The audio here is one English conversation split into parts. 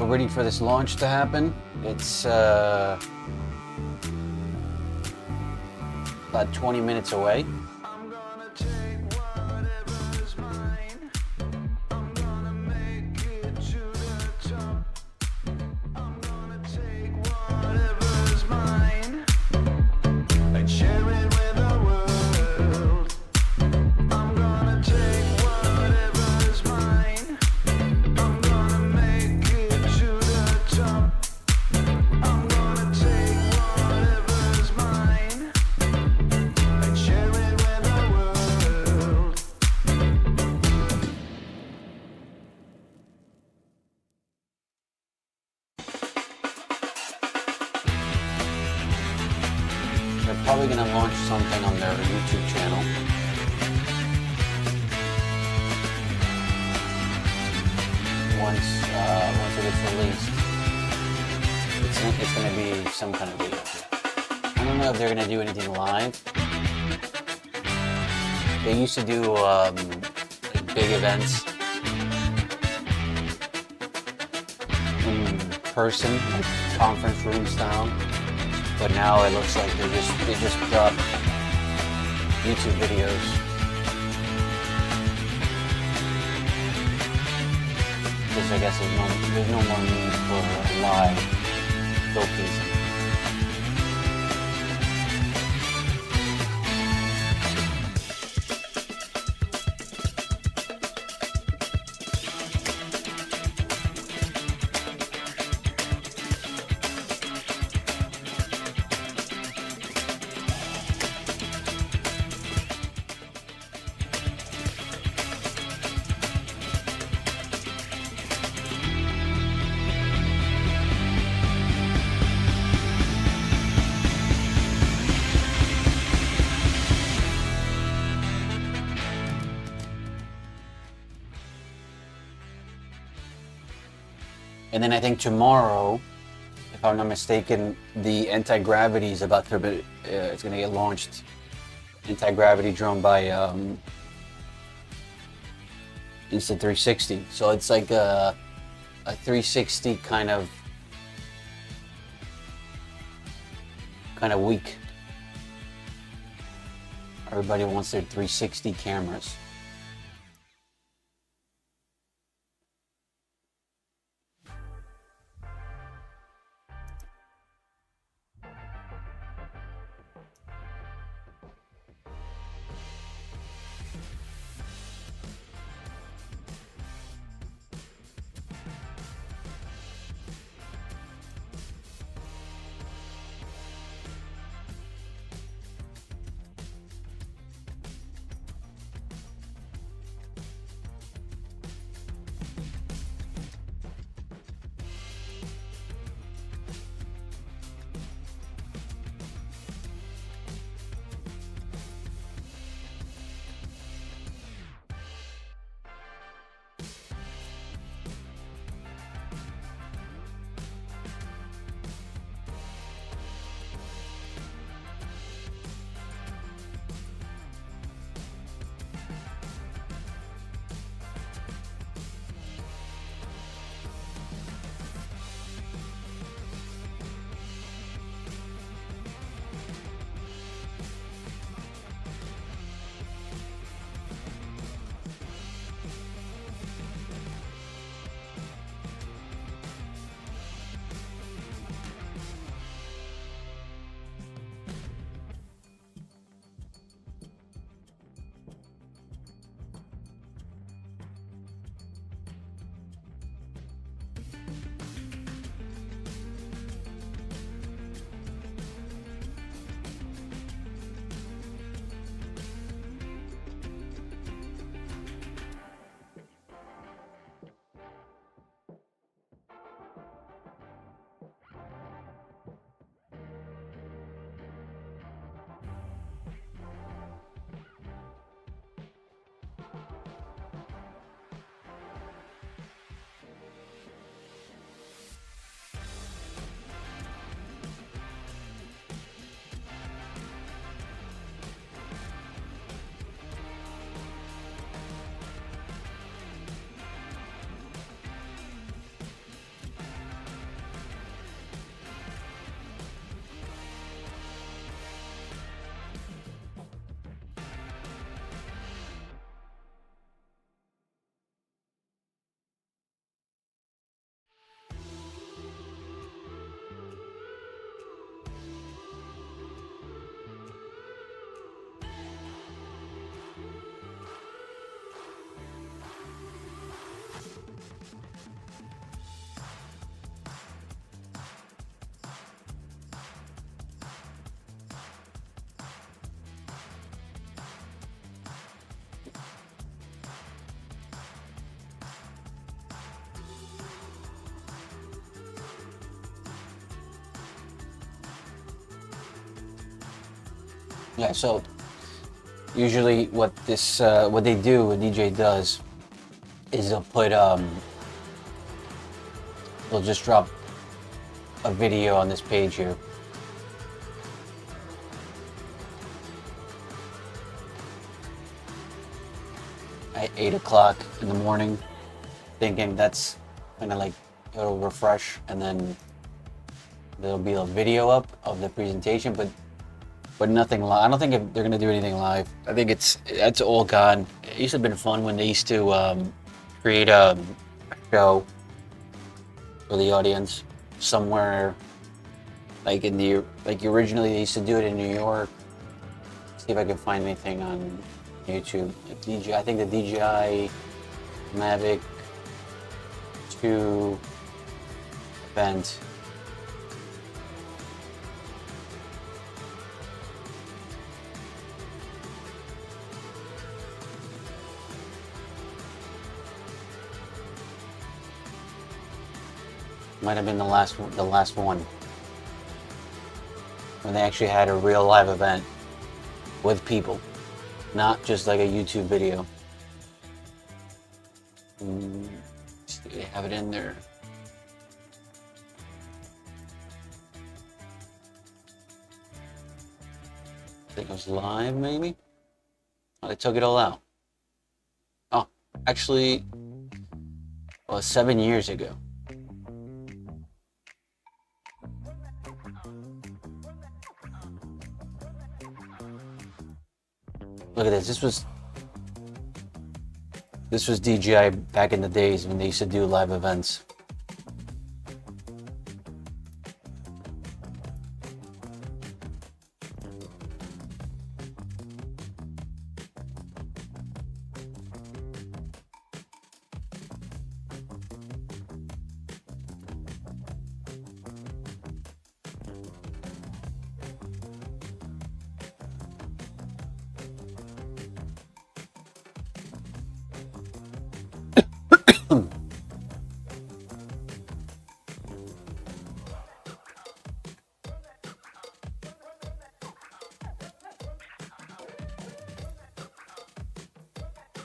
waiting for this launch to happen. It's about 20 minutes away. They're probably going to launch something on their YouTube channel. Once it gets released, it's going to be some kind of video. I don't know if they're going to do anything live. They used to do like big events in person, like conference room style. But now it looks like they just drop YouTube videos. Because I guess there's no more need for live showcasing. And then I think tomorrow, if I'm not mistaken, the anti-gravity is about to be, it's going to get launched. Anti-gravity drone by Insta360. So it's like a 360 kind of week. Everybody wants their 360 cameras. Yeah, so usually what they do, what DJ does, is they'll just drop a video on this page here. At 8 o'clock in the morning, thinking that's kind of like it'll refresh, and then there'll be a video up of the presentation, but nothing live. I don't think they're gonna do anything live. I think it's all gone. It used to have been fun when they used to create a show for the audience somewhere, like originally they used to do it in New York. See if I can find anything on YouTube. Like DJI, I think the DJI Mavic 2 event. Might have been the last one when they actually had a real live event with people, not just like a YouTube video. See, they have it in there. I think it was live, maybe. Oh, they took it all out. Oh, actually, well, 7 years ago. Look at this. This was DJI back in the days when they used to do live events.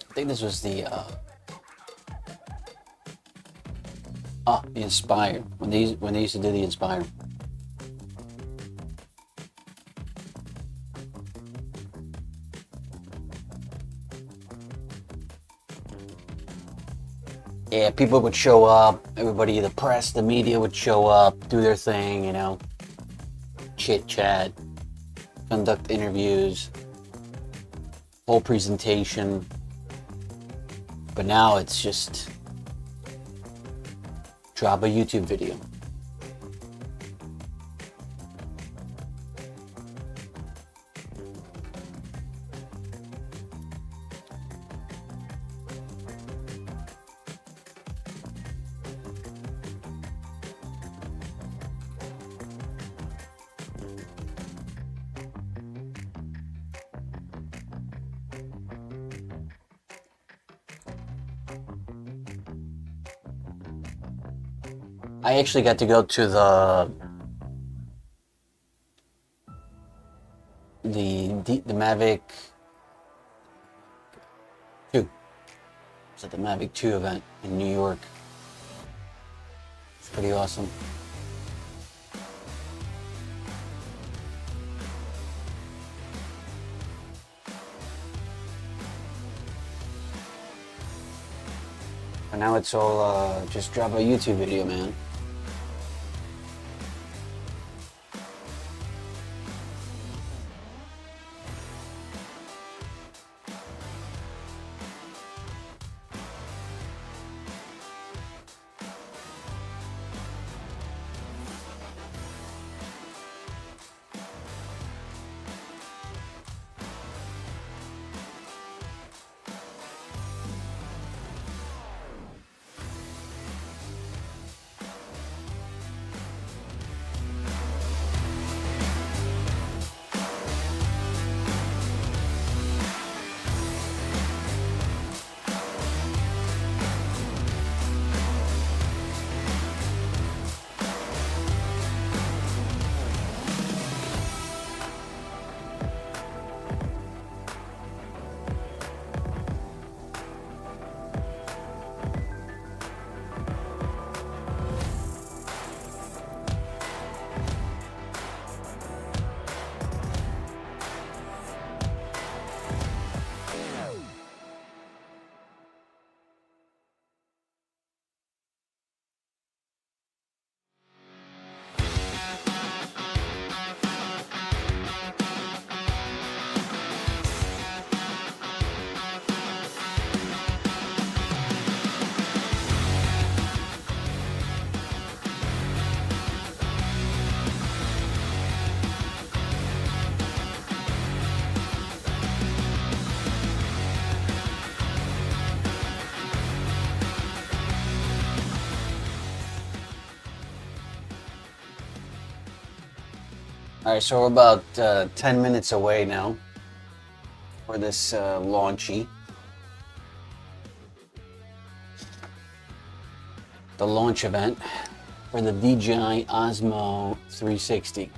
I think this was the Inspire, when they used to do the Inspire. Yeah, people would show up, everybody, the press, the media would show up, do their thing, you know, chit chat, conduct interviews, whole presentation. But now it's just drop a YouTube video. I actually got to go to the Mavic 2. It's at the Mavic 2 event in New York. It's pretty awesome. And now it's all just drop a YouTube video, man. All right, so we're about 10 minutes away now for this launchy. The launch event for the DJI OSMO 360.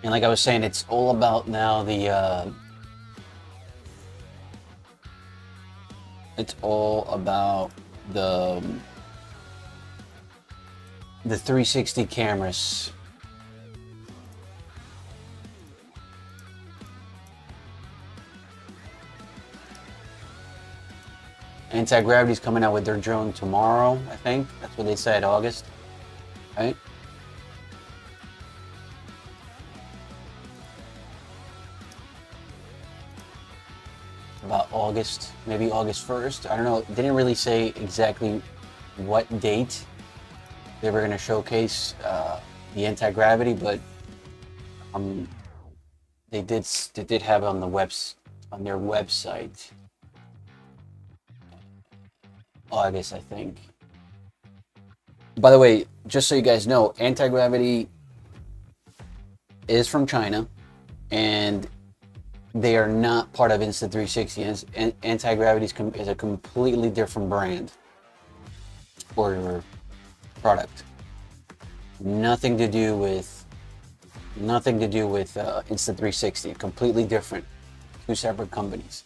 And like I was saying, it's all about now it's all about the 360 cameras. Anti-Gravity's coming out with their drone tomorrow, I think. That's what they said, August, right? About August, maybe August 1st. I don't know. They didn't really say exactly what date they were going to showcase the anti-gravity, but they did have it on on their website. August, I think. By the way, just so you guys know, anti-gravity is from China, and they are not part of Insta360. Anti-Gravity is a completely different brand or product. Nothing to do with Insta360. Completely different. Two separate companies.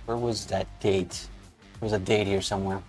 Where was that date? There's a date here somewhere.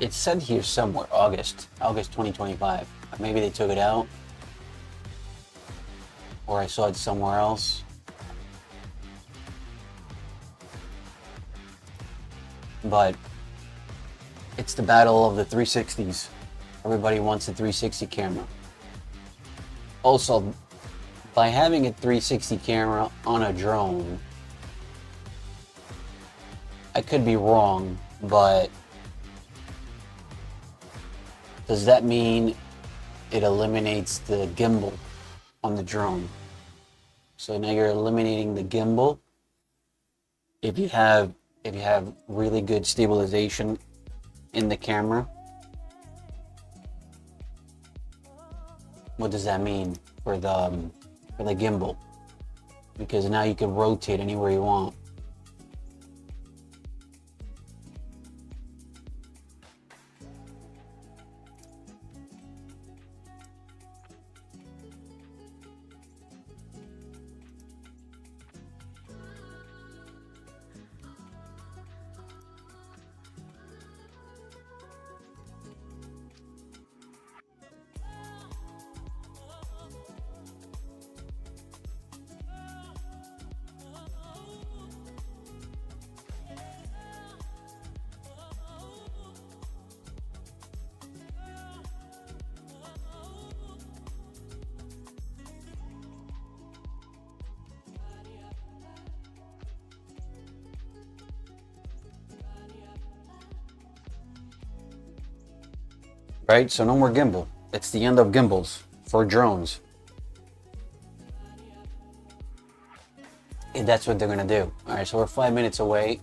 It said here somewhere, August 2025. Maybe they took it out, or I saw it somewhere else. But it's the battle of the 360s. Everybody wants a 360 camera. Also, by having a 360 camera on a drone, I could be wrong, but does that mean it eliminates the gimbal on the drone? So now you're eliminating the gimbal. If you have really good stabilization in the camera, what does that mean for the gimbal? Because now you can rotate anywhere you want. Right? So no more gimbal. It's the end of gimbals for drones. And that's what they're gonna do. All right, so we're 5 minutes away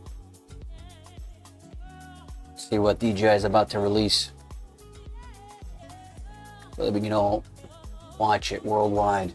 See what DJI is about to release, so that we can all watch it worldwide.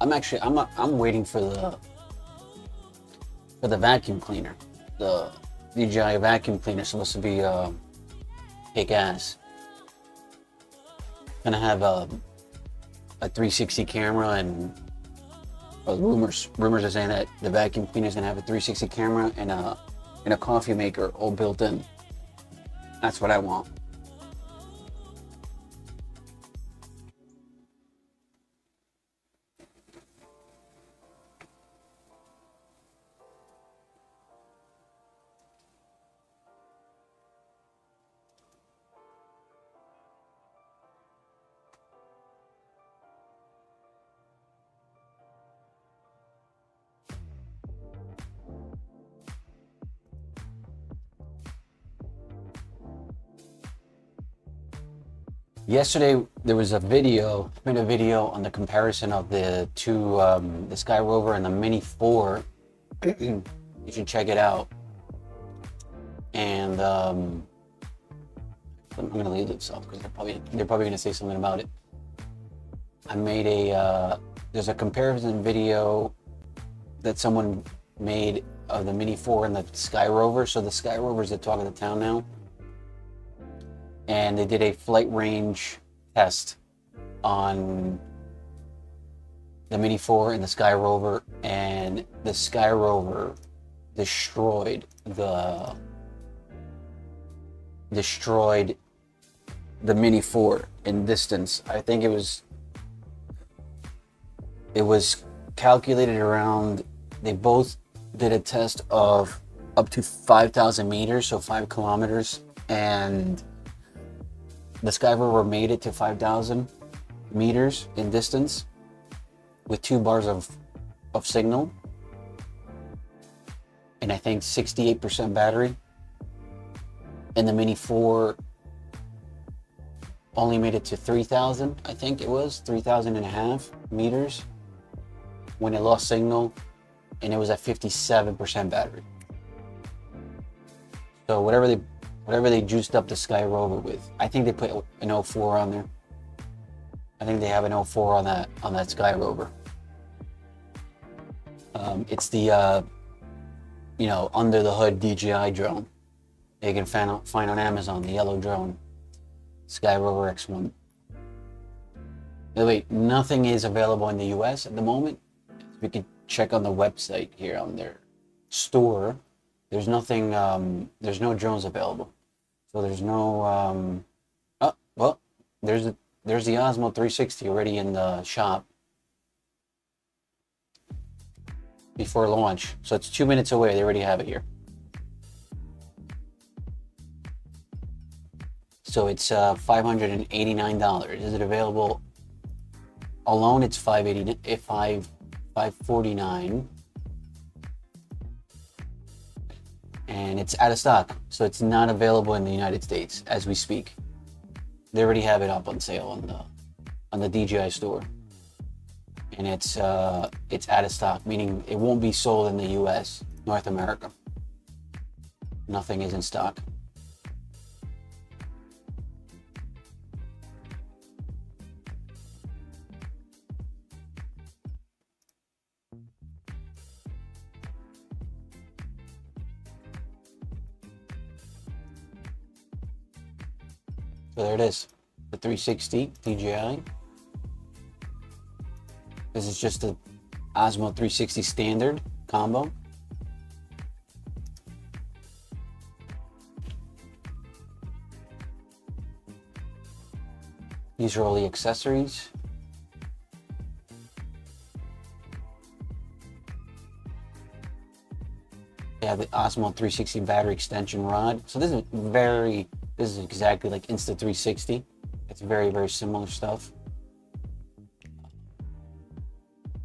I'm waiting for the vacuum cleaner. The DJI vacuum cleaner is supposed to be kick ass. Gonna have a 360 camera, and rumors are saying that the vacuum cleaner is gonna have a 360 camera and a coffee maker all built in. That's what I want. Yesterday there was a video, made a video on the comparison of the two, the Sky Rover and the Mini 4. You should check it out. And I'm gonna leave this off because they're probably gonna say something about it. I made there's a comparison video that someone made of the Mini 4 and the Sky Rover. So the Sky Rover is the talk of the town now. And they did a flight range test on the Mini 4 and the Sky Rover, and the Sky Rover destroyed the Mini 4 in distance. I think it was calculated around, they both did a test of up to 5,000 meters, so 5 kilometers, and the Sky Rover made it to 5,000 meters in distance with 2 bars of signal, and I think 68% battery. And the Mini 4 only made it to 3,000, I think it was 3,000 and a half meters when it lost signal, and it was at 57% battery. So whatever they juiced up the Sky Rover with, I think they put an 04 on there. I think they have an 04 on that Sky Rover. It's the under the hood DJI drone. You can find on Amazon, the yellow drone, Sky Rover X1. By the way, nothing is available in the US at the moment. We can check on the website here on their store. There's nothing, there's no drones available. So there's no, there's the OSMO 360 already in the shop before launch. So it's 2 minutes away, they already have it here. So it's $589. Is it available alone? It's $549. And it's out of stock, so it's not available in the United States as we speak. They already have it up on sale on the DJI store, and it's out of stock, meaning it won't be sold in the US, North America. Nothing is in stock. So there it is, the 360 DJI. This is just the OSMO 360 standard combo. These are all the accessories. They have the OSMO 360 battery extension rod. So this is exactly like Insta360. It's very, very similar stuff.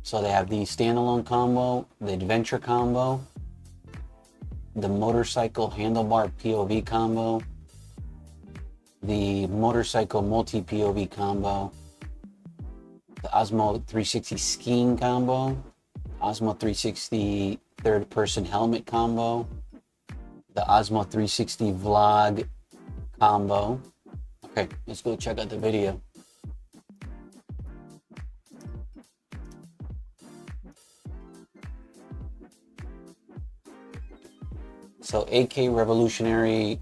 So they have the standalone combo, the adventure combo, the motorcycle handlebar POV combo, the motorcycle multi-POV combo, the Osmo 360 skiing combo, Osmo 360 third-person helmet combo, the Osmo 360 vlog combo. Okay, let's go check out the video. So 8K revolutionary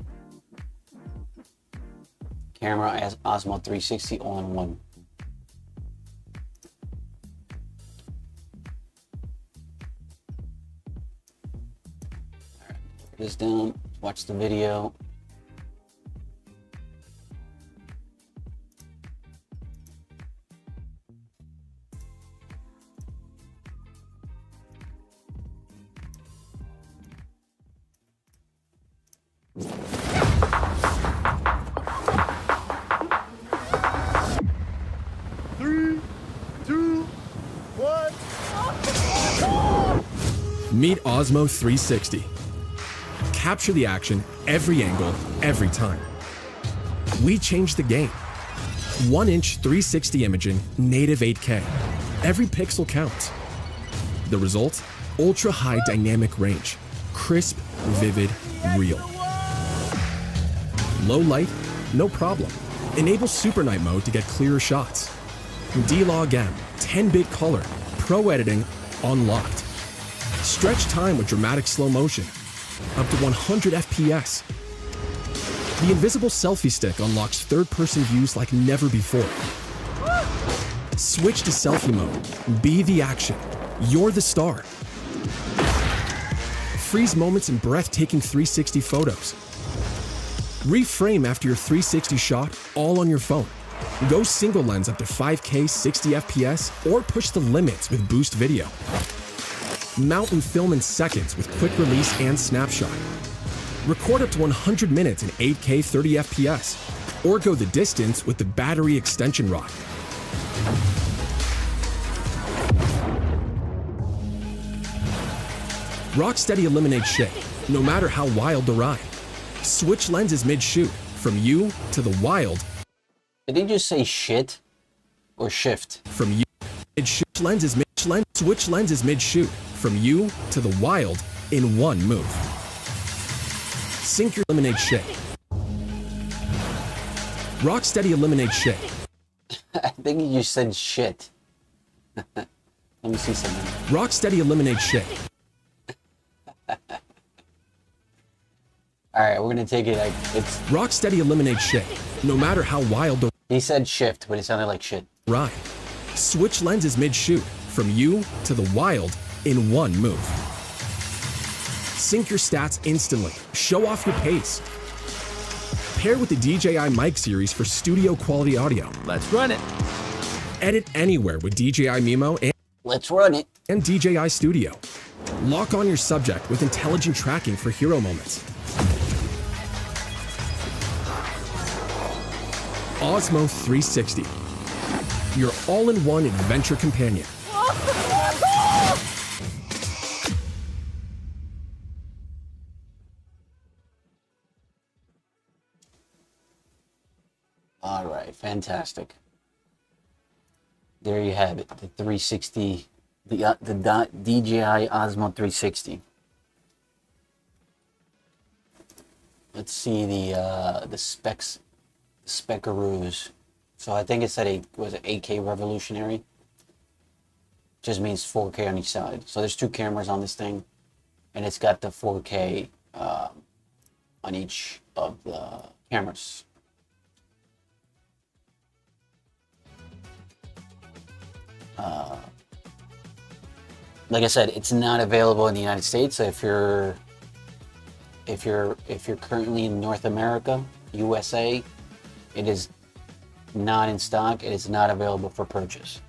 camera as Osmo 360 all-in-one. Put this down, watch the video. Meet Osmo 360. Capture the action, every angle, every time. We changed the game. 1-inch 360 imaging, native 8K. Every pixel counts. The result? Ultra-high dynamic range. Crisp, vivid, real. Low light? No problem. Enable Super Night mode to get clearer shots. D-Log M, 10-bit color, pro editing, unlocked. Stretch time with dramatic slow motion, up to 100 FPS. The invisible selfie stick unlocks third-person views like never before. Switch to selfie mode. Be the action. You're the star. Freeze moments in breathtaking 360 photos. Reframe after your 360 shot, all on your phone. Go single lens up to 5K 60 FPS or push the limits with Boost Video. Mount and film in seconds with quick release and snapshot. Record up to 100 minutes in 8K 30 FPS or go the distance with the battery extension rod. Rocksteady eliminates shake, no matter how wild the ride. Switch lenses mid-shoot, from you to the wild. Did they just say shit or shift? From you, mid-shoot lenses switch lenses mid-shoot, from you to the wild in one move. Sync your eliminate shake. Rocksteady eliminates shake. I think you just said shit. Let me see something. Rocksteady eliminates shake. Alright, we're gonna take it like it's... Rocksteady eliminates shake, no matter how wild the... He said shift, but it sounded like shit. Ride. Switch lenses mid-shoot, from you to the wild in one move. Sync your stats instantly. Show off your pace. Pair with the DJI Mic series for studio quality audio. Let's run it. Edit anywhere with DJI Mimo and... Let's run it. And DJI Studio. Lock on your subject with intelligent tracking for hero moments. Osmo 360. Your all-in-one adventure companion. All right, fantastic. There you have it, the 360, the DJI Osmo 360. Let's see the specs, speckaroos. So I think it said was it 8K revolutionary. Just means 4K on each side. So there's two cameras on this thing, and it's got the 4K on each of the cameras. Like I said, it's not available in the United States. So if you're currently in North America, USA, it is not in stock. It is not available for purchase.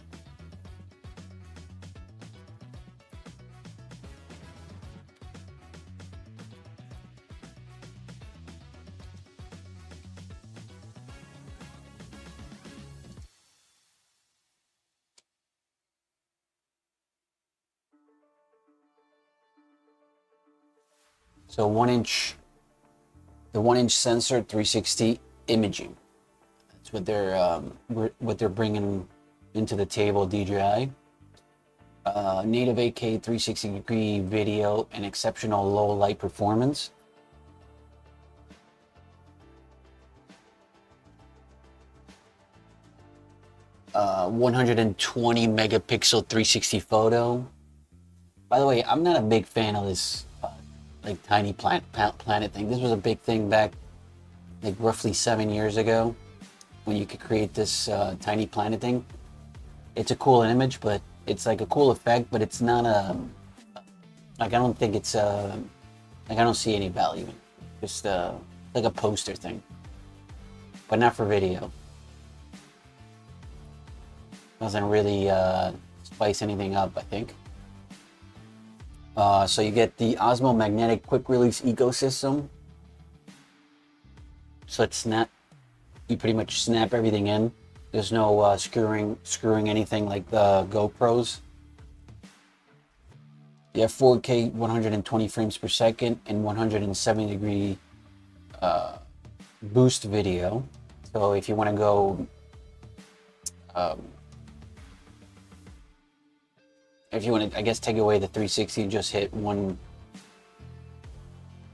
So the 1-inch sensor, 360 imaging. That's what they're bringing into the table. DJI. Native 8K 360-degree video and exceptional low light performance. Uh, 120 megapixel 360 photo. By the way, I'm not a big fan of this like tiny planet thing. This was a big thing back like roughly 7 years ago when you could create this tiny planet thing. It's a cool image, but it's like a cool effect, but it's not a, like I don't think it's like I don't see any value in it. Just like a poster thing, but not for video. Doesn't really spice anything up, I think. So you get the OSMO magnetic quick release ecosystem. So it's not, you pretty much snap everything in. There's no screwing anything like the GoPros. You have 4K 120 frames per second and 170-degree boost video. So if you want to go, if you want to, I guess, take away the 360, just hit one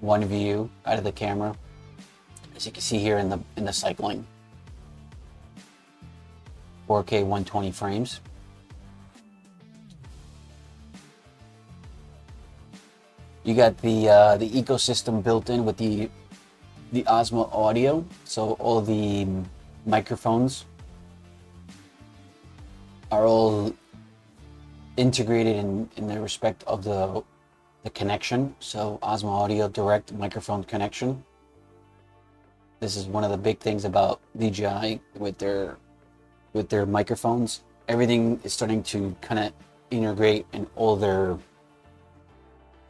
view out of the camera, as you can see here in the cycling. 4K 120 frames. You got the ecosystem built in with the OSMO audio, so all the microphones are all integrated in the respect of the connection. So OSMO audio direct microphone connection. This is one of the big things about DJI with their microphones. Everything is starting to kind of integrate in all their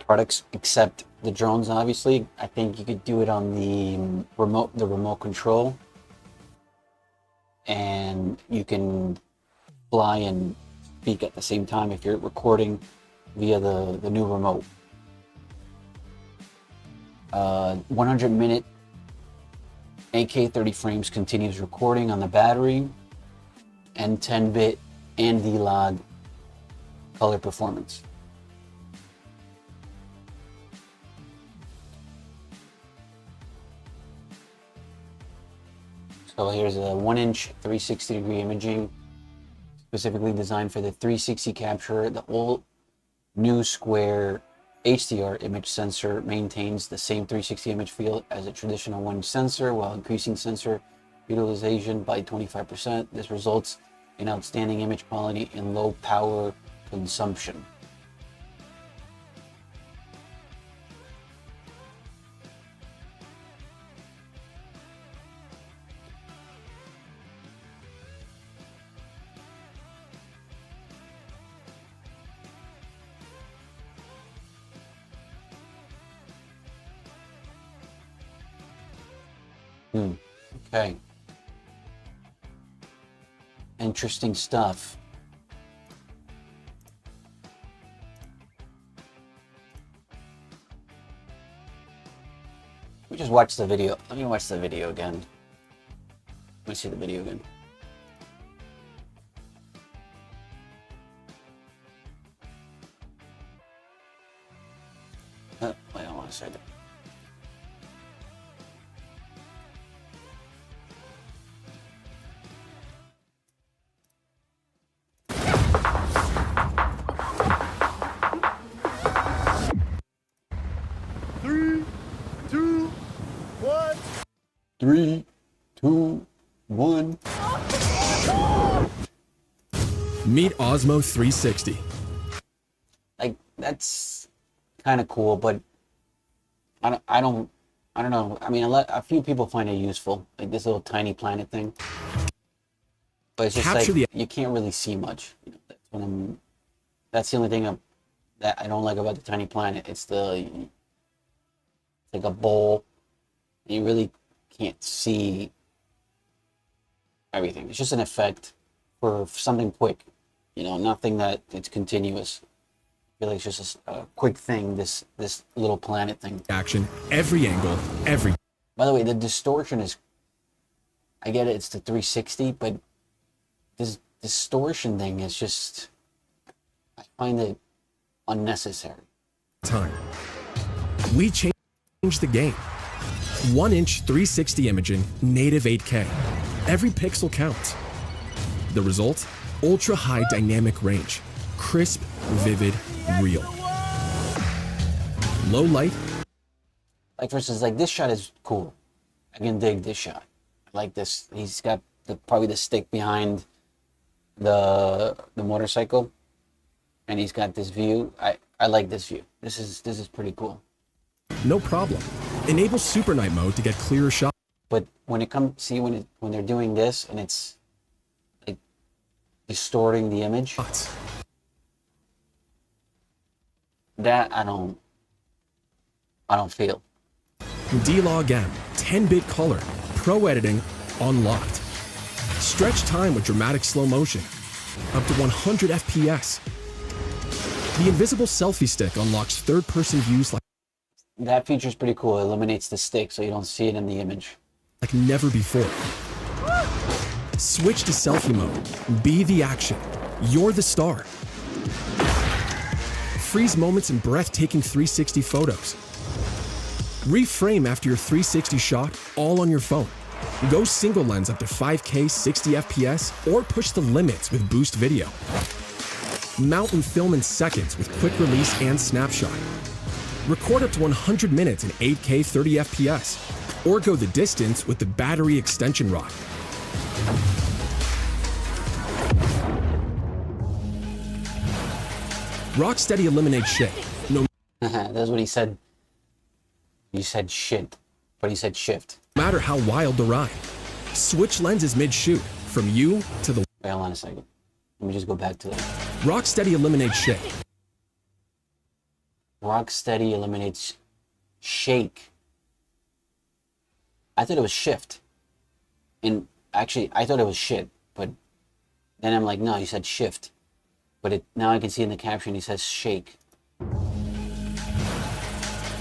products except the drones, obviously. I think you could do it on the remote control, and you can fly and speak at the same time if you're recording via the new remote. 100-minute 8K 30 frames continuous recording on the battery, and 10-bit and V-Log color performance. So here's a 1-inch 360-degree imaging, specifically designed for the 360 capture. The all new square HDR image sensor maintains the same 360 image field as a traditional 1-inch sensor while increasing sensor utilization by 25%. This results in outstanding image quality and low power consumption. Okay. Interesting stuff. We just watched the video. Let me watch the video again. Let me see the video again. Wait, I want to say that. Three, two, one. Meet Osmo 360. Like, that's kind of cool, but I don't know. I mean, a few people find it useful, like this little tiny planet thing. but it's just capture like you can't really see much. You know, that's the only thing that I don't like about the Tiny Planet. It's like a bowl. And you really can't see everything. It's just an effect for something quick. You know, nothing that it's continuous. I feel like it's just a quick thing. This little planet thing. action, every angle, every. By the way, the distortion is. I get it. It's the 360, but this distortion thing is just. I find it unnecessary. Time. We changed the game. 1-inch 360 imaging, native 8K. Every pixel counts. The result? Ultra high dynamic range. Crisp, vivid, real. Low light. Like for instance, like this shot is cool. I can dig this shot. I like this. He's got probably the stick behind the motorcycle, and he's got this view. I like this view. This is pretty cool. No problem. Enable Super Night mode to get clearer shots. But when it comes, see when they're doing this and it's like distorting the image, that I don't feel. D-Log M, 10-bit color, pro editing, unlocked. Stretch time with dramatic slow motion, up to 100 FPS. The invisible selfie stick unlocks third-person views That feature is pretty cool. It eliminates the stick so you don't see it in the image. like never before. Switch to selfie mode. Be the action. You're the star. Freeze moments in breathtaking 360 photos. Reframe after your 360 shot, all on your phone. Go single lens up to 5K 60 FPS or push the limits with Boost Video. Mount and film in seconds with quick release and snapshot. Record up to 100 minutes in 8K 30 FPS, or go the distance with the battery extension rod. Rocksteady eliminates shit. No That's what he said. He said shit, but he said shift. matter how wild the ride. Switch lenses mid-shoot, from you to the... Wait, hold on a second. Let me just go back to that. Rocksteady eliminates shit. Rocksteady eliminates shake. I thought it was shift. And actually, I thought it was shit. But then I'm like, no, you said shift. But now I can see in the caption, he says shake.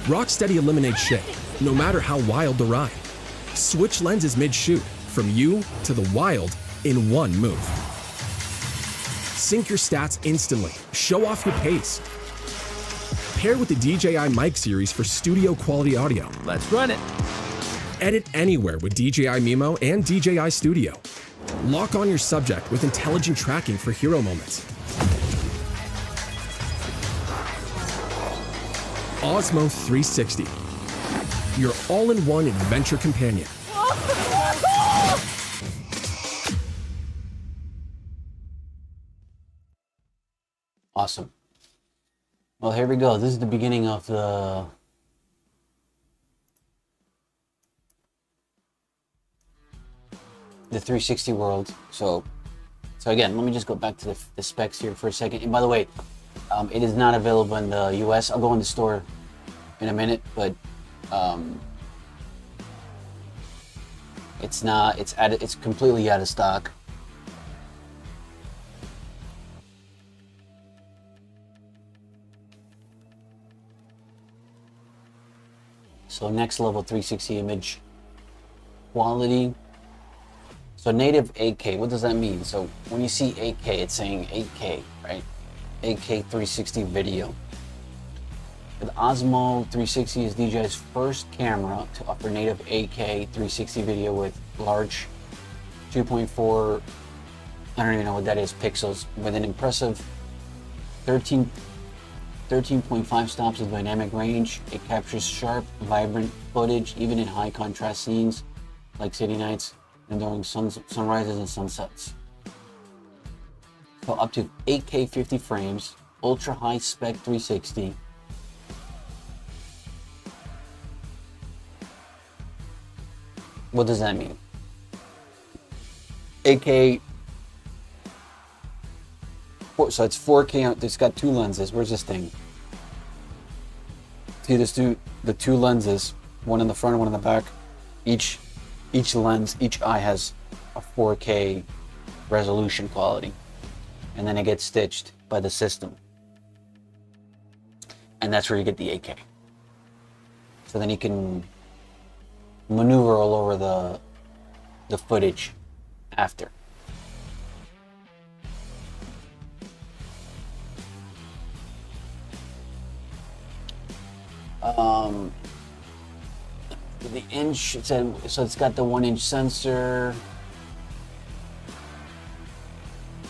Rocksteady eliminates shit, no matter how wild the ride. Switch lenses mid-shoot, from you to the wild, in one move. Sync your stats instantly. Show off your pace. Pair with the DJI mic series for studio quality audio. Let's run it. Edit anywhere with DJI Mimo and DJI Studio. Lock on your subject with intelligent tracking for hero moments. OSMO 360, your all-in-one adventure companion. Awesome. Well, here we go. This is the beginning of the 360 world. So again, let me just go back to the specs here for a second. And by the way, it is not available in the US. I'll go in the store in a minute, but it's not. It's completely out of stock. So next level 360 image quality. So native 8K, what does that mean? So when you see 8K, it's saying 8K, right? 8K 360 video. The Osmo 360 is DJI's first camera to offer native 8K 360 video with large 2.4, I don't even know what that is, pixels, with an impressive 13.5 stops of dynamic range. It captures sharp, vibrant footage, even in high contrast scenes like city nights and during sunrises and sunsets. So up to 8K 50 frames, ultra high spec 360. What does that mean? 8K So it's 4K. It's got two lenses. Where's this thing? See, there's the two lenses, one in the front and one in the back. Each lens, each eye has a 4K resolution quality, and then it gets stitched by the system, and that's where you get the 8K. So then you can maneuver all over the footage after. The inch, so it's got the 1-inch sensor.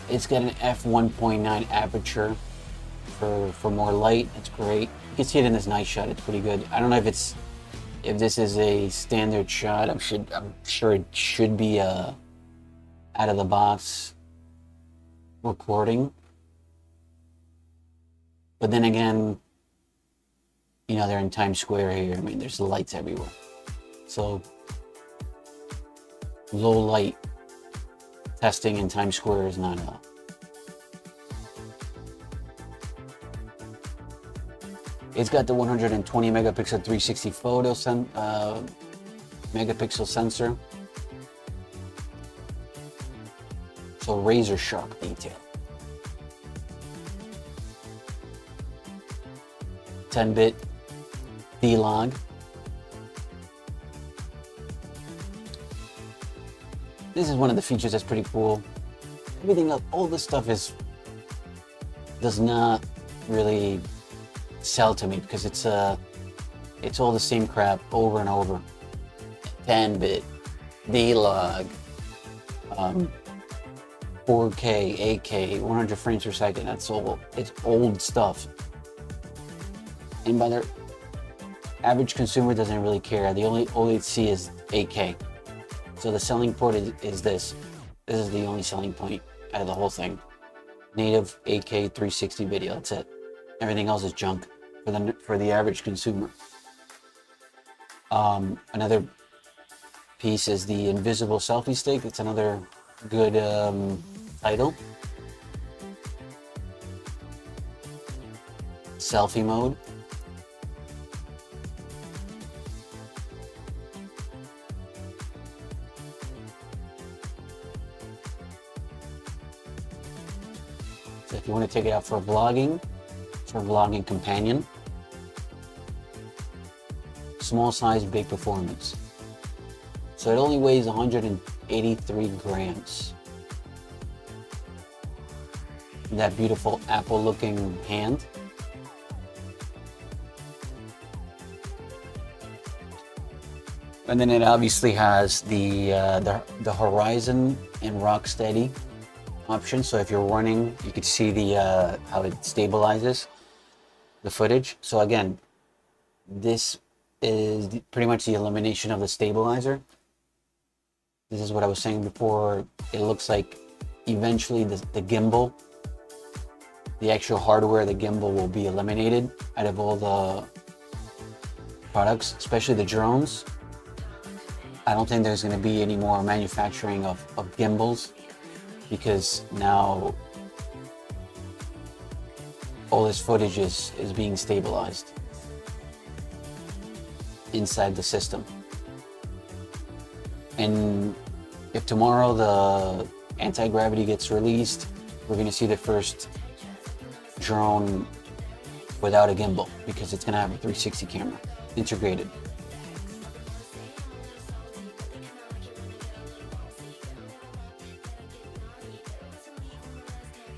It's got an f1.9 aperture for more light. It's great. You can see it in this night shot. It's pretty good. I don't know if this is a standard shot. I'm sure it should be a out of the box recording. But then again, you know, they're in Times Square here. I mean, there's lights everywhere. So low light testing in Times Square is not enough. It's got the 120 megapixel 360 photo megapixel sensor. So razor sharp detail. 10-bit D-Log. This is one of the features that's pretty cool. Everything else, all this stuff does not really sell to me because it's all the same crap over and over. 10-bit D-Log, 4K, 8K, 100 frames per second. That's all. It's old stuff. And by the average consumer doesn't really care. The all they see is 8K. So the selling point is this. This is the only selling point out of the whole thing. Native 8K 360 video. That's it. Everything else is junk for the average consumer. Another piece is the invisible selfie stick. It's another good title. Selfie mode. So if you want to take it out for vlogging, it's a vlogging companion. Small size, big performance. So it only weighs 183 grams. That beautiful apple looking hand. And then it obviously has the Horizon and Rocksteady option. So if you're running, you can see the how it stabilizes the footage. So again, this is pretty much the elimination of the stabilizer. This is what I was saying before. It looks like eventually the gimbal, the actual hardware, the gimbal will be eliminated out of all the products, especially the drones. I don't think there's going to be any more manufacturing of gimbals, because now all this footage is being stabilized inside the system. And if tomorrow the anti-gravity gets released, we're going to see the first drone without a gimbal, because it's going to have a 360 camera integrated.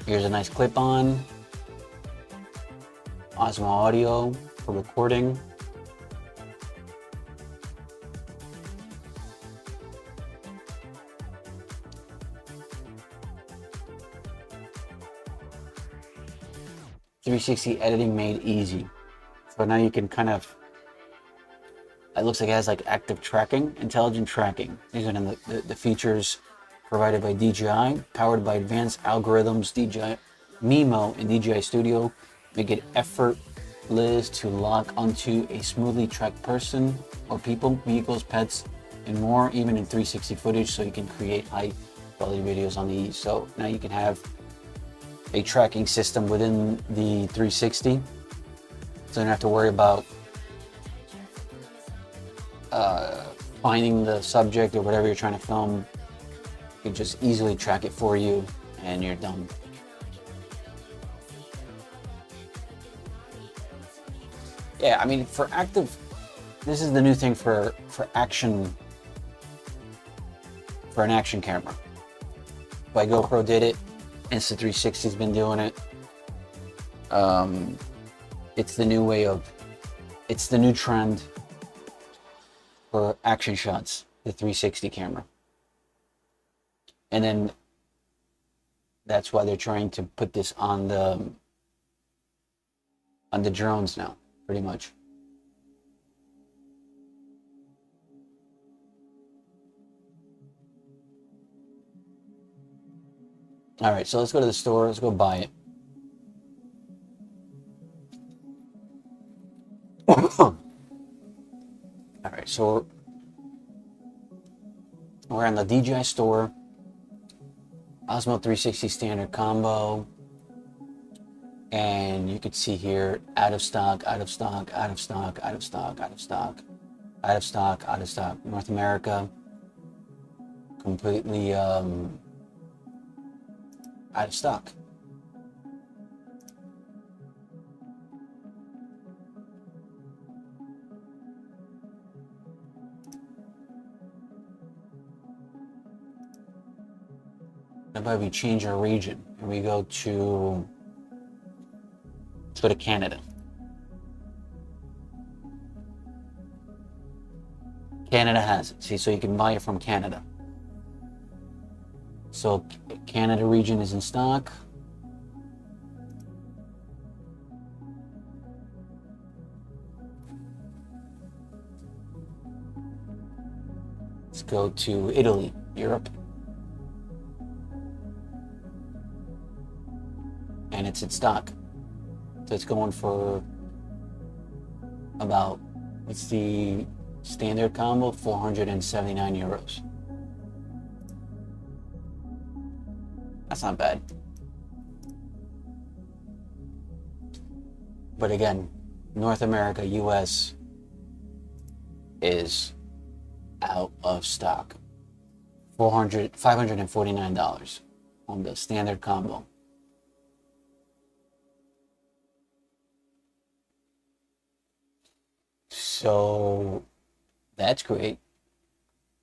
Here's a nice clip-on, OSMO audio for recording. .360 editing made easy. So now you can kind of, it looks like it has like active tracking, intelligent tracking. These are the features provided by DJI, powered by advanced algorithms. DJI Mimo and DJI Studio make it effortless to lock onto a smoothly tracked person or people, vehicles, pets, and more, even in 360 footage, so you can create high quality videos on these. So now you can have a tracking system within the 360, so you don't have to worry about finding the subject or whatever you're trying to film. You can just easily track it for you and you're done. Yeah, I mean, for active, this is the new thing for action, for an action camera. Like GoPro did it, Insta360's been doing it. It's the new way of, it's the new trend for action shots, the 360 camera. And then that's why they're trying to put this on the drones now, pretty much. All right, so let's go to the store. Let's go buy it. All right, so we're in the DJI store. Osmo 360 standard combo. And you can see here, out of stock, out of stock, out of stock, out of stock, out of stock, out of stock, out of stock. North America, completely out of stock. How about we change our region and we go to, let's go to Canada. Canada has it. See, so you can buy it from Canada. So Canada region is in stock. Let's go to Italy, Europe. And it's in stock. So it's going for about, it's the standard combo, 479 euros. That's not bad. But again, North America, US is out of stock. $549 on the standard combo. So that's great.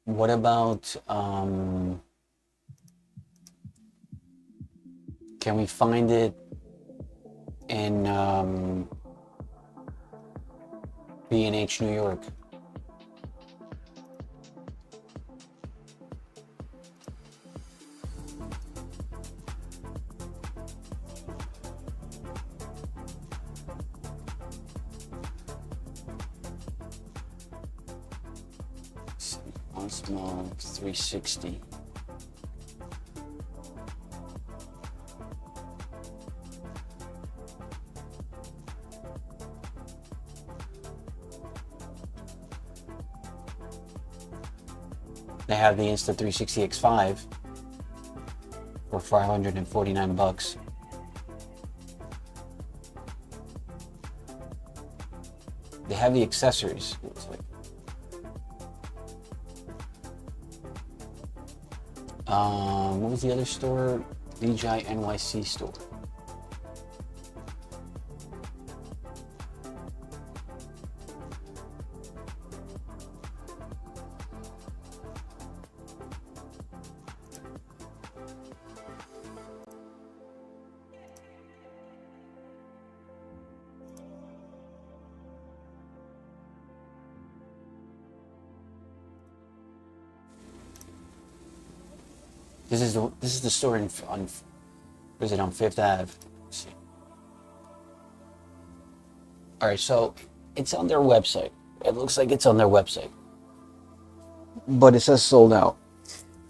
What about can we find it in B&H New York? OSMO 360. They have the Insta360 X5 for $549. They have the accessories. Looks like. What was the other store? DJI NYC store. This is the store on is it on Fifth Ave? Let's see. All right, so it's on their website. It looks like it's on their website, but it says sold out.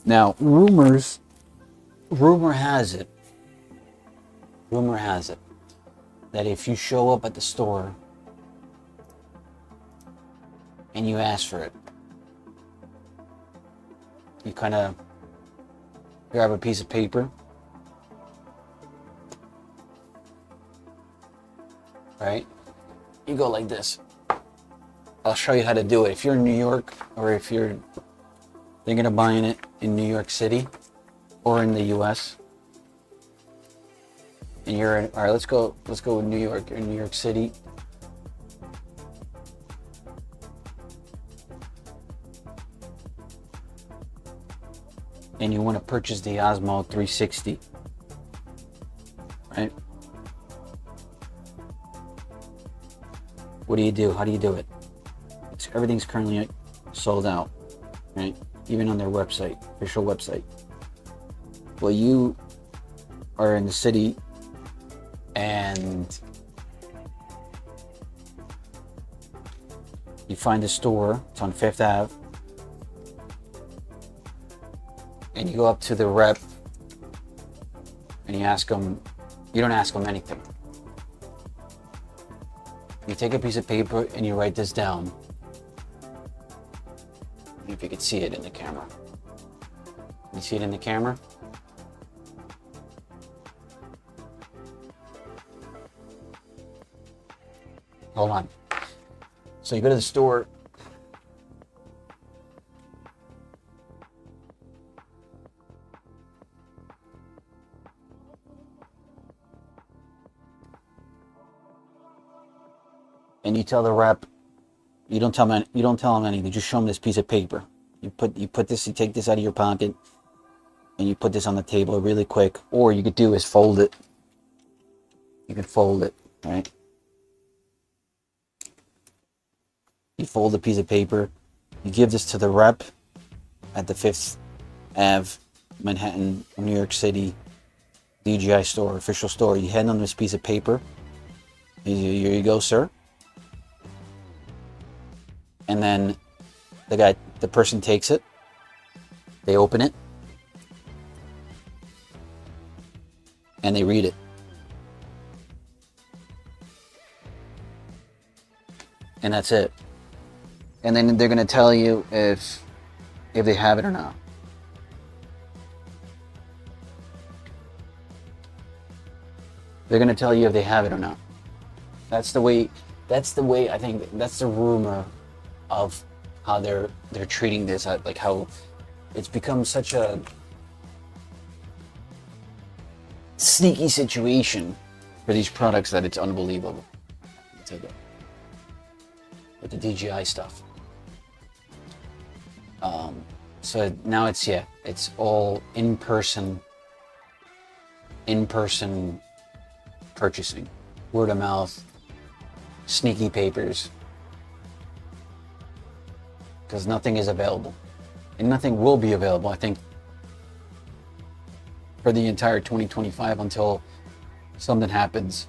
Now, rumor has it that if you show up at the store and you ask for it, you kind of grab a piece of paper right? You go like this. I'll show you how to do it. If you're in New York, or if you're thinking of buying it in New York City or in the US, and you're in, all right, let's go with New York. You're in New York City. And you want to purchase the OSMO 360, right? What do you do? How do you do it? Everything's currently sold out, right? Even on their website, official website. Well, you are in the city and you find a store. It's on Fifth Ave. And you go up to the rep and you ask them, you don't ask them anything. You take a piece of paper and you write this down. If you could see it in the camera. You see it in the camera? Hold on. So you go to the store. And you tell the rep, you don't tell them anything. You just show them this piece of paper. You take this out of your pocket, and you put this on the table really quick. Or you could do is fold it. You can fold it, right? You fold a piece of paper. You give this to the rep at the Fifth Ave, Manhattan, New York City, DJI store, official store. You hand them this piece of paper. Here you go, sir. And then the person takes it, they open it, and they read it. And that's it. And then they're gonna tell you if they have it or not. They're gonna tell you if they have it or not. That's the way, I think, that's the rumor of how they're treating this, like how it's become such a sneaky situation for these products that it's unbelievable. With the DJI stuff. So now it's all in-person purchasing, word of mouth, sneaky papers. Because nothing is available, and nothing will be available, I think, for the entire 2025 until something happens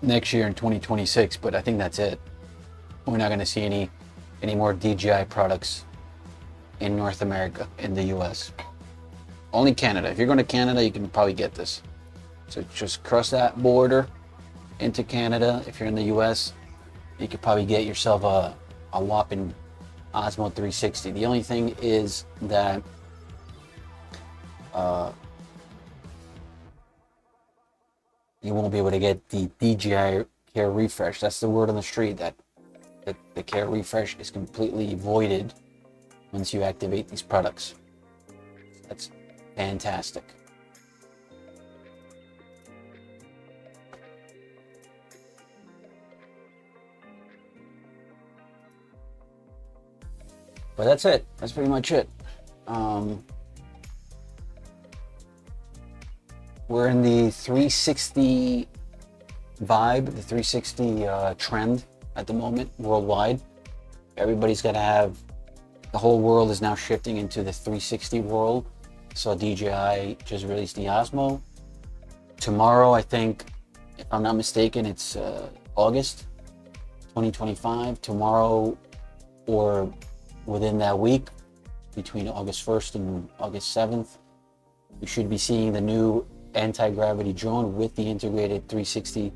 next year in 2026. But I think that's it. We're not going to see any more DJI products in North America, in the US. Only Canada. If you're going to Canada, you can probably get this. So just cross that border into Canada. If you're in the US, you could probably get yourself a whopping OSMO 360. The only thing is that you won't be able to get the DJI Care Refresh. That's the word on the street, that the Care Refresh is completely voided once you activate these products. That's fantastic. But that's it. That's pretty much it. We're in the 360 vibe, the 360 trend at the moment worldwide. Everybody's got to have, the whole world is now shifting into the 360 world. So DJI just released the OSMO. Tomorrow, I think, if I'm not mistaken, it's August 2025. Tomorrow, or within that week, between August 1st and August 7th, we should be seeing the new anti-gravity drone with the integrated 360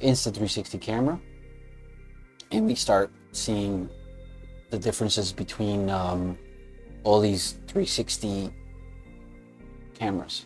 Insta360 camera. And we start seeing the differences between all these 360 cameras.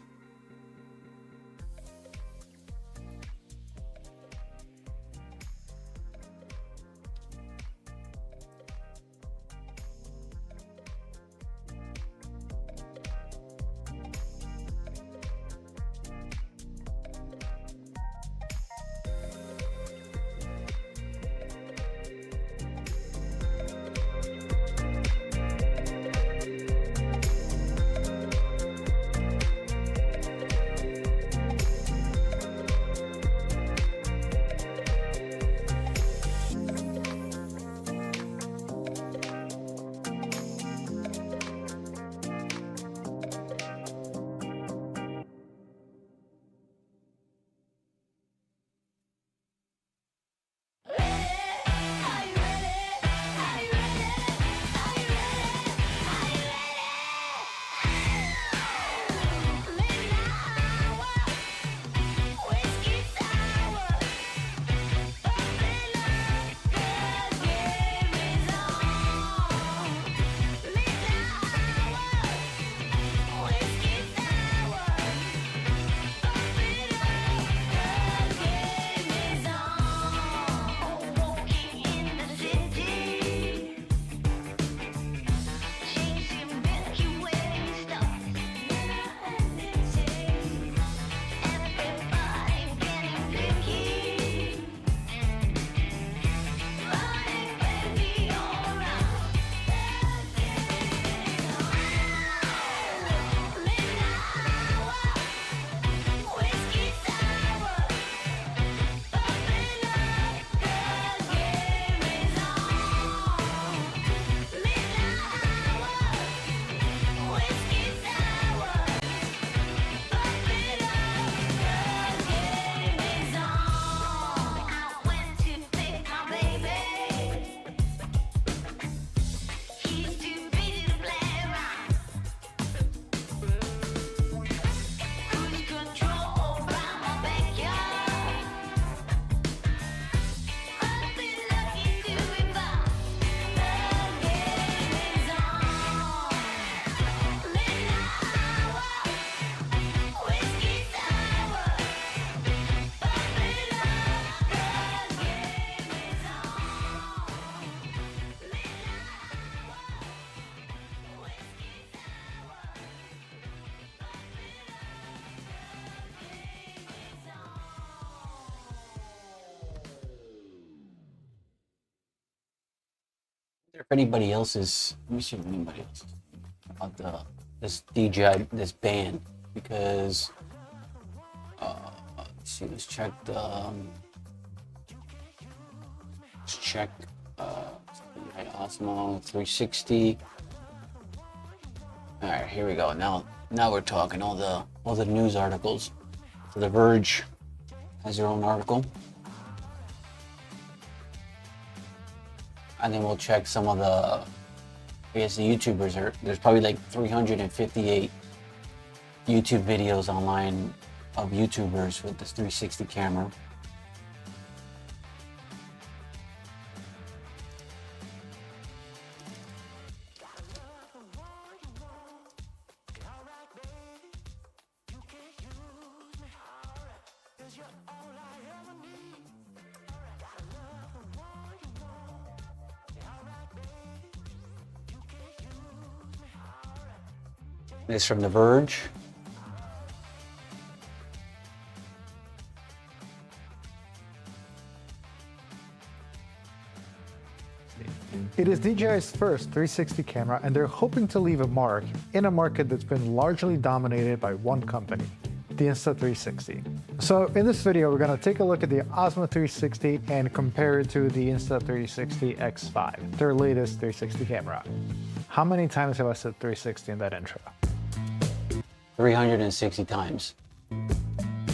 If anybody else is, let me see if anybody else is about this DJI, this band, because let's see, let's check OSMO 360. All right, here we go. Now we're talking all the news articles. So The Verge has their own article. And then we'll check some of the, I guess the YouTubers there's probably like 358 YouTube videos online of YouTubers with this 360 camera. This from The Verge. It is DJI's first 360 camera, and they're hoping to leave a mark in a market that's been largely dominated by one company, the Insta360. So in this video, we're going to take a look at the OSMO 360 and compare it to the Insta360 X5, their latest 360 camera. How many times have I said 360 in that intro? 360 times.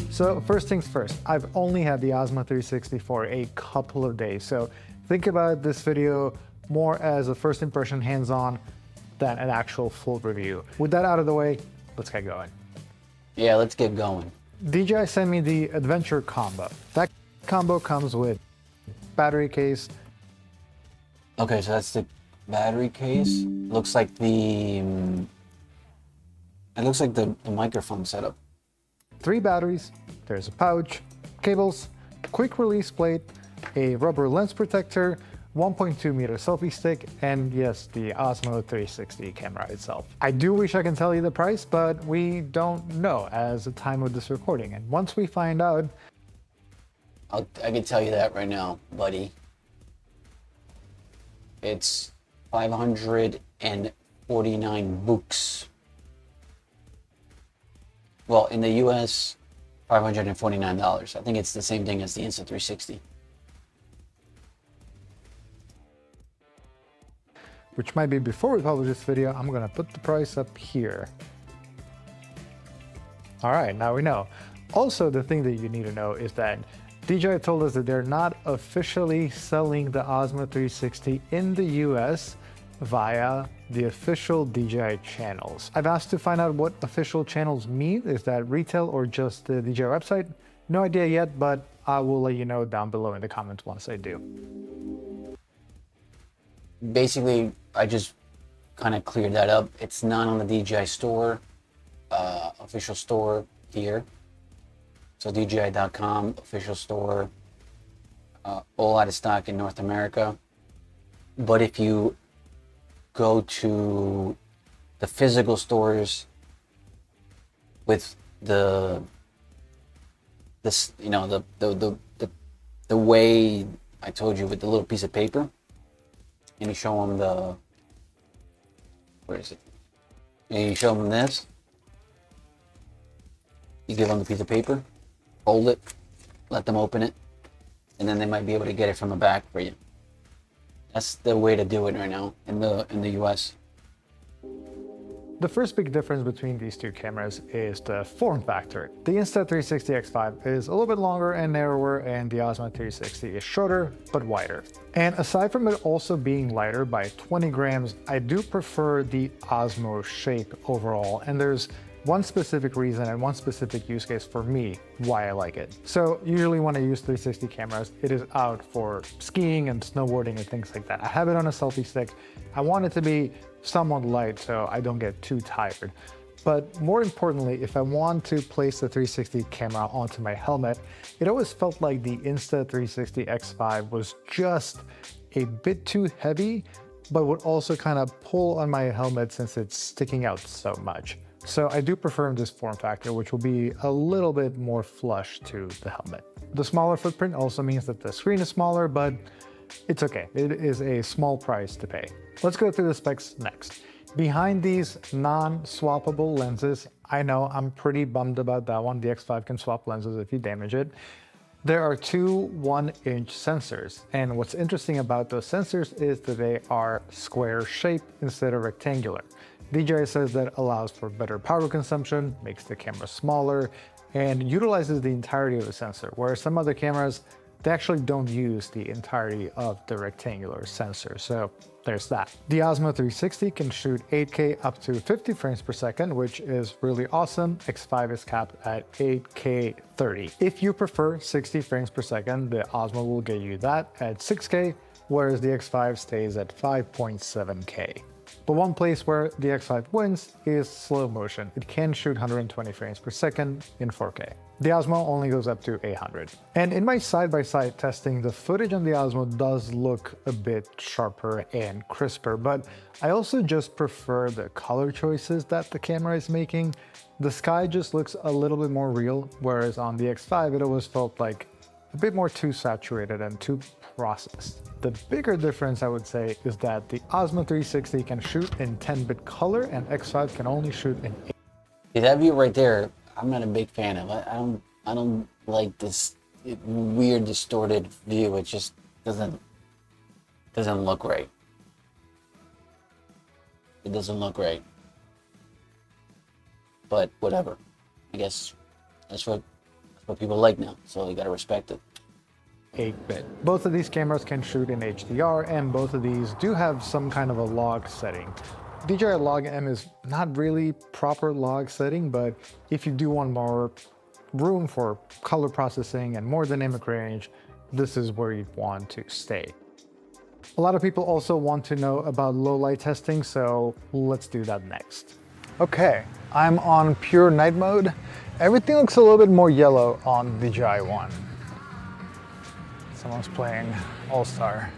So first things first, I've only had the OSMO 360 for a couple of days. So think about this video more as a first impression hands-on than an actual full review. With that out of the way, let's get going. Yeah, let's get going. DJI sent me the Adventure combo. That combo comes with battery case. Okay, so that's the battery case. Looks like the microphone setup. 3 batteries, there's a pouch, cables, quick release plate, a rubber lens protector, 1.2 meter selfie stick, and yes, the OSMO 360 camera itself. I do wish I can tell you the price, but we don't know as the time of this recording. And once we find out, I can tell you that right now, buddy. It's 549 bucks. Well, in the US, $549. I think it's the same thing as the Insta360. which might be before we publish this video, I'm gonna put the price up here. All right, now we know. Also, the thing that you need to know is that DJI told us that they're not officially selling the OSMO 360 in the US via the official DJI channels. I've asked to find out what official channels mean. Is that retail or just the DJI website? No idea yet, but I will let you know down below in the comments once I do. Basically, I just kind of cleared that up. It's not on the DJI store, official store here. So DJI.com, official store, all out of stock in North America. But if you go to the physical stores with the way I told you, with the little piece of paper, and you show them the, where is it? And you show them this. You give them the piece of paper, hold it, let them open it, and then they might be able to get it from the back for you. That's the way to do it right now in the US. The first big difference between these two cameras is the form factor. The Insta360 X5 is a little bit longer and narrower, and the OSMO 360 is shorter but wider. And aside from it also being lighter by 20 grams, I do prefer the OSMO shape overall, and there's one specific reason and one specific use case for me why I like it. So usually when I use 360 cameras, it is out for skiing and snowboarding and things like that. I have it on a selfie stick. I want it to be somewhat light so I don't get too tired. But more importantly, if I want to place the 360 camera onto my helmet, it always felt like the Insta360 X5 was just a bit too heavy, but would also kind of pull on my helmet since it's sticking out so much. So I do prefer this form factor, which will be a little bit more flush to the helmet. The smaller footprint also means that the screen is smaller, but It's okay, it is a small price to pay. Let's go through the specs next. Behind these non-swappable lenses, I know I'm pretty bummed about that one. The X5 can swap lenses if you damage it. There are two 1-inch sensors, and what's interesting about those sensors is that they are square shaped instead of rectangular. DJI says that allows for better power consumption, makes the camera smaller, and utilizes the entirety of the sensor, whereas some other cameras, they actually don't use the entirety of the rectangular sensor, so there's that. The Osmo 360 can shoot 8K up to 50 frames per second, which is really awesome. X5 is capped at 8K 30. If you prefer 60 frames per second, the Osmo will get you that at 6K, whereas the X5 stays at 5.7K. But one place where the X5 wins is slow motion. It can shoot 120 frames per second in 4K. The Osmo only goes up to 800. And in my side-by-side testing, the footage on the Osmo does look a bit sharper and crisper, but I also just prefer the color choices that the camera is making. The sky just looks a little bit more real, whereas on the X5 it always felt like a bit more too saturated and too processed. The bigger difference, I would say, is that the Osmo 360 can shoot in 10-bit color and X5 can only shoot in 8. See, that view right there, I'm not a big fan of. I don't like this weird distorted view. It just doesn't look right. It doesn't look right. But whatever. I guess that's what people like now. So you gotta respect it. 8-bit. Both of these cameras can shoot in HDR, and both of these do have some kind of a log setting. DJI Log M is not really proper log setting, but if you do want more room for color processing and more dynamic range, this is where you'd want to stay. A lot of people also want to know about low light testing, so let's do that next. Okay, I'm on pure night mode. Everything looks a little bit more yellow on the DJI One. Someone's playing All-Star.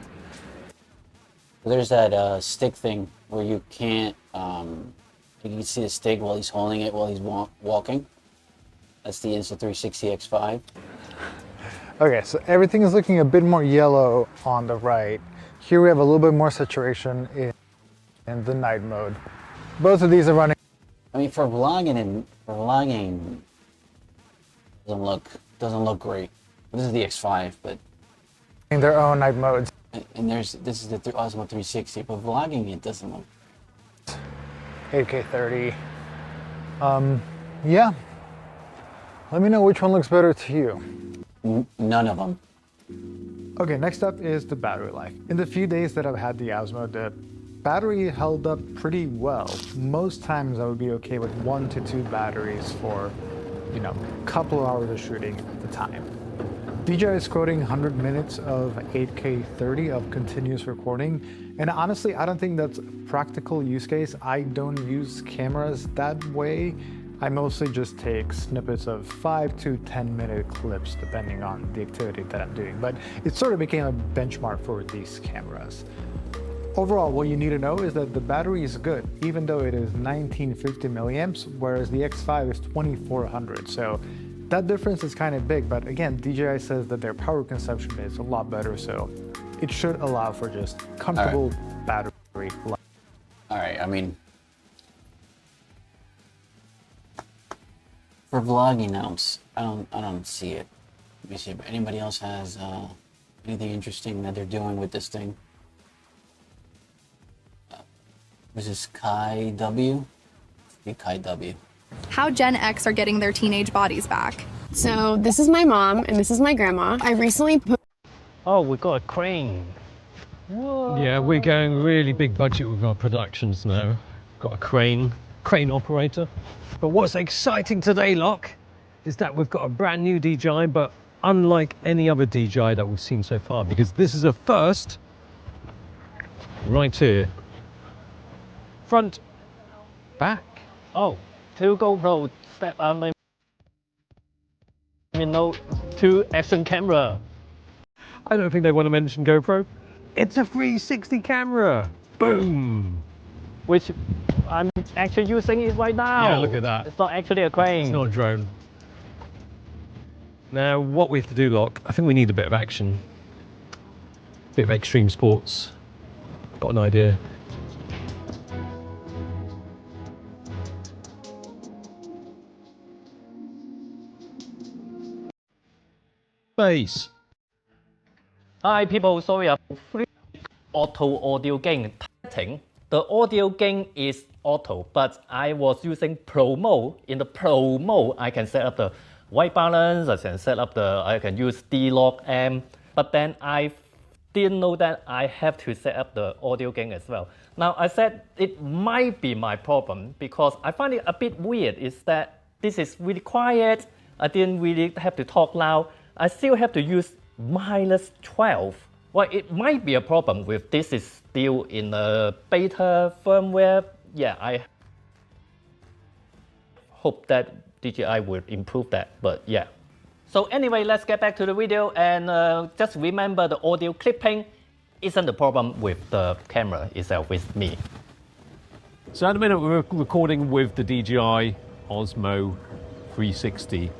There's that stick thing where you can't, you can see the stick while he's holding it while he's walking. That's the Insta360 X5. Okay, so everything is looking a bit more yellow on the right. Here we have a little bit more saturation in the night mode. Both of these are running. I mean, for vlogging, doesn't look great. This is the X5, but Their own night modes. and this is the Osmo 360, but vlogging it doesn't look. 8K 30. Yeah. Let me know which one looks better to you. None of them. Okay, next up is the battery life. In the few days that I've had the Osmo, the battery held up pretty well. Most times I would be okay with 1 to 2 batteries for, a couple of hours of shooting at the time. DJI is quoting 100 minutes of 8K 30 of continuous recording. And honestly, I don't think that's a practical use case. I don't use cameras that way. I mostly just take snippets of 5 to 10 minute clips depending on the activity that I'm doing. But it sort of became a benchmark for these cameras. Overall, what you need to know is that the battery is good, even though it is 1950 milliamps, whereas the X5 is 2400. So that difference is kind of big, but again, DJI says that their power consumption is a lot better, so it should allow for just comfortable battery life. All right, I mean, for vlogging notes, I don't see it. Let me see if anybody else has anything interesting that they're doing with this thing. This is Kai W. Kai W. How Gen X are getting their teenage bodies back. So this is my mom and this is my grandma. I recently put. Oh, we got a crane. Whoa. Yeah, we're going really big budget with our productions now. Got a crane operator. But what's exciting today, Locke, is that we've got a brand new DJI, but unlike any other DJI that we've seen so far, because this is a first right here. Front, back. Oh, 2 GoPro step on two action camera. I don't think they want to mention GoPro. It's a 360 camera. Boom. Which I'm actually using it right now. Yeah, look at that. It's not actually a crane. It's not a drone. Now, what we have to do, Locke, I think we need a bit of action. bit of extreme sports. Got an idea. Bass. Hi people, sorry about free auto audio gain setting. The audio gain is auto, but I was using Pro mode. In the Pro mode, I can set up the white balance, I can use D-Log amp, but then I didn't know that I have to set up the audio gain as well. Now I said it might be my problem because I find it a bit weird is that this is really quiet, I didn't really have to talk loud, I still have to use -12. Well, it might be a problem with this is still in a beta firmware. Yeah, I hope that DJI will improve that, but yeah. So anyway, let's get back to the video and just remember the audio clipping isn't the problem with the camera itself, with me. So at the minute we're recording with the DJI Osmo 360.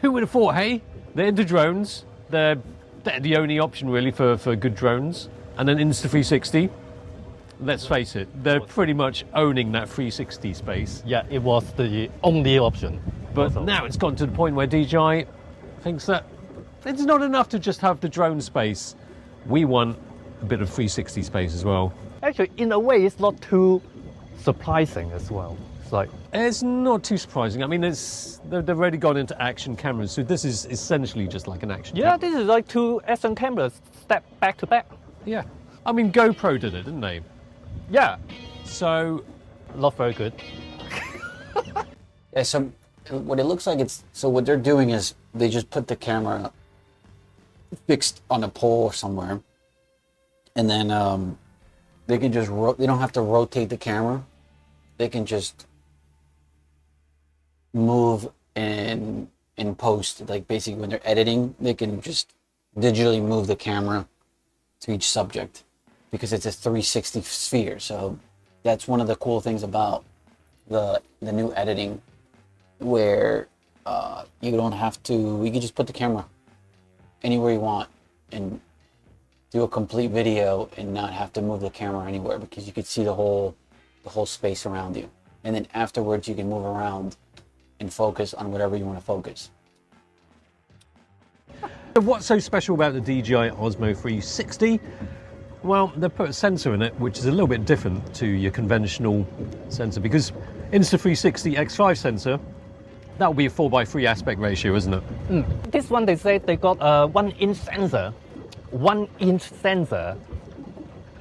Who would have thought, hey? They're into drones. They're the only option really for good drones. And then Insta360, let's face it, they're pretty much owning that 360 space. Yeah, it was the only option. But also, now it's gotten to the point where DJI thinks that it's not enough to just have the drone space. We want a bit of 360 space as well. actually, in a way, it's not too surprising as well. It's like, It's not too surprising. I mean, they've already gone into action cameras, so this is essentially just like an action yeah, camera. this is like two action cameras stacked back to back. Yeah. I mean, GoPro did it, didn't they? Yeah, So, not very good. Yeah, so what it looks like so what they're doing is they just put the camera fixed on a pole somewhere, and then they can just they don't have to rotate the camera. They can just move in post, like basically when they're editing, they can just digitally move the camera to each subject because it's a 360 sphere. So that's one of the cool things about the new editing, where you don't have to, you can just put the camera anywhere you want and do a complete video and not have to move the camera anywhere, because you could see the whole space around you. And then afterwards you can move around and focus on whatever you want to focus. what's so special about the DJI Osmo 360? Well, they put a sensor in it, which is a little bit different to your conventional sensor, because Insta360 X5 sensor, that will be a 4:3 aspect ratio, isn't it? This one, they say they got a 1-inch sensor. 1-inch sensor.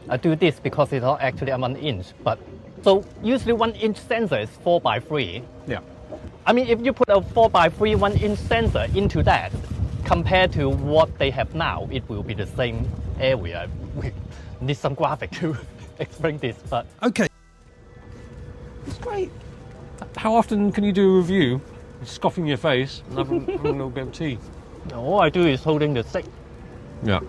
I do this because it's not actually a 1 inch, but so usually 1-inch sensor is 4:3. Yeah. I mean, if you put a 4:3 1-inch sensor into that, compared to what they have now, it will be the same area. We need some graphic to explain this, but Okay. It's great. How often can you do a review, scoffing your face, and having a little bit of tea? all I do is holding the stick. Yeah.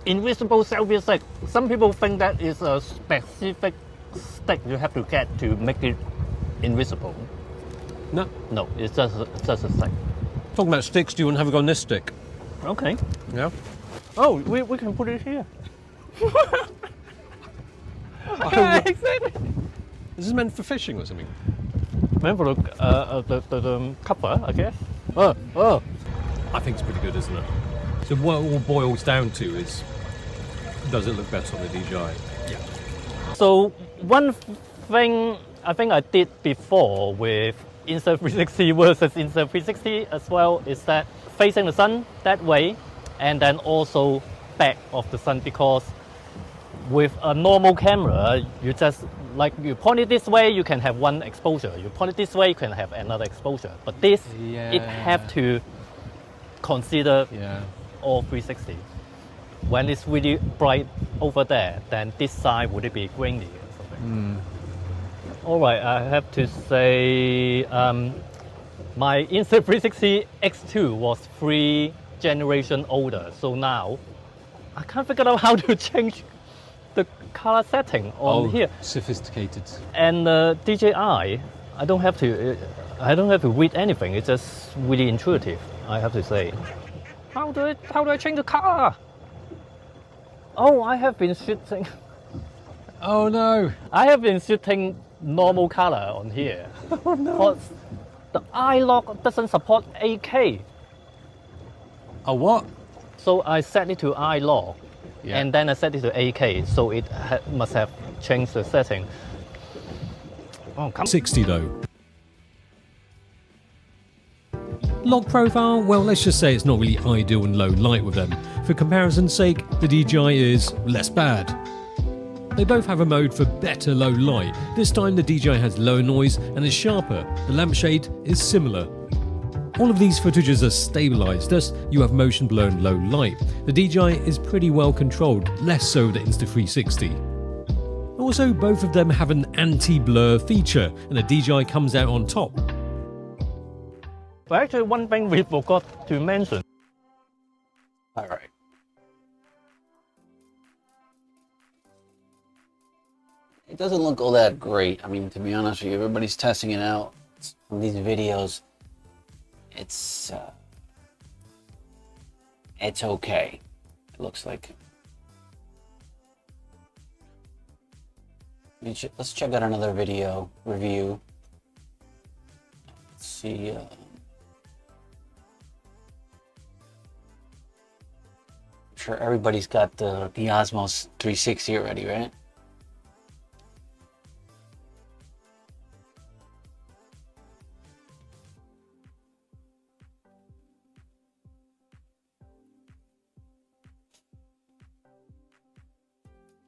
Invisible selfie stick. Some people think that is a specific stick you have to get to make it invisible. No. No, it's just a stick. Talking about sticks, do you want to have a go on this stick? Okay. Yeah. Oh, we can put it here. Exactly. This is meant for fishing or something. Remember the cover, I guess. Oh. I think it's pretty good, isn't it? So what it all boils down to is, does it look better on the DJI? Yeah. So one thing I think I did before with Insta360 versus Insta360 as well is that facing the sun that way, and then also back of the sun, because with a normal camera, you just, like, you point it this way, you can have one exposure. You point it this way, you can have another exposure. But this, it have to consider all 360. When it's really bright over there, then this side would it be grainy or something. All right, I have to say my Insta360 X2 was 3 generations older. So now I can't figure out how to change the color setting on here. Sophisticated. And DJI, I don't have to read anything. It's just really intuitive, I have to say. How do I change the color? Oh, I have been shooting. Oh no! I have been shooting normal color on here. Oh no! But the iLog doesn't support 8K. A what? So I set it to iLog, Yeah. and then I set it to 8K. So it must have changed the setting. Oh, come. 60 though. Log profile, well, let's just say it's not really ideal in low light with them. For comparison's sake, the DJI is less bad. They both have a mode for better low light. This time the DJI has low noise and is sharper. The lampshade is similar. All of these footages are stabilised, thus you have motion blur and low light. The DJI is pretty well controlled, less so the Insta360. Also, both of them have an anti-blur feature, and the DJI comes out on top. But actually, one thing we forgot to mention. All right. It doesn't look all that great. I mean, to be honest with you, everybody's testing it out. From these videos, it's okay. It looks like. Let's check out another video review. Let's see. I'm sure everybody's got the OSMO 360 already, right?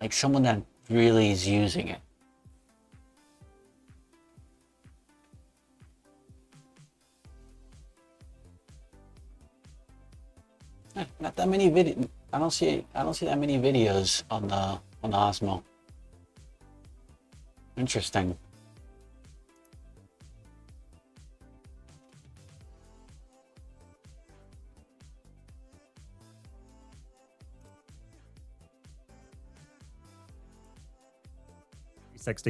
Like someone that really is using it. Not that many video. I don't see that many videos on the OSMO. Interesting.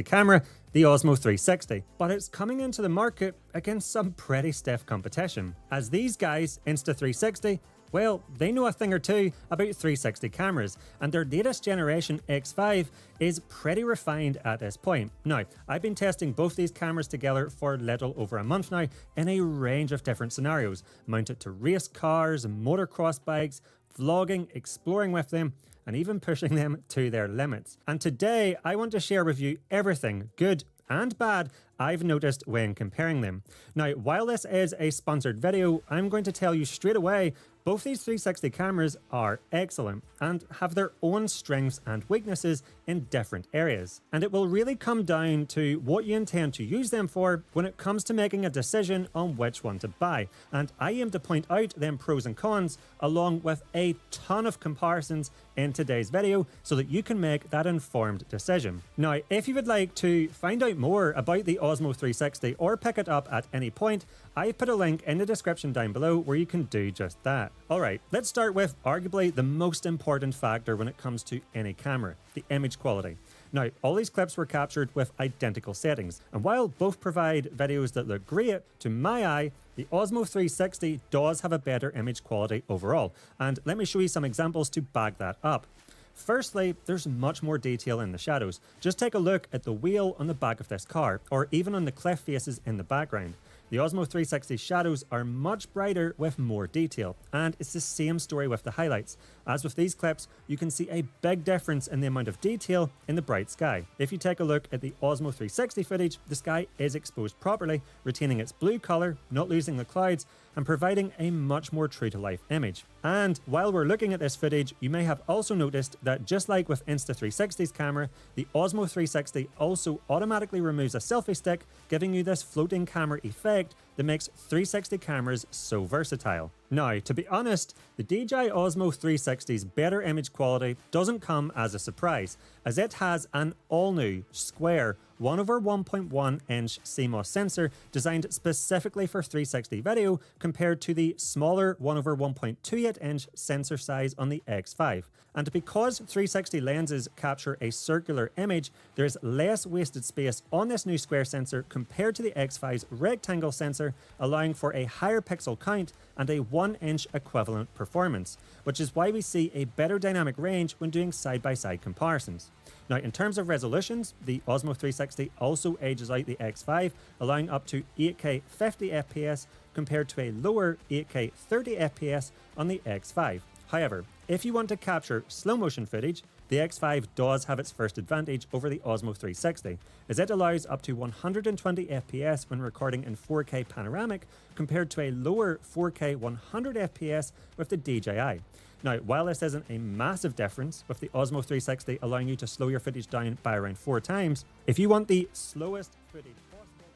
Camera, the OSMO 360, but it's coming into the market against some pretty stiff competition, as these guys, Insta360, well, they know a thing or two about 360 cameras, and their latest generation X5 is pretty refined at this point. Now, I've been testing both these cameras together for a little over a month now in a range of different scenarios, mounted to race cars, motocross bikes, vlogging, exploring with them, and even pushing them to their limits. And today, I want to share with you everything, good and bad, I've noticed when comparing them. Now, while this is a sponsored video, I'm going to tell you straight away, both these 360 cameras are excellent and have their own strengths and weaknesses in different areas. And it will really come down to what you intend to use them for when it comes to making a decision on which one to buy. And I aim to point out them pros and cons along with a ton of comparisons in today's video so that you can make that informed decision. Now, if you would like to find out more about the OSMO 360 or pick it up at any point, I've put a link in the description down below where you can do just that. Alright, let's start with arguably the most important factor when it comes to any camera, the image quality. Now, all these clips were captured with identical settings, and while both provide videos that look great, to my eye, the OSMO 360 does have a better image quality overall, and let me show you some examples to back that up. Firstly, there's much more detail in the shadows. Just take a look at the wheel on the back of this car, or even on the cliff faces in the background. The OSMO 360 shadows are much brighter with more detail, and it's the same story with the highlights. As with these clips, you can see a big difference in the amount of detail in the bright sky. If you take a look at the OSMO 360 footage, the sky is exposed properly, retaining its blue colour, not losing the clouds, and providing a much more true-to-life image. And while we're looking at this footage, you may have also noticed that just like with Insta360's camera, the OSMO 360 also automatically removes a selfie stick, giving you this floating camera effect that makes 360 cameras so versatile. Now, to be honest, the DJI Osmo 360's better image quality doesn't come as a surprise, as it has an all-new, square, 1/1.1 inch CMOS sensor designed specifically for 360 video compared to the smaller 1/1.28 inch sensor size on the X5. And because 360 lenses capture a circular image, there's less wasted space on this new square sensor compared to the X5's rectangle sensor, smaller, allowing for a higher pixel count and a 1-inch equivalent performance, which is why we see a better dynamic range when doing side-by-side comparisons. Now, in terms of resolutions, the Osmo 360 also ages out the X5, allowing up to 8K 50 FPS compared to a lower 8K 30 FPS on the X5. However, if you want to capture slow motion footage, the X5 does have its first advantage over the Osmo 360, as it allows up to 120 FPS when recording in 4K panoramic compared to a lower 4K 100 FPS with the DJI. Now, while this isn't a massive difference, with the Osmo 360 allowing you to slow your footage down by around 4 times, if you want the slowest footage possible,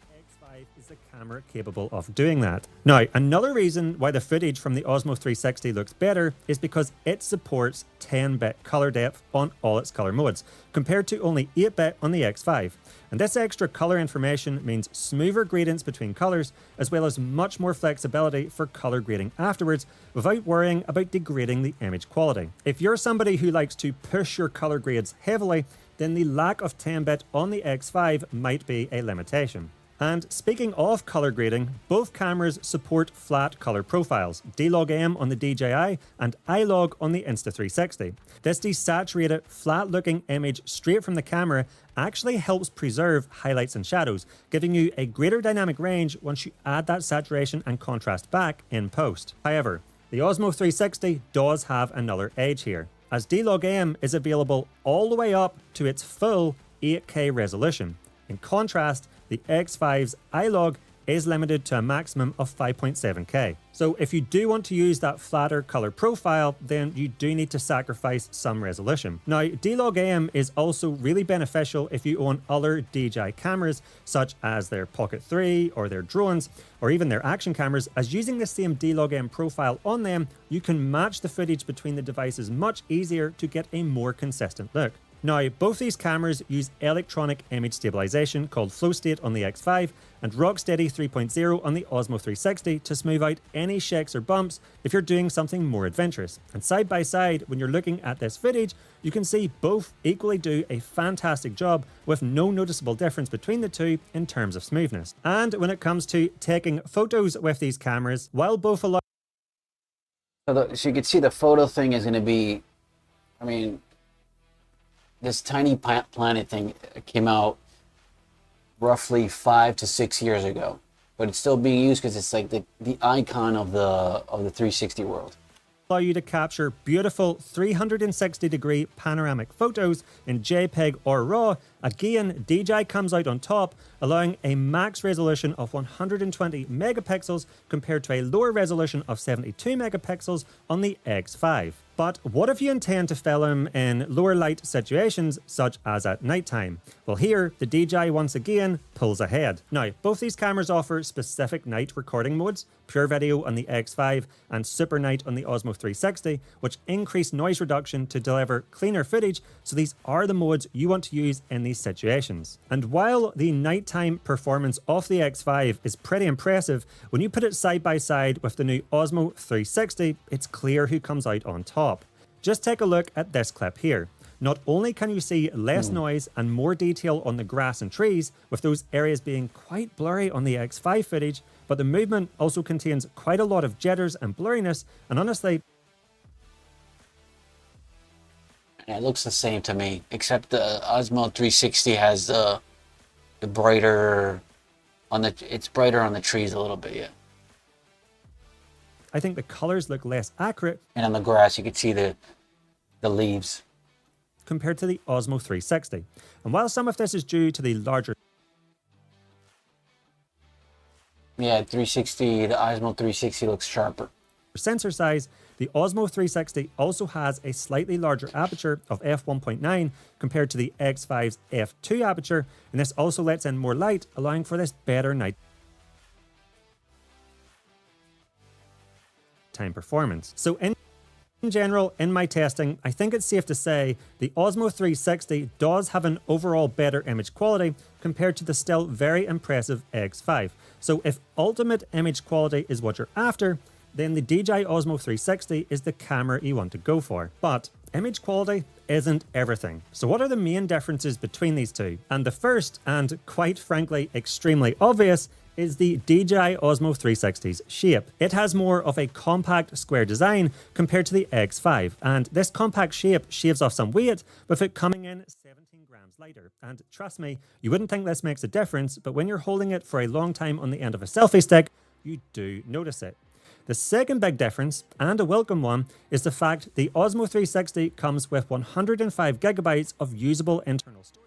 the X5 is the camera capable of doing that. Now, another reason why the footage from the Osmo 360 looks better is because it supports 10-bit color depth on all its color modes, compared to only 8-bit on the X5. And this extra color information means smoother gradients between colors, as well as much more flexibility for color grading afterwards, without worrying about degrading the image quality. If you're somebody who likes to push your color grades heavily, then the lack of 10-bit on the X5 might be a limitation. And speaking of color grading, both cameras support flat color profiles, D-Log-M on the DJI and I-Log on the Insta360. This desaturated, flat-looking image straight from the camera actually helps preserve highlights and shadows, giving you a greater dynamic range once you add that saturation and contrast back in post. However, the Osmo 360 does have another edge here, as D-Log-M is available all the way up to its full 8K resolution. In contrast, the X5's I-Log is limited to a maximum of 5.7K. So if you do want to use that flatter color profile, then you do need to sacrifice some resolution. Now, D-Log-M is also really beneficial if you own other DJI cameras, such as their Pocket 3 or their drones, or even their action cameras, as using the same D-Log-M profile on them, you can match the footage between the devices much easier to get a more consistent look. Now, both these cameras use electronic image stabilization called Flow State on the X5 and Rocksteady 3.0 on the Osmo 360 to smooth out any shakes or bumps if you're doing something more adventurous. And side by side, when you're looking at this footage, you can see both equally do a fantastic job with no noticeable difference between the two in terms of smoothness. And when it comes to taking photos with these cameras, while both allow... So you can see the photo thing is going to be, I mean, this tiny planet thing came out roughly 5 to 6 years ago, but it's still being used because it's like the icon of the 360 world. Allow you to capture beautiful 360-degree panoramic photos in JPEG or RAW. Again, DJI comes out on top, allowing a max resolution of 120 megapixels compared to a lower resolution of 72 megapixels on the X5. But what if you intend to film in lower light situations, such as at nighttime? Well, here, the DJI once again pulls ahead. Now, both these cameras offer specific night recording modes, Pure Video on the X5 and Super Night on the Osmo 360, which increase noise reduction to deliver cleaner footage, so these are the modes you want to use in these situations. And while the nighttime performance of the X5 is pretty impressive, when you put it side by side with the new Osmo 360, it's clear who comes out on top. Just take a look at this clip here. Not only can you see less noise and more detail on the grass and trees, with those areas being quite blurry on the X5 footage, but the movement also contains quite a lot of jitters and blurriness, and honestly, it looks the same to me, except the Osmo 360 has the brighter it's brighter on the trees a little bit, yeah. I think the colors look less accurate. And on the grass, you can see the leaves. Compared to the Osmo 360. And while some of this is due to the larger... Yeah, 360, the Osmo 360 looks sharper. sensor size, the Osmo 360 also has a slightly larger aperture of f1.9 compared to the X5's f2 aperture, and this also lets in more light, allowing for this better nighttime performance. So in general, in my testing, I think it's safe to say the Osmo 360 does have an overall better image quality compared to the still very impressive X5. So if ultimate image quality is what you're after, then the DJI Osmo 360 is the camera you want to go for. But image quality isn't everything. So what are the main differences between these two? And the first, and quite frankly extremely obvious, is the DJI Osmo 360's shape. It has more of a compact square design compared to the X5, and this compact shape shaves off some weight, with it coming in 17 grams lighter. And trust me, you wouldn't think this makes a difference, but when you're holding it for a long time on the end of a selfie stick, you do notice it. The second big difference, and a welcome one, is the fact the Osmo 360 comes with 105 gigabytes of usable internal storage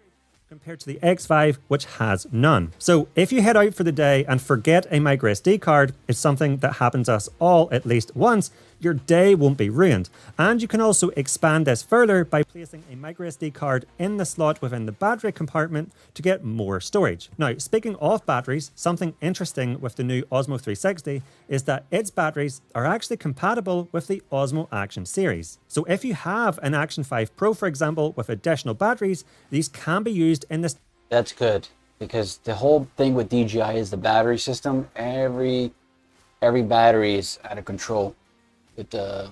compared to the X5, which has none. So if you head out for the day and forget a microSD card, it's something that happens to us all at least once, your day won't be ruined. And you can also expand this further by placing a microSD card in the slot within the battery compartment to get more storage. Now, speaking of batteries, something interesting with the new Osmo 360 is that its batteries are actually compatible with the Osmo Action series. So if you have an Action 5 Pro, for example, with additional batteries, these can be used in this. That's good, because the whole thing with DJI is the battery system. Every battery is out of control with the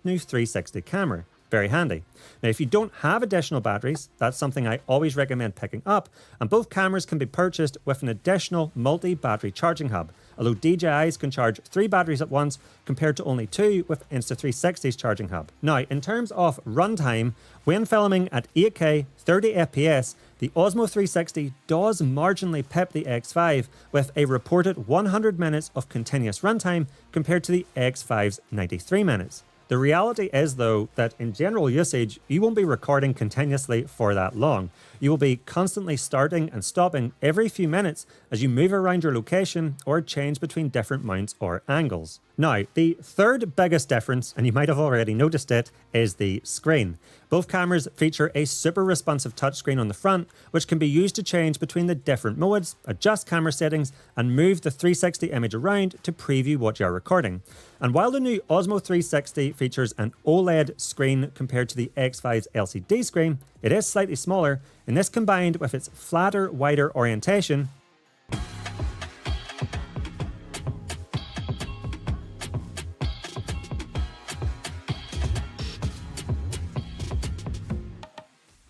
new 360 camera. Very handy. Now, if you don't have additional batteries, that's something I always recommend picking up, and both cameras can be purchased with an additional multi-battery charging hub, although DJIs can charge 3 batteries at once compared to only 2 with Insta360's charging hub. Now, in terms of runtime, when filming at 8K 30 FPS, the Osmo 360 does marginally pip the X5 with a reported 100 minutes of continuous runtime compared to the X5's 93 minutes. The reality is, though, that in general usage, you won't be recording continuously for that long. You will be constantly starting and stopping every few minutes as you move around your location or change between different mounts or angles. Now, the third biggest difference, and you might have already noticed it, is the screen. Both cameras feature a super responsive touchscreen on the front, which can be used to change between the different modes, adjust camera settings, and move the 360 image around to preview what you're recording. And while the new Osmo 360 features an OLED screen compared to the X5's LCD screen, it is slightly smaller, and this combined with its flatter, wider orientation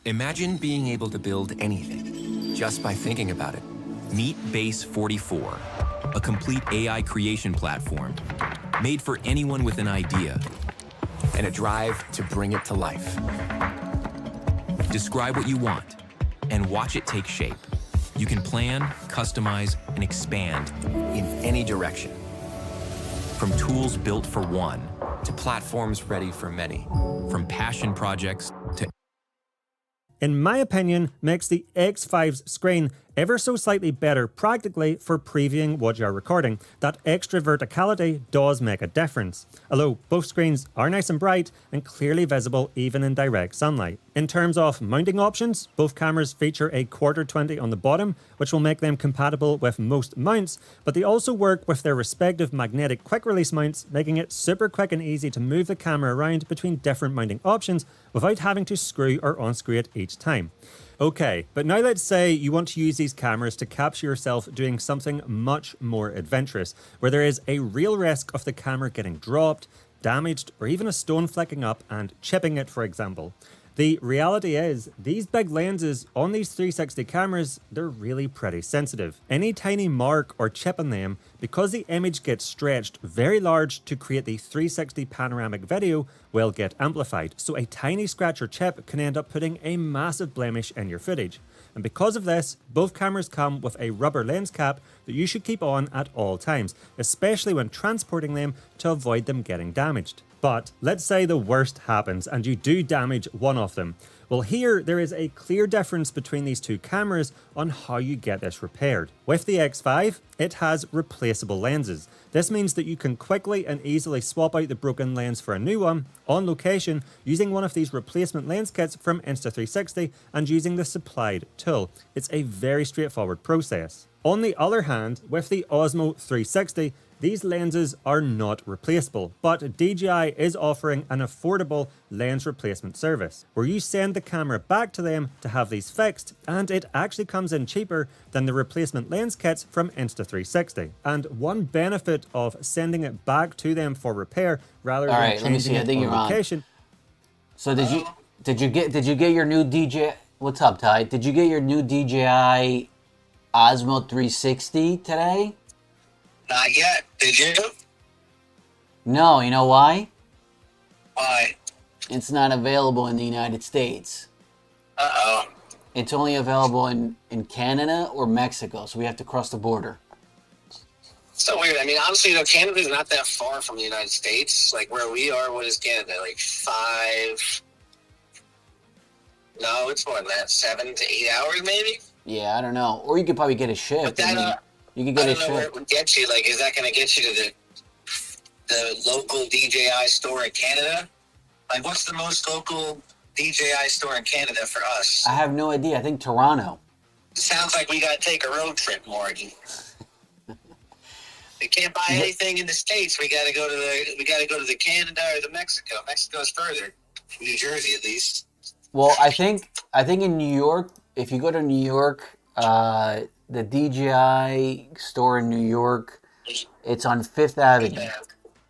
Imagine being able to build anything just by thinking about it. Meet Base 44, a complete AI creation platform made for anyone with an idea and a drive to bring it to life. Describe what you want and watch it take shape. You can plan, customize, and expand in any direction. From tools built for one to platforms ready for many. From passion projects to in my opinion, makes the X5's screen ever so slightly better practically for previewing what you're recording. That extra verticality does make a difference, although both screens are nice and bright and clearly visible even in direct sunlight. In terms of mounting options, both cameras feature a 1/4-20 on the bottom, which will make them compatible with most mounts, but they also work with their respective magnetic quick release mounts, making it super quick and easy to move the camera around between different mounting options without having to screw or unscrew it each time. Okay, but now let's say you want to use these cameras to capture yourself doing something much more adventurous, where there is a real risk of the camera getting dropped, damaged, or even a stone flicking up and chipping it, for example. The reality is, these big lenses on these 360 cameras, they're really pretty sensitive. Any tiny mark or chip in them, because the image gets stretched very large to create the 360 panoramic video, will get amplified. So a tiny scratch or chip can end up putting a massive blemish in your footage. And because of this, both cameras come with a rubber lens cap that you should keep on at all times, especially when transporting them to avoid them getting damaged. But let's say the worst happens and you do damage one of them. Well, here there is a clear difference between these two cameras on how you get this repaired. With the X5, it has replaceable lenses. This means that you can quickly and easily swap out the broken lens for a new one on location using one of these replacement lens kits from Insta360 and using the supplied tool. It's a very straightforward process. On the other hand, with the Osmo 360, these lenses are not replaceable, but DJI is offering an affordable lens replacement service where you send the camera back to them to have these fixed, and it actually comes in cheaper than the replacement lens kits from Insta360. And one benefit of sending it back to them for repair rather than changing it on location. So did you get your new DJI? What's up, Ty? Did you get your new DJI Osmo 360 today? Not yet. Did you? No, you know why? Why? It's not available in the United States. Uh-oh. It's only available in Canada or Mexico, so we have to cross the border. So weird. I mean, honestly, Canada's not that far from the United States. Like, where we are, what is Canada? Like 5... No, it's more than that. 7 to 8 hours, maybe? Yeah, I don't know. Or you could probably get a shift. But that, you could get I a don't know where it shift. would get you. Like, is that going to get you to the local DJI store in Canada? Like, what's the most local DJI store in Canada for us? I have no idea. I think Toronto. It sounds like we got to take a road trip, Morgan. We can't buy anything in the States. We got to go to the Canada or the Mexico. Mexico's further. New Jersey, at least. Well, I think in New York, if you go to New York, the DJI store in New York, it's on Fifth Avenue.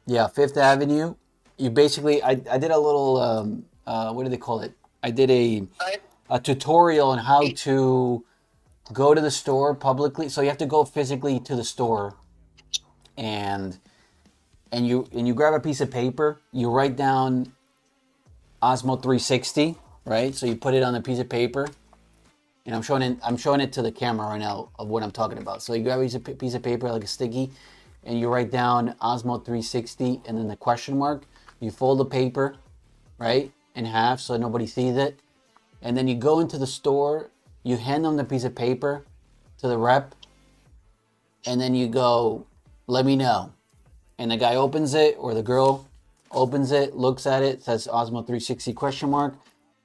Yeah, Fifth Avenue. You basically, I did a little, what do they call it? I did a tutorial on how to go to the store publicly. So you have to go physically to the store, and you grab a piece of paper. You write down Osmo 360, right? So you put it on a piece of paper, and I'm showing it to the camera right now of what I'm talking about. So you grab a piece of paper like a sticky, and you write down Osmo 360 and then the question mark. You fold the paper, right, in half so nobody sees it, and then you go into the store. You hand them the piece of paper to the rep, and then you go, "Let me know." And the guy opens it, or the girl opens it, looks at it, says Osmo 360 question mark,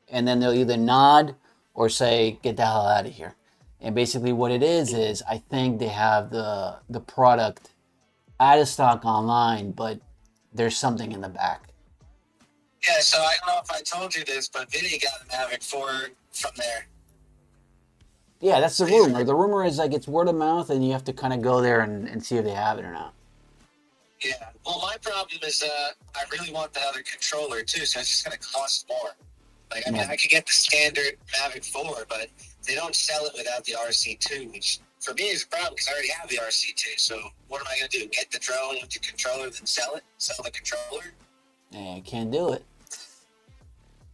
and then they'll either nod or say, "Get the hell out of here." And basically what it is I think they have the product out of stock online, but there's something in the back. Yeah, so I don't know if I told you this, but Vinny got a Mavic 4 from there. Yeah, that's the rumor. The rumor is like it's word of mouth, and you have to kind of go there and see if they have it or not. Yeah. Well, my problem is I really want the other controller too, so it's just going to cost more. Like, I mean, I could get the standard Mavic 4, but they don't sell it without the RC2, which for me is a problem because I already have the RC2. So what am I going to do? Get the drone with the controller, then sell it? Sell the controller? Yeah, you can't do it.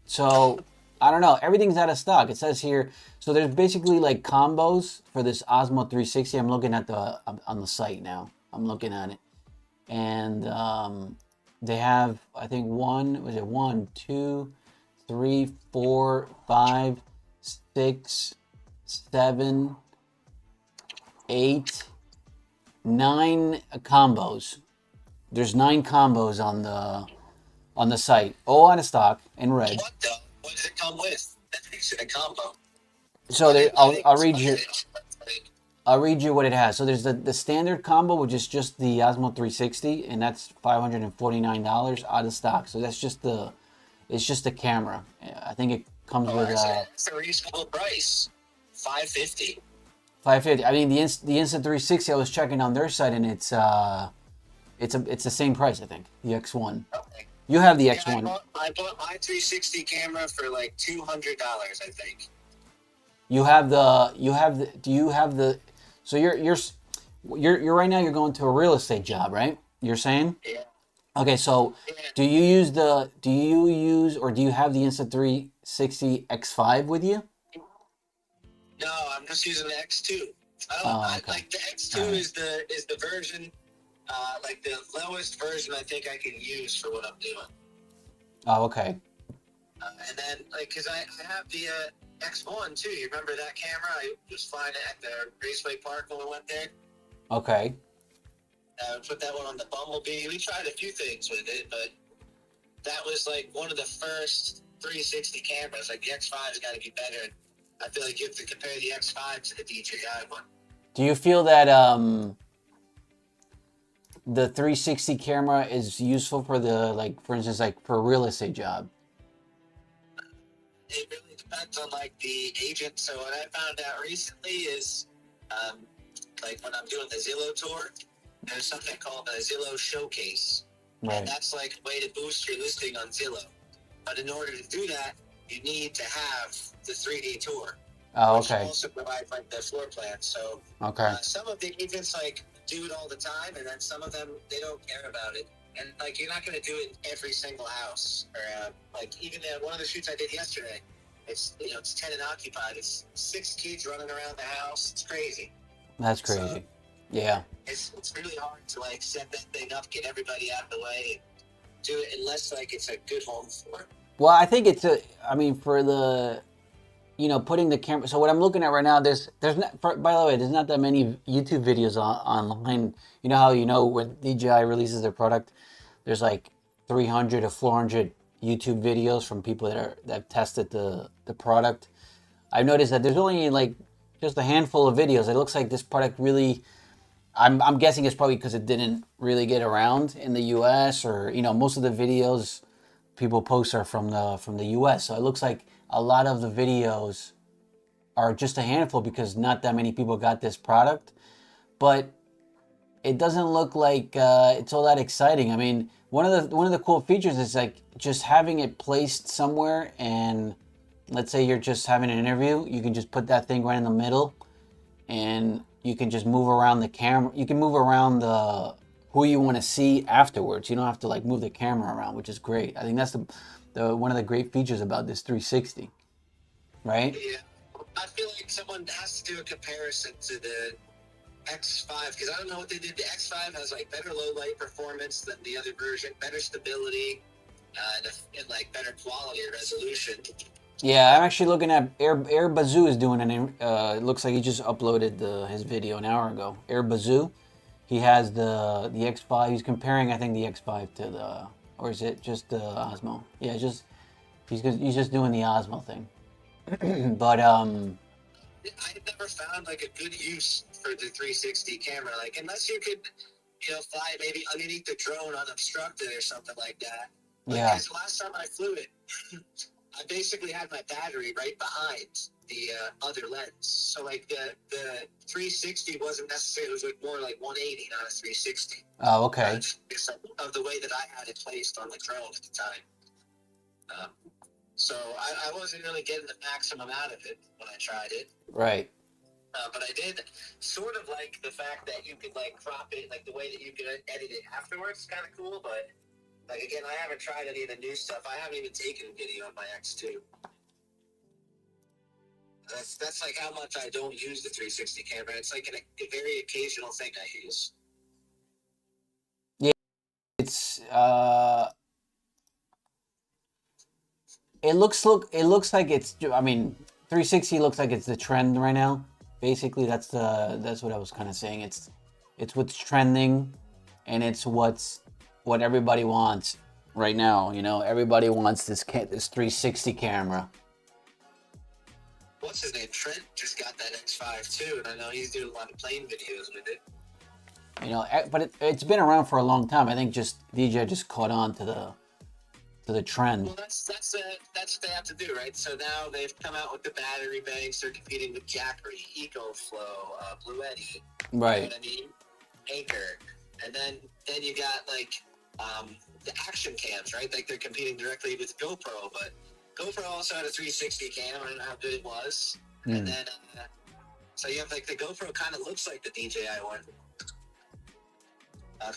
So I don't know. Everything's out of stock. It says here. So there's basically like combos for this Osmo 360. I'm looking at on the site now. I'm looking at it, and they have, I think, 1, 2, 3, 4, 5, 6, 7, 8, 9 combos. There's 9 combos on the site, all out of stock in red. What though? What does it come with? That makes it a combo. So I'll read you. I'll read you what it has. So there's the standard combo, which is just the Osmo 360, and that's $549 out of stock. So that's just it's just the camera. I think it comes with it's a reasonable price, $550. $550. I mean the Instant 360. I was checking on their site, and it's the same price. I think the X1. Okay. You have the X1. I bought my 360 camera for like $200. I think. Do you have the? So you're right now. You're going to a real estate job, right? You're saying? Yeah. Okay, so do you use or do you have the Insta 360 X5 with you? No, I'm just using the X2. Like the X2 is the version, like the lowest version I think I can use for what I'm doing. Oh, okay. And then, like, cause I have the X1 too. You remember that camera? I was flying it at the Raceway Park when we went there. Okay. Put that one on the Bumblebee. We tried a few things with it, but that was like one of the first 360 cameras. Like the X5 has got to be better. And I feel like you have to compare the X5 to the DJI one. Do you feel that the 360 camera is useful for for instance, like for a real estate job? It really depends on like the agent. So what I found out recently is, like when I'm doing the Zillow tour, there's something called a Zillow Showcase. Right. And that's like a way to boost your listing on Zillow. But in order to do that, you need to have the 3D tour. Oh, which okay. also provides like the floor plan. So Okay. some of the agents like do it all the time, and then some of them they don't care about it. And like you're not going to do it in every single house, or like even one of the shoots I did yesterday. It's it's tenant occupied. It's 6 kids running around the house. It's crazy. That's crazy. So, yeah. It's really hard to like set that thing up, get everybody out of the way, and do it unless like it's a good home for it. Well, I think it's I mean, for the, putting the camera. So what I'm looking at right now, there's not. By the way, there's not that many YouTube videos online. You know how when DJI releases their product, there's like 300 or 400 YouTube videos from people that have tested the product. I've noticed that there's only like just a handful of videos. It looks like this product really. I'm guessing it's probably because it didn't really get around in the U.S. or most of the videos people post are from the U.S. So it looks like a lot of the videos are just a handful because not that many people got this product. But it doesn't look like it's all that exciting. I mean, one of the cool features is like just having it placed somewhere, and let's say you're just having an interview, you can just put that thing right in the middle, and you can just move around the camera. You can move around who you want to see afterwards. You don't have to like move the camera around, which is great. I think that's the one of the great features about this 360, right? Yeah, I feel like someone has to do a comparison to the X5 because I don't know what they did. The X5 has like better low light performance than the other version, better stability, and like better quality and resolution. Yeah, I'm actually looking at Air Bazoo is doing it looks like he just uploaded his video an hour ago. Air Bazoo, he has the X5. He's comparing, I think, the X5 to or is it just the Osmo? Yeah, he's just doing the Osmo thing. But I never found like a good use for the 360 camera, like unless you could, fly maybe underneath the drone unobstructed or something like that. Yeah. Because last time I flew it, I basically had my battery right behind the other lens. So like the 360 wasn't necessarily, it was like more like 180, not a 360. Oh, okay. Because of the way that I had it placed on the drone at the time. So I wasn't really getting the maximum out of it when I tried it. Right. But I did sort of like the fact that you could like crop it, like the way that you could edit it afterwards is kind of cool, but like again, I haven't tried any of the new stuff. I haven't even taken a video on my X2. That's like how much I don't use the 360 camera. It's like a very occasional thing I use. Yeah, it's it looks like it's. I mean, 360 looks like it's the trend right now. Basically, that's what I was kind of saying. It's what's trending, and it's what everybody wants right now. Everybody wants this 360 camera. What's his name? Trent just got that X5 too, and I know he's doing a lot of plane videos with it. But it's been around for a long time. I think just DJI just caught on to the trend. Well, that's what they have to do, right? So now they've come out with the battery banks. They're competing with Jackery, EcoFlow, Blue Eddy, right? You know what I mean? Anchor, and then you got like the action cams, right? Like they're competing directly with GoPro, but GoPro also had a 360 cam. I don't know how good it was. And then so you have like the GoPro kind of looks like the DJI one.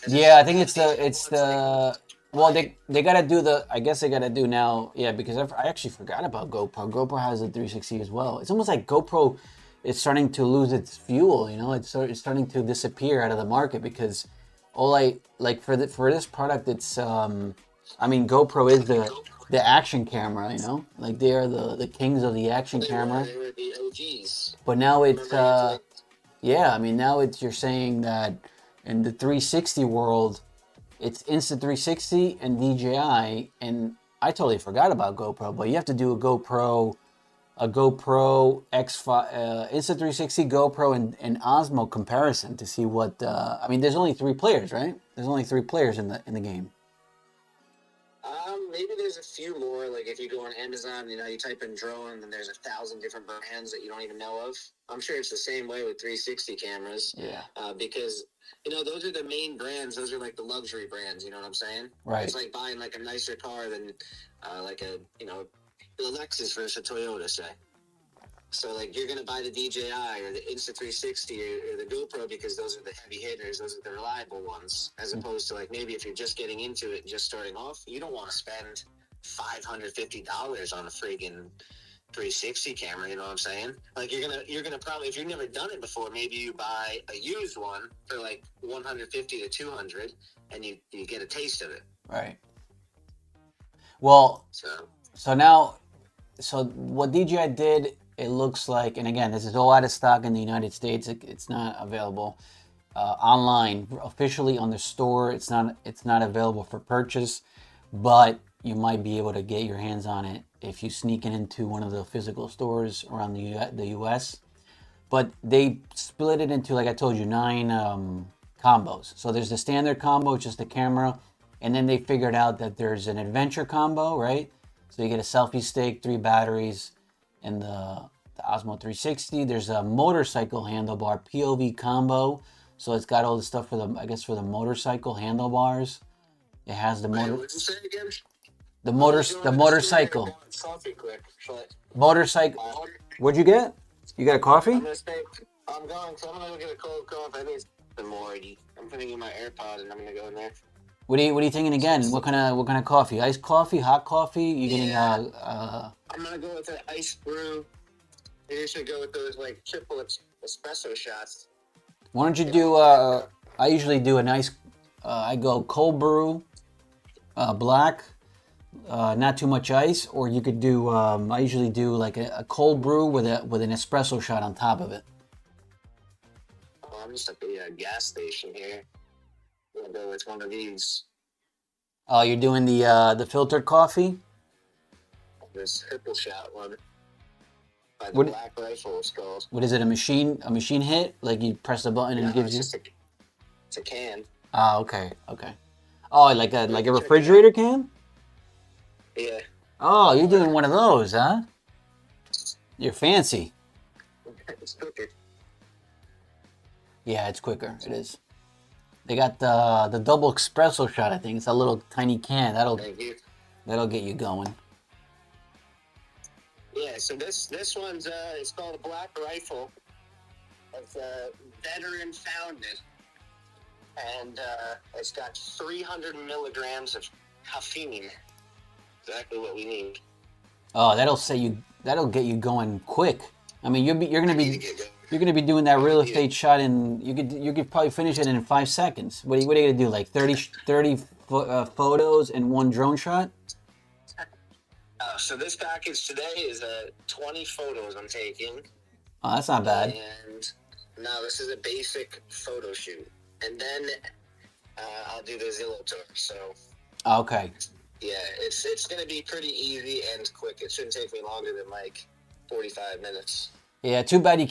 Yeah, I think it's the. Well, they gotta do I guess they gotta do now, yeah, because I actually forgot about GoPro. GoPro has a 360 as well. It's almost like GoPro is starting to lose its fuel, it's starting to disappear out of the market because for this product, it's, I mean, GoPro is the action camera, like they are the kings of the action camera. They were the OGs. But now it's, yeah, I mean, now you're saying that in the 360 world, it's Insta360 and DJI, and I totally forgot about GoPro, but you have to do a GoPro X5, Insta360, GoPro, and Osmo comparison to see what, I mean, there's only 3 players, right? There's only 3 players in the game. Maybe there's a few more, like if you go on Amazon, you type in drone, and there's 1,000 different brands that you don't even know of. I'm sure it's the same way with 360 cameras. Yeah. Because, those are the main brands. Those are like the luxury brands, you know what I'm saying? Right. It's like buying like a nicer car than like a, the Lexus versus a Toyota, say. So like you're gonna buy the DJI or the Insta360 or the GoPro because those are the heavy hitters, those are the reliable ones. As opposed to like maybe if you're just getting into it and just starting off, you don't want to spend $550 on a friggin' 360 camera. You know what I'm saying? Like you're gonna probably, if you've never done it before, maybe you buy a used one for like 150 to 200, and you get a taste of it. Right. Well, So what DJI did, it looks like, and again, this is all out of stock in the United States. It's not available online officially on the store. It's not available for purchase, but you might be able to get your hands on it if you sneak it into one of the physical stores around the US. But they split it into, like I told you, 9 combos. So there's the standard combo, just the camera, and then they figured out that there's an adventure combo, right? So you get a selfie stick, 3 batteries, and the Osmo 360. There's a motorcycle handlebar POV combo. So it's got all the stuff for the, I guess, for the motorcycle handlebars. It has the motor. What'd you say again? The motorcycle. Coffee quick. Motorcycle. What'd you get? You got a coffee? I'm gonna go get a cold coffee. I need some more. I'm putting in my AirPod and I'm gonna go in there. What are you thinking again? What kind of coffee? Iced coffee, hot coffee? You getting I'm gonna go with an iced brew. Maybe you should go with those like triple espresso shots. Why don't you do? I usually do a nice. I go cold brew, black, not too much ice, or you could do. I usually do like a cold brew with an espresso shot on top of it. Oh, I'm just at the gas station here. I'm gonna go with one of these. Oh, you're doing the filtered coffee? This triple shot one. By the What- Black Rifle, it's called. What is it? A machine hit? Like you press the button and it gives you? It's a can. Ah, okay. Oh, like a refrigerator can? Yeah. Oh, you're doing one of those, huh? You're fancy. It's quicker. Yeah, it's quicker. It is. They got the double espresso shot. I think it's a little tiny can. Thank you. That'll get you going. Yeah, so this one's it's called a Black Rifle. It's veteran founded, and it's got 300 milligrams of caffeine. Exactly what we need. Oh, that'll get you going quick. I mean, you're gonna be doing that real estate shot in. You could probably finish it in 5 seconds. What are you gonna do? Like 30 photos and 1 drone shot? So this package today is 20 photos I'm taking. Oh, that's not bad. And no, this is a basic photo shoot, and then I'll do the Zillow tour. So Okay. yeah, it's gonna be pretty easy and quick. It shouldn't take me longer than like 45 minutes. Yeah. Too bad you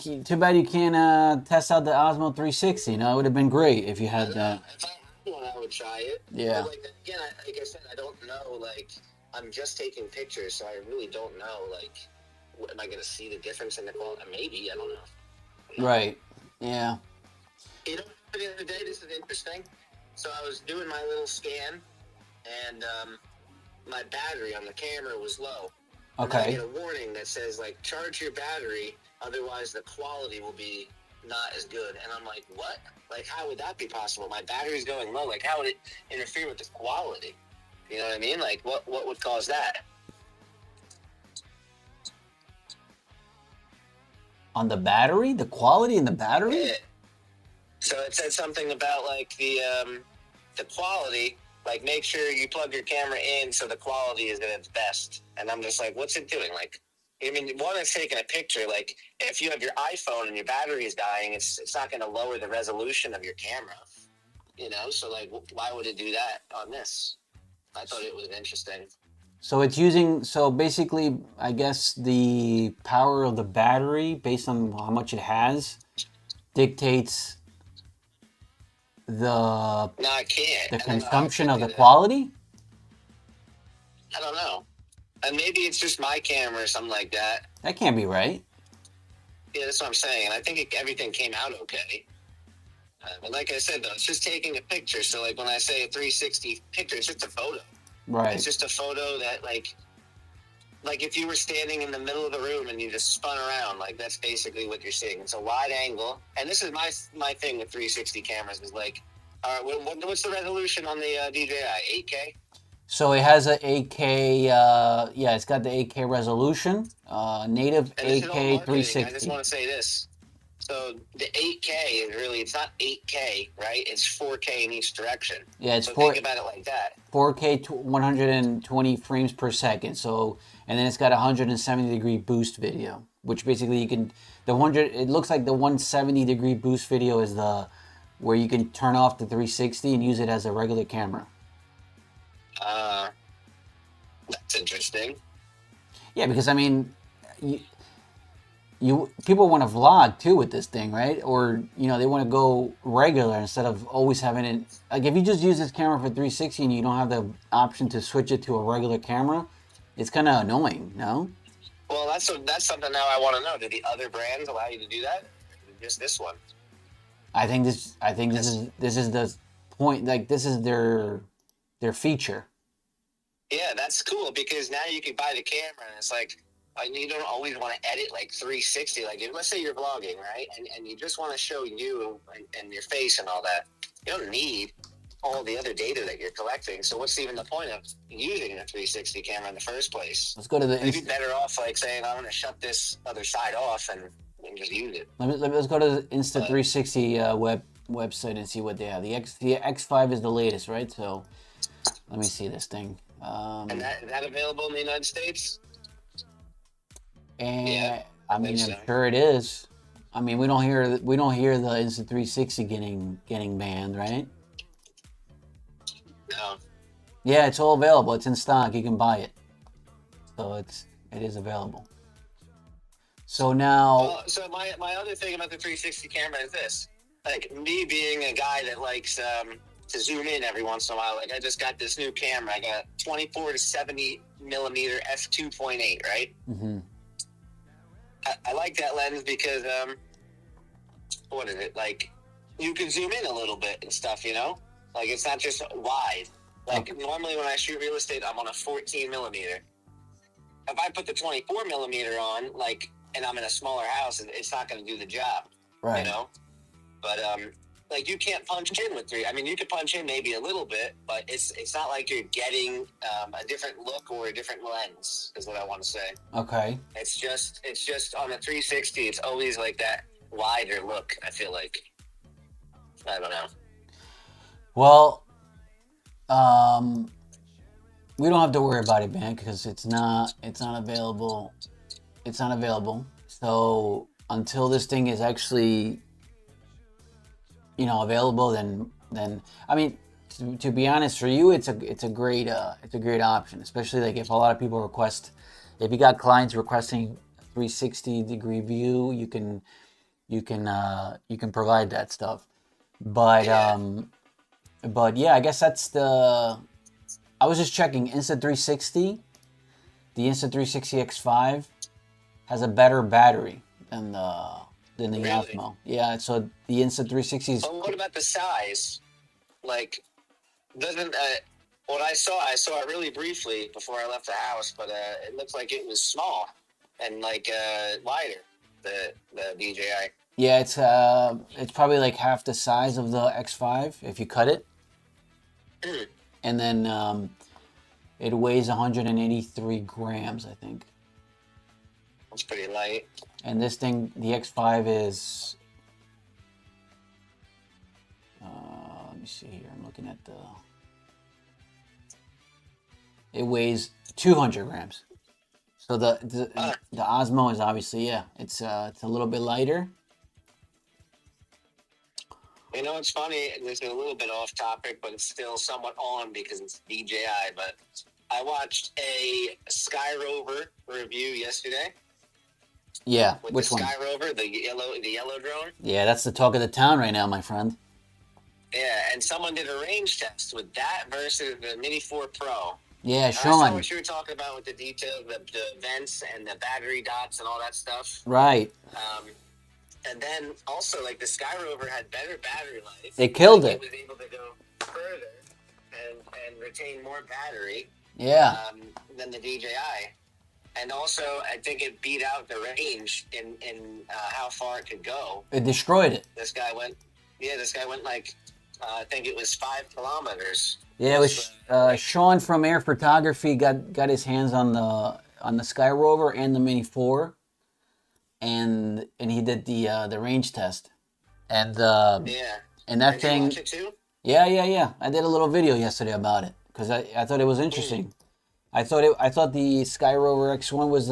can't test out the Osmo 360. You know, it would have been great if you had that. If I had one, I would try it. Yeah. But like again, like I said, I don't know. Like I'm just taking pictures, so I really don't know. Like, am I gonna see the difference in the quality? Maybe, I don't know. Right. Yeah. You know, the other day, this is interesting. So I was doing my little scan, and my battery on the camera was low. And then I Okay. get a warning that says, like, charge your battery, otherwise the quality will be not as good. And I'm like, what? Like, how would that be possible? My battery's going low. Like, how would it interfere with the quality? You know what I mean? Like, what would cause that? On the battery, the quality in the battery. Yeah. So it said something about like the quality. Like, make sure you plug your camera in so the quality is at its best. And I'm just like, what's it doing? Like, I mean, one is taking a picture. Like, if you have your iPhone and your battery is dying, it's not going to lower the resolution of your camera. You know, so like, why would it do that on this? I thought it was interesting. So it's so basically, I guess the power of the battery, based on how much it has, dictates the No, I can't. the I don't know how it consumption could of do the that. quality. I don't know. And maybe it's just my camera or something like that. That can't be right. Yeah, that's what I'm saying. And I think everything came out okay. But like I said, though, it's just taking a picture. So, like, when I say a 360 picture, it's just a photo. Right. It's just a photo that, like, like if you were standing in the middle of the room and you just spun around, like that's basically what you're seeing. It's a wide angle, and this is my thing with 360 cameras is like, all right, what's the resolution on the DJI? 8K. So it has a 8K. Yeah, it's got the 8K resolution. Native And this is all 8K marketing. 360. I just want to say this. So the 8K is really, it's not 8K, right? It's 4K in each direction. Yeah, it's so think about it like that. 4K 120 frames per second. So, and then it's got a 170-degree boost video, which basically you can, it looks like the 170-degree boost video is where you can turn off the 360 and use it as a regular camera. That's interesting. Yeah, because I mean, people want to vlog too with this thing, right? Or they want to go regular instead of always having it. Like if you just use this camera for 360 and you don't have the option to switch it to a regular camera, it's kind of annoying, no? Well, that's something now I want to know. Do the other brands allow you to do that? Or just this one? I think this is the point. Like this is their feature. Yeah, that's cool because now you can buy the camera and it's like you don't always want to edit like 360. Like let's say you're vlogging, right? And you just want to show you and your face and all that. You don't need all the other data that you're collecting. So what's even the point of using a 360 camera in the first place? Let's go to the. You'd be better off like saying I'm going to shut this other side off and just use it. Let's go to the Insta360 website and see what they have. The X5 is the latest, right? So let me see this thing. And is that available in the United States? And yeah, I'm sure it is. I mean, we don't hear the Insta360 getting banned, right? No. Yeah, it's all available. It's in stock. You can buy it. So it is available. So now. So my other thing about the 360 camera is this: like me being a guy that likes to zoom in every once in a while. Like I just got this new camera. I got 24 to 70 millimeter f2.8, right? Mm-hmm. I like that lens because what is it? Like you can zoom in a little bit and stuff, Like it's not just wide. Like normally when I shoot real estate, I'm on a 14 millimeter. If I put the 24 millimeter on, like, and I'm in a smaller house, it's not going to do the job, right? But like you can't punch in with three. I mean, you could punch in maybe a little bit, but it's not like you're getting a different look or a different lens. Is what I want to say. Okay. It's just on a 360. It's always like that wider look. I feel like. I don't know. Well, we don't have to worry about it, man, because it's not available. It's not available. So until this thing is actually, available, then I mean, to be honest, for you, it's a great option, especially like if a lot of people request, if you got clients requesting 360-degree view, you can provide that stuff. But yeah, I guess that's the. I was just checking Insta360. The Insta360 X5 has a better battery than the really? OSMO. Yeah, so the Insta360 is. But what about the size? Like, doesn't what I saw it really briefly before I left the house, but it looked like it was small and like wider. The DJI. Yeah, it's probably like half the size of the X5 if you cut it. And then it weighs 183 grams, I think. That's pretty light. And this thing, the X5 is. Let me see here. I'm looking at the. It weighs 200 grams. So the OSMO is obviously, yeah, it's a little bit lighter. It's funny, this is a little bit off topic, but it's still somewhat on because it's DJI, but I watched a Sky Rover review yesterday. Yeah, with which the one? Sky Rover, the yellow drone. Yeah, that's the talk of the town right now, my friend. Yeah, and someone did a range test with that versus the Mini 4 Pro. Yeah, I Sean. saw what you were talking about with the detail, the vents and the battery dots and all that stuff. Right. And then also, like, the Sky Rover had better battery life. They killed it. It was able to go further and retain more battery. Yeah. Than the DJI. And also, I think it beat out the range in how far it could go. It destroyed it. This guy went like, I think it was 5 kilometers. Yeah, it was Sean from Air Photography got his hands on the Sky Rover and the Mini 4, and he did the range test, and and that thing. You watch it too? Yeah. I did a little video yesterday about it because I thought it was interesting. I thought the Sky Rover X1 was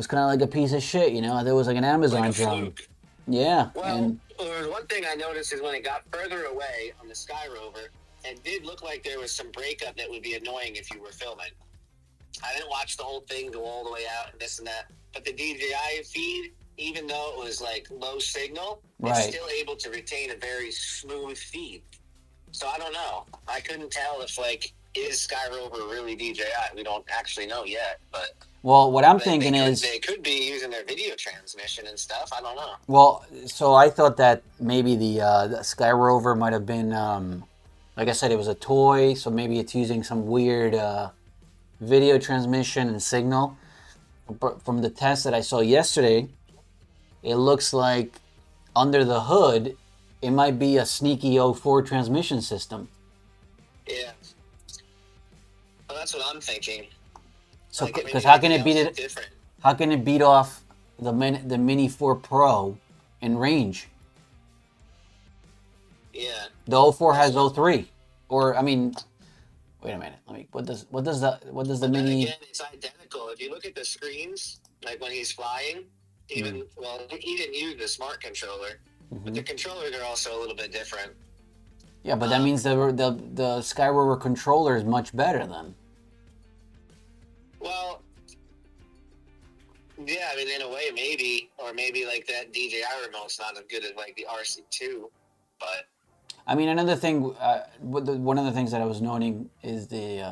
kind of like a piece of shit, you know. I thought it was like an Amazon Like a drone. fluke. Yeah. Well, one thing I noticed is when it got further away on the Sky Rover, it did look like there was some breakup that would be annoying if you were filming. I didn't watch the whole thing go all the way out and this and that, but the DJI feed, even though it was like low signal, it's still able to retain a very smooth feed. So I don't know. I couldn't tell if like, is Sky Rover really DJI? We don't actually know yet, but Well, what I'm thinking is they could be using their video transmission and stuff. I don't know. Well, so I thought that maybe the Sky Rover might have been, like I said, it was a toy, so maybe it's using some weird video transmission and signal. But from the test that I saw yesterday, it looks like under the hood, it might be a sneaky 04 transmission system. Yeah. Well, that's what I'm thinking. So, Like, I mean, because how can it everything beat else it? is different. How can it beat off the Mini 4 Pro in range? Yeah. The 04 has 03, or I mean, wait a minute. What does the Then Mini? again, it's identical. If you look at the screens, like when he's flying, even well, he didn't use the smart controller, but the controllers are also a little bit different. Yeah, but that means the Sky Rover controller is much better then. Well, yeah, I mean, in a way, maybe, or maybe like that DJI remote's not as good as like the RC2, but. I mean, another thing, one of the things that I was noting is the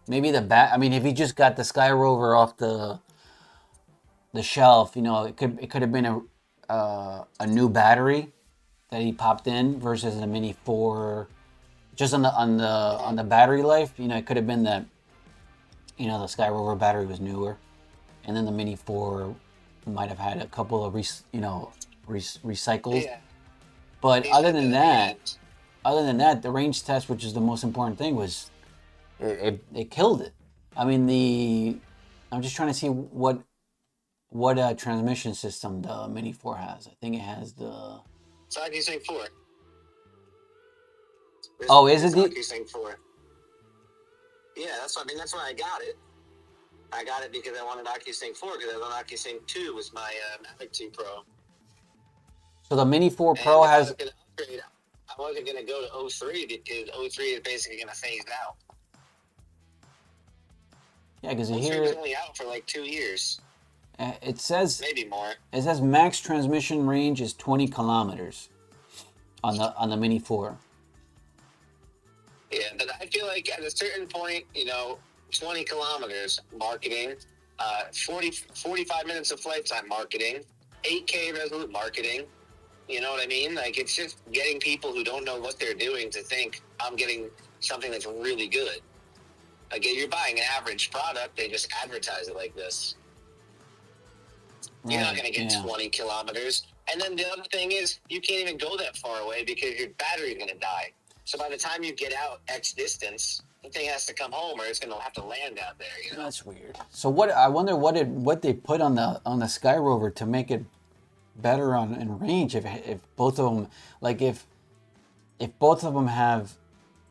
maybe the bat. I mean, if he just got the Sky Rover off the shelf, you know, it could have been a new battery that he popped in versus the Mini 4. Just on the battery life, you know, it could have been that, you know, the Sky Rover battery was newer, and then the Mini 4 might have had a couple of recycled. Yeah. But other than that, the range test, which is the most important thing, was it killed it. I mean, I'm just trying to see what transmission system the Mini 4 has. I think it has the. It's OcuSync 4. Oh, is it the OcuSync 4? Yeah, that's why I got it. I got it because I wanted OcuSync 4 because I thought OcuSync 2 was my Mavic 2 Pro. So the Mini 4 Pro has. I wasn't going to go to 03 because 03 is basically going to phase out. Yeah, because 03 here was only out for like 2 years. it says Maybe more. It says max transmission range is 20 kilometers on the Mini 4. Yeah, but I feel like at a certain point, you know, 20 kilometers marketing, 45 minutes of flight time marketing, 8K resolute marketing. You know what I mean? Like, it's just getting people who don't know what they're doing to think I'm getting something that's really good. Like, if you're buying an average product, they just advertise it like this. You're not going to get 20 kilometers. And then the other thing is, you can't even go that far away because your battery's going to die. So by the time you get out X distance, the thing has to come home or it's going to have to land out there. You know? That's weird. So I wonder what they put on the Sky Rover to make it better in range. If both of them, like if both of them have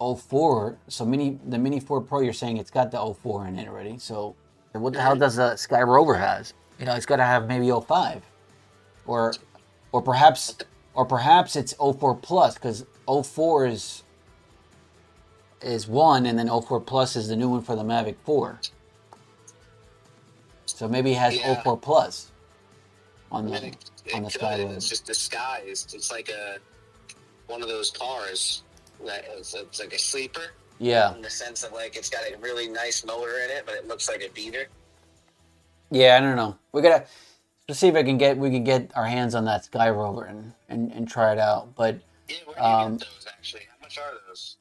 04, so the Mini 4 Pro, you're saying it's got the 04 in it already. So what the hell does the Sky Rover has? You know, it's got to have maybe 05, or perhaps it's 04 plus because 04 is 1, and then 04 plus is the new one for the Mavic 4. So maybe it has 04 plus on the Sky Rover. It's just disguised. It's like one of those cars that it's like a sleeper. Yeah. In the sense of like it's got a really nice motor in it, but it looks like a beater. Yeah, I don't know. Let's see if we can get our hands on that Sky Rover and try it out. But yeah, where do you get those actually? How much are those?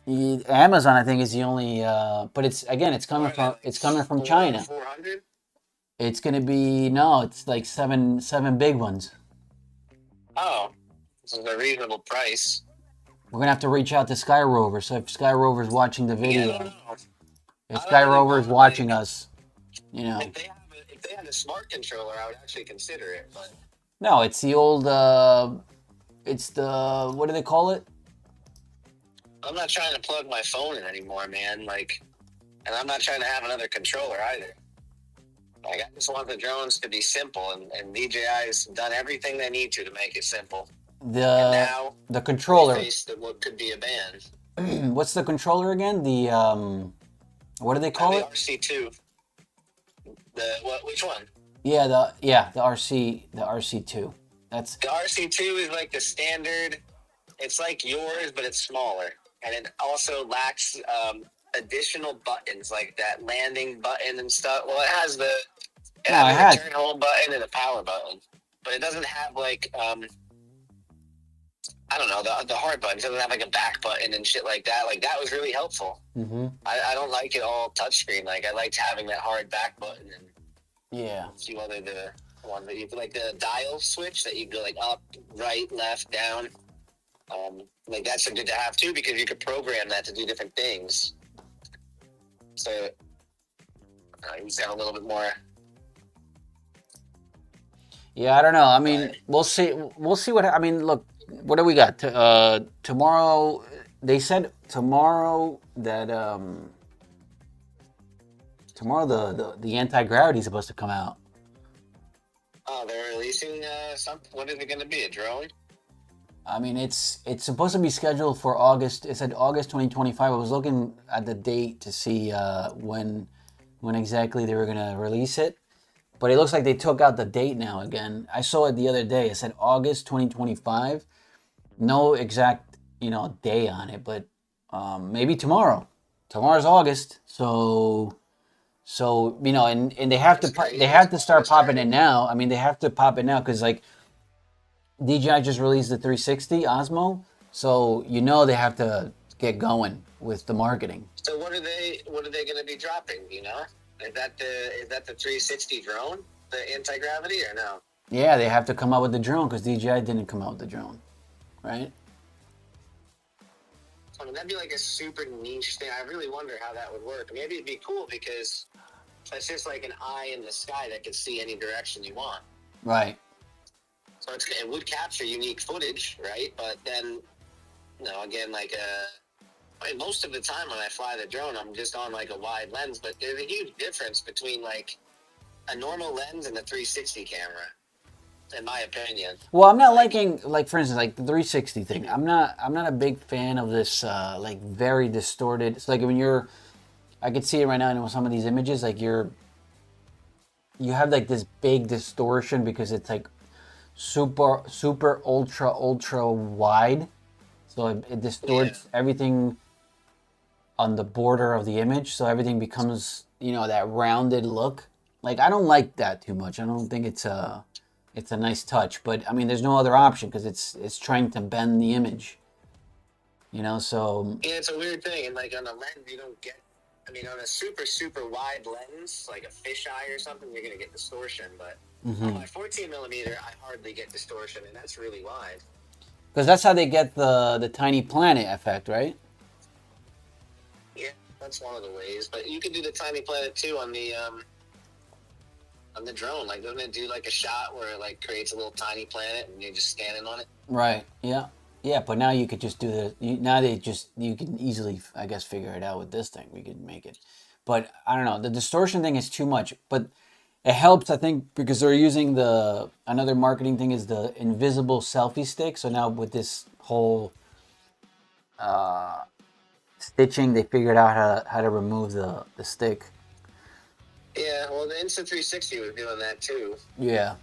Amazon, I think, is the only. But it's coming from China. 400. It's gonna be no. It's like seven big ones. Oh, this is a reasonable price. We're gonna have to reach out to Sky Rover. So if Sky Rover is watching the Yeah, I video, don't know. if Sky Rover is watching us, you know. If they had a smart controller, I would actually consider it. But No, it's the old. It's the what do they call it? I'm not trying to plug my phone in anymore, man. Like, and I'm not trying to have another controller either. Like, I just want the drones to be simple, and DJI's done everything they need to make it simple. And now The controller. they face what could be a ban. What's the controller again? The what do they call The it? RC2. Which one? Yeah, the RC2. That's The RC2 is like the standard. It's like yours, but it's smaller, and it also lacks additional buttons like that landing button and stuff. Well, it has the return home button and a power button, but it doesn't have like I don't know, the hard buttons. It doesn't have like a back button and shit like that. Like, that was really helpful. Mm-hmm. I don't like it all touchscreen. Like, I liked having that hard back button and a few other the ones that you like the dial switch that you go like up, right, left, down. Like, that's good to have too, because you could program that to do different things. So you just have a little bit more. Yeah, I don't know. I mean, we'll see. We'll see what. I mean, look, what do we got? Tomorrow, they said tomorrow that tomorrow the anti-gravity is supposed to come out. Oh, they're releasing something. What is it going to be? A drone? I mean, it's supposed to be scheduled for August. It said August 2025. I was looking at the date to see when exactly they were gonna release it, but it looks like they took out the date now again. I saw it the other day. It said August 2025. No exact day on it, but maybe tomorrow. Tomorrow's August, so and they have to start popping it now. I mean, they have to pop it now because like. DJI just released the 360 Osmo, so they have to get going with the marketing. So what are they going to be dropping? Is that the 360 drone, the anti-gravity, or no? Yeah, they have to come out with the drone because DJI didn't come out with the drone, right? I mean, that'd be like a super niche thing. I really wonder how that would work. Maybe it'd be cool because it's just like an eye in the sky that can see any direction you want. Right. So it would capture unique footage, right? But then, again, like most of the time when I fly the drone, I'm just on like a wide lens. But there's a huge difference between like a normal lens and a 360 camera, in my opinion. Well, I'm not liking, like, for instance, like the 360 thing. I'm not a big fan of this like very distorted. It's like when I could see it right now in some of these images. Like you have like this big distortion because it's like super ultra wide, so it distorts everything on the border of the image, so everything becomes that rounded look. Like, I don't like that too much. I don't think it's a nice touch, but I mean there's no other option because it's trying to bend the image, so it's a weird thing. And like on a lens you don't get, I mean, on a super wide lens like a fisheye or something, you're gonna get distortion, but on my 14 millimeter, I hardly get distortion, and that's really wide. Because that's how they get the tiny planet effect, right? Yeah, that's one of the ways. But you can do the tiny planet too on the drone. Like, doesn't it do like a shot where it like creates a little tiny planet and you're just standing on it? Right. Yeah. Yeah. But now you could just do you can easily, I guess, figure it out with this thing. We could make it, but I don't know. The distortion thing is too much, but. It helps, I think, because they're using another marketing thing is the invisible selfie stick. So now with this whole stitching, they figured out how to remove the stick. Yeah, well, the Insta360 was doing that too. Yeah.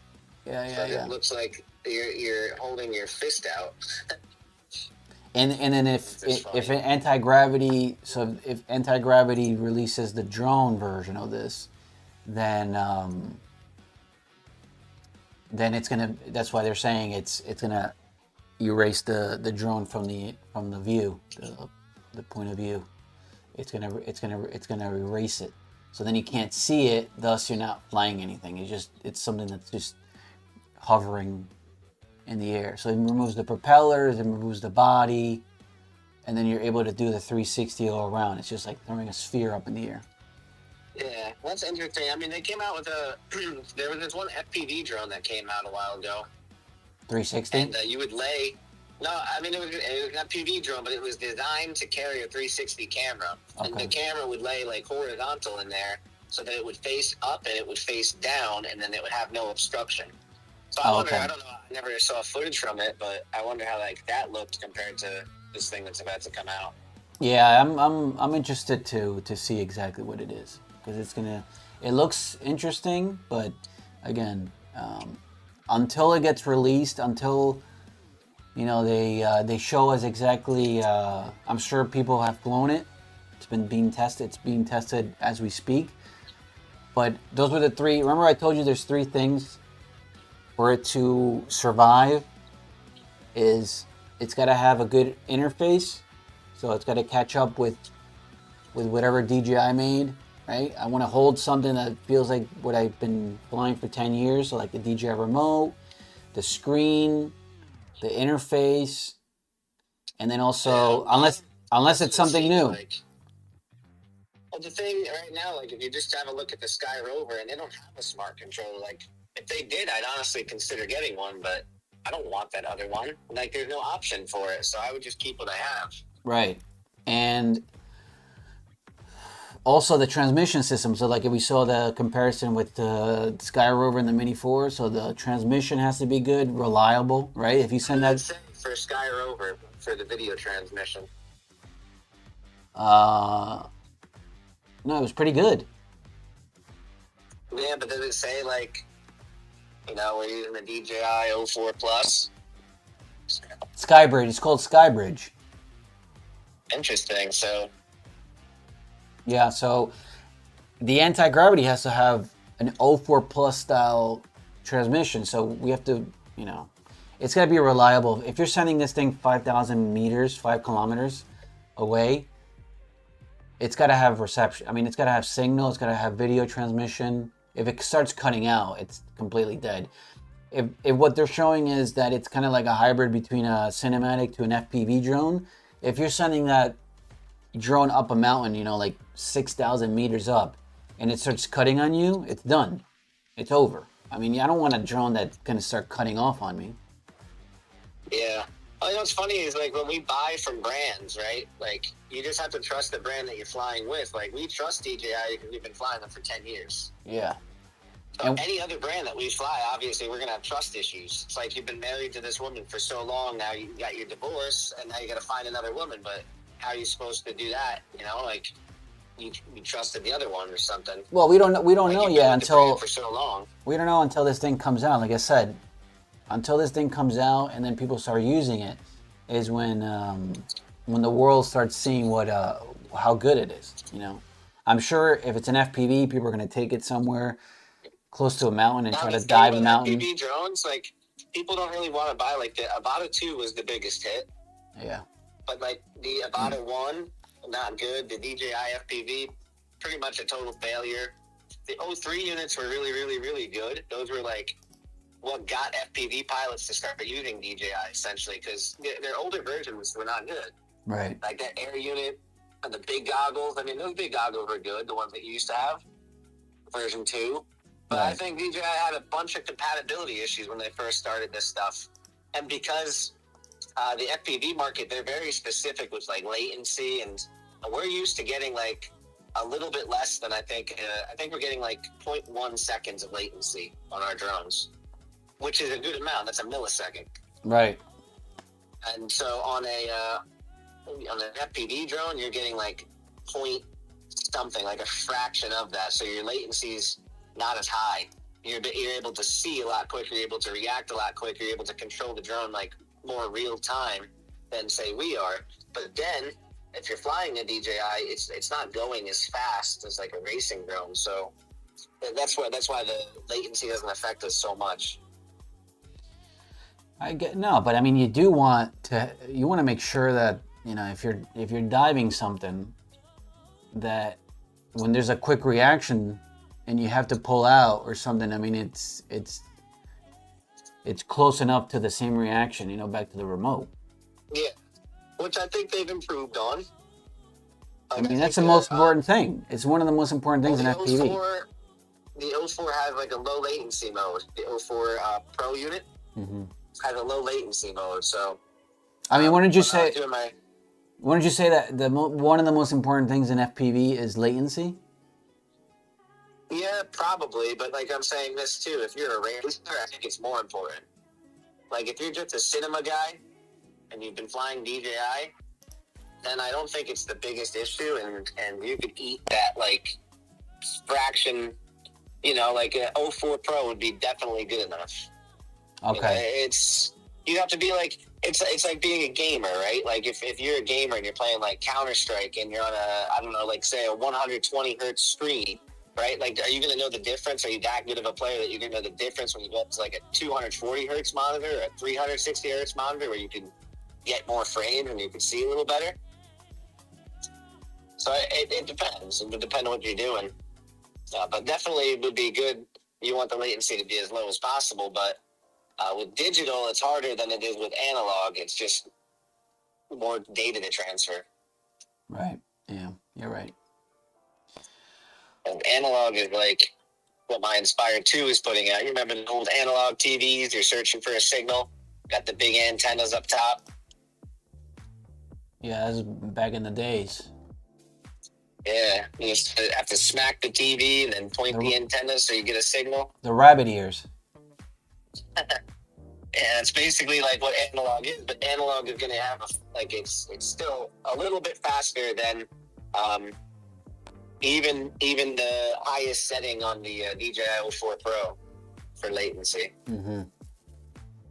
So it looks like you're holding your fist out. And then if anti-gravity releases the drone version of this, then it's gonna. That's why they're saying it's gonna erase the drone from the view, the point of view. It's gonna erase it. So then you can't see it. Thus, you're not flying anything. It's something that's just hovering in the air. So it removes the propellers, it removes the body, and then you're able to do the 360 all around. It's just like throwing a sphere up in the air. Yeah, that's interesting. I mean, they came out with there was this one FPV drone that came out a while ago. 360? And you would lay... No, I mean, it was an FPV drone, but it was designed to carry a 360 camera. Okay. And the camera would lay, like, horizontal in there so that it would face up and it would face down, and then it would have no obstruction. So I wonder, I don't know, I never saw footage from it, but I wonder how, like, that looked compared to this thing that's about to come out. Yeah, I'm interested to see exactly what it is, because it looks interesting, but again, until it gets released, until they show us exactly. I'm sure people have flown it. It's being tested as we speak. But those were the three. Remember, I told you there's three things for it to survive. It's got to have a good interface. So it's got to catch up with whatever DJI made, right? I want to hold something that feels like what I've been flying for 10 years, so like the DJI remote, the screen, the interface, and then also, unless it's something new. Well, the thing right now, like if you just have a look at the Sky Rover, and they don't have a smart controller. Like if they did, I'd honestly consider getting one, but I don't want that other one. Like there's no option for it, so I would just keep what I have. Right. And also the transmission system. So like if we saw the comparison with the Sky Rover and the Mini 4, so the transmission has to be good, reliable, right? If you send that for Sky Rover for the video transmission. No, it was pretty good. Yeah, but does it say like, we're using the DJI 04 Plus? Skybridge. It's called Skybridge. Interesting. So yeah, so the anti-gravity has to have an 04 Plus style transmission. So we have to, it's got to be reliable. If you're sending this thing 5,000 meters, 5 kilometers away, it's got to have reception. I mean, it's got to have signal. It's got to have video transmission. If it starts cutting out, it's completely dead. If what they're showing is that it's kind of like a hybrid between a cinematic to an FPV drone, if you're sending that drone up a mountain, like 6,000 meters up, and it starts cutting on you, it's done. It's over. I mean, I don't want a drone that's going to start cutting off on me. Yeah. What's funny is like when we buy from brands, right? Like you just have to trust the brand that you're flying with. Like we trust DJI because we've been flying them for 10 years. Yeah. So any other brand that we fly, obviously we're going to have trust issues. It's like you've been married to this woman for so long, now you got your divorce, and now you got to find another woman. But how are you supposed to do that? Like you trusted the other one or something. Well, we don't know yet until for so long. We don't know until this thing comes out. Like I said, until this thing comes out and then people start using it, is when the world starts seeing how good it is. I'm sure if it's an FPV, people are going to take it somewhere close to a mountain and try to dive a mountain. FPV drones, like people don't really want to buy. Like the Avata 2 was the biggest hit. Yeah. But like the Avata 1, not good. The DJI FPV, pretty much a total failure. The 03 units were really, really, really good. Those were like what got FPV pilots to start using DJI essentially, because their older versions were not good. Right. Like that air unit and the big goggles. I mean, those big goggles were good, the ones that you used to have, version 2. But right. I think DJI had a bunch of compatibility issues when they first started this stuff. And because the FPV market, they're very specific with like latency, and we're used to getting like a little bit less than I think we're getting like 0.1 seconds of latency on our drones, which is a good amount. That's a millisecond. Right. And so on an FPV drone, you're getting like point something, like a fraction of that. So your latency's not as high. You're able to see a lot quicker. You're able to react a lot quicker. You're able to control the drone like more real time than say we are. But then if you're flying a DJI, it's not going as fast as like a racing drone. So that's why the latency doesn't affect us so much. But I mean, you want to make sure that you know, if you're diving something, that when there's a quick reaction and you have to pull out or something, I mean, it's close enough to the same reaction, you know, back to the remote. Yeah, which I think they've improved on. I mean, that's the most important thing. It's one of the most important things in FPV. The 04 has like a low latency mode. The 04 Pro unit has a low latency mode. So, I mean, wouldn't you say that one of the most important things in FPV is latency? Yeah, probably. But like I'm saying this too, if you're a racer, I think it's more important. Like if you're just a cinema guy and you've been flying DJI, then I don't think it's the biggest issue, and you could eat that like fraction. You know, like an 04 Pro would be definitely good enough. Okay. You have to be like, it's like being a gamer, right? Like if you're a gamer and you're playing like Counter-Strike and you're on I don't know, like say a 120 hertz screen, right? Like, are you going to know the difference? Are you that good of a player that you're going to know the difference when you go up to like a 240 hertz monitor or a 360 hertz monitor where you can get more frames and you can see a little better? So it depends. It would depend on what you're doing. But definitely it would be good. You want the latency to be as low as possible, but with digital, it's harder than it is with analog. It's just more data to transfer. Right. Yeah, you're right. And analog is like what my Inspire 2 is putting out. You remember the old analog TVs? You're searching for a signal. Got the big antennas up top. Yeah, that's back in the days. Yeah, you just have to smack the TV and then point the antenna so you get a signal. The rabbit ears. Yeah, it's basically like what analog is, but analog is going to have it's still a little bit faster than even the highest setting on the DJI 04 Pro for latency. Mm-hmm.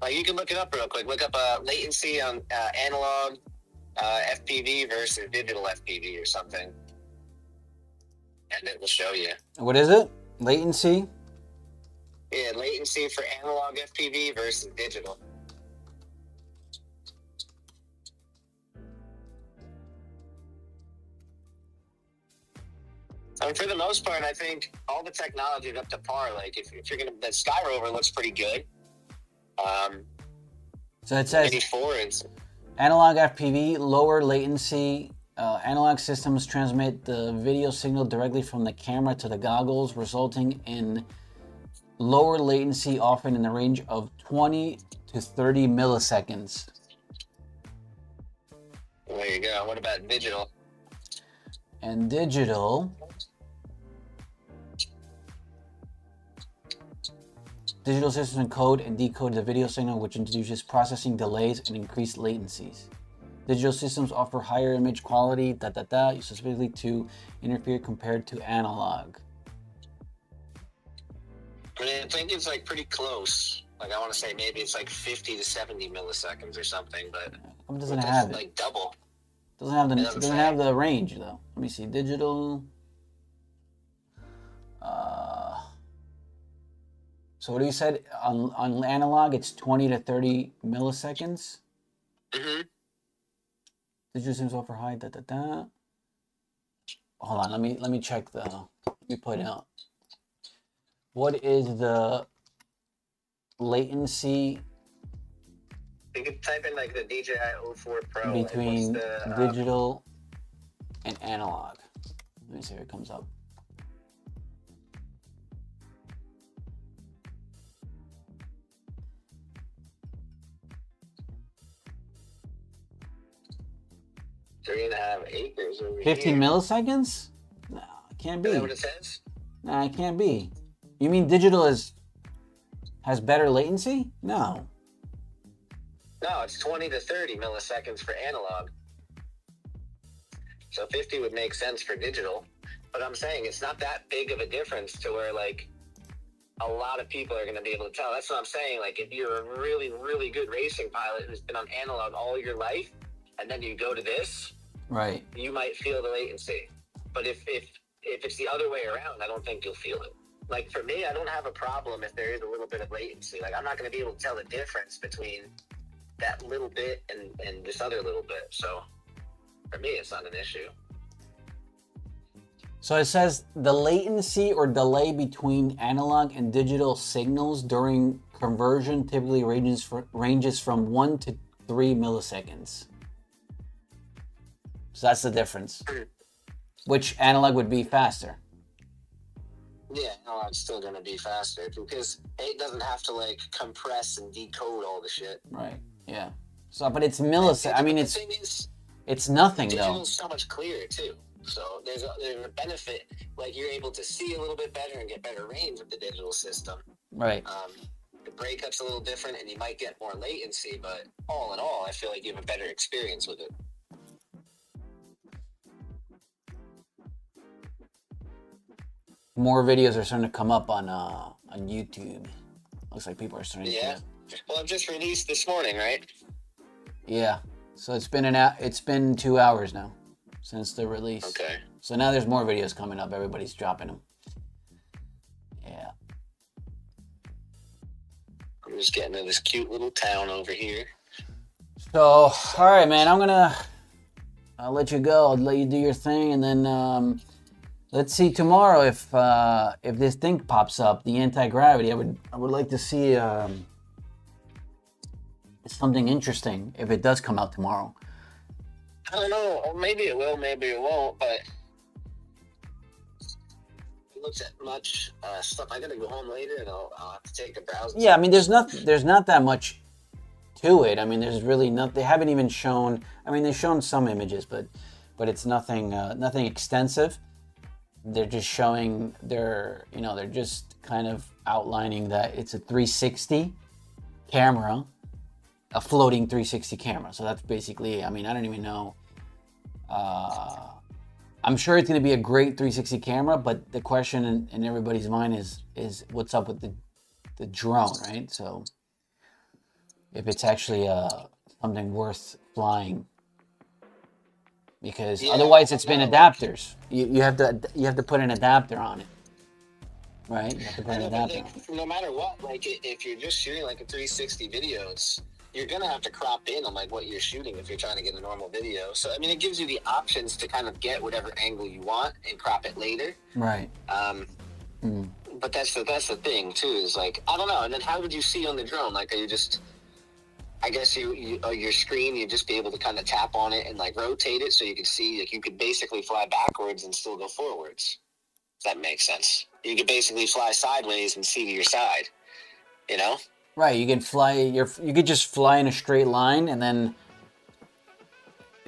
Like you can look it up real quick. Look up latency on analog FPV versus digital FPV or something. And it will show you. What is it? Latency? Yeah, latency for analog FPV versus digital. I mean, for the most part, I think all the technology is up to par. Like, if you're gonna, the Sky Rover looks pretty good. So it says 84 analog FPV, lower latency. Analog systems transmit the video signal directly from the camera to the goggles, resulting in lower latency, often in the range of 20 to 30 milliseconds. There you go. What about digital? And digital systems encode and decode the video signal, which introduces processing delays and increased latencies. Digital systems offer higher image quality, specifically to interfere compared to analog. I think it's like pretty close. Like I want to say maybe it's like 50 to 70 milliseconds or something, but it doesn't have it. Like double. Doesn't have the range though. Let me see. Digital. So what you said on analog? It's 20 to 30 milliseconds. Mm-hmm. Digital systems offer high. Hold on. Let me check the. Let me put out. What is the latency? You can type in like the DJI 04 Pro. Between digital and analog. Let me see if it comes up. Three and a half acres over 15 here. milliseconds? No, it can't be. Is that what it says? No, it can't be. You mean digital has better latency? No. No, it's 20 to 30 milliseconds for analog. So 50 would make sense for digital. But I'm saying it's not that big of a difference to where like a lot of people are going to be able to tell. That's what I'm saying. Like if you're a really, really good racing pilot who's been on analog all your life, and then you go to this, right? You might feel the latency. But if it's the other way around, I don't think you'll feel it. Like for me, I don't have a problem if there is a little bit of latency. Like I'm not going to be able to tell the difference between that little bit and this other little bit. So For me, it's not an issue. So it says the latency or delay between analog and digital signals during conversion typically ranges from 1 to 3 milliseconds. So that's the difference. Which analog would be faster? Yeah, analog's still gonna be faster because it doesn't have to like compress and decode all the shit. Right. Yeah. So, but it's milliseconds. I mean, the thing is, it's nothing though. digital's so much clearer too. So there's a benefit, like you're able to see a little bit better and get better range with the digital system. Right. The breakup's a little different, and you might get more latency, but all in all, I feel like you have a better experience with it. More videos are starting to come up on YouTube. Looks like people are starting Yeah. to. Well, I've just released this morning, right? Yeah. So it's been 2 hours now since the release. Okay. So now there's more videos coming up. Everybody's dropping them. Yeah. I'm just getting to this cute little town over here. So, all right, man. I'll let you go. I'll let you do your thing, and then let's see tomorrow if this thing pops up, the anti-gravity. I would like to see something interesting if it does come out tomorrow. I don't know. Or maybe it will, maybe it won't. But it looks at much stuff. I gotta go home later, and I'll have to take a browse. Yeah, I mean, there's not that much to it. I mean, there's really not. They haven't even shown. I mean, they've shown some images, but it's nothing extensive. They're just showing they're just kind of outlining that it's a 360 camera, a floating 360 camera. So that's basically, I mean, I don't even know. I'm sure it's going to be a great 360 camera, but the question in everybody's mind is what's up with the drone, right? So if it's actually something worth flying. Because otherwise it's been adapters. You have to put an adapter on it, right? You have to put an adapter. No matter what, like if you're just shooting like a 360 videos, you're gonna have to crop in on like what you're shooting if you're trying to get a normal video. So I mean, it gives you the options to kind of get whatever angle you want and crop it later. Right. But that's the thing too. Is like I don't know. And then how would you see on the drone? Like, are you just I guess your screen, you'd just be able to kind of tap on it and like rotate it so you could see, like you could basically fly backwards and still go forwards. If that makes sense. You could basically fly sideways and see to your side, you know? Right, you could just fly in a straight line and then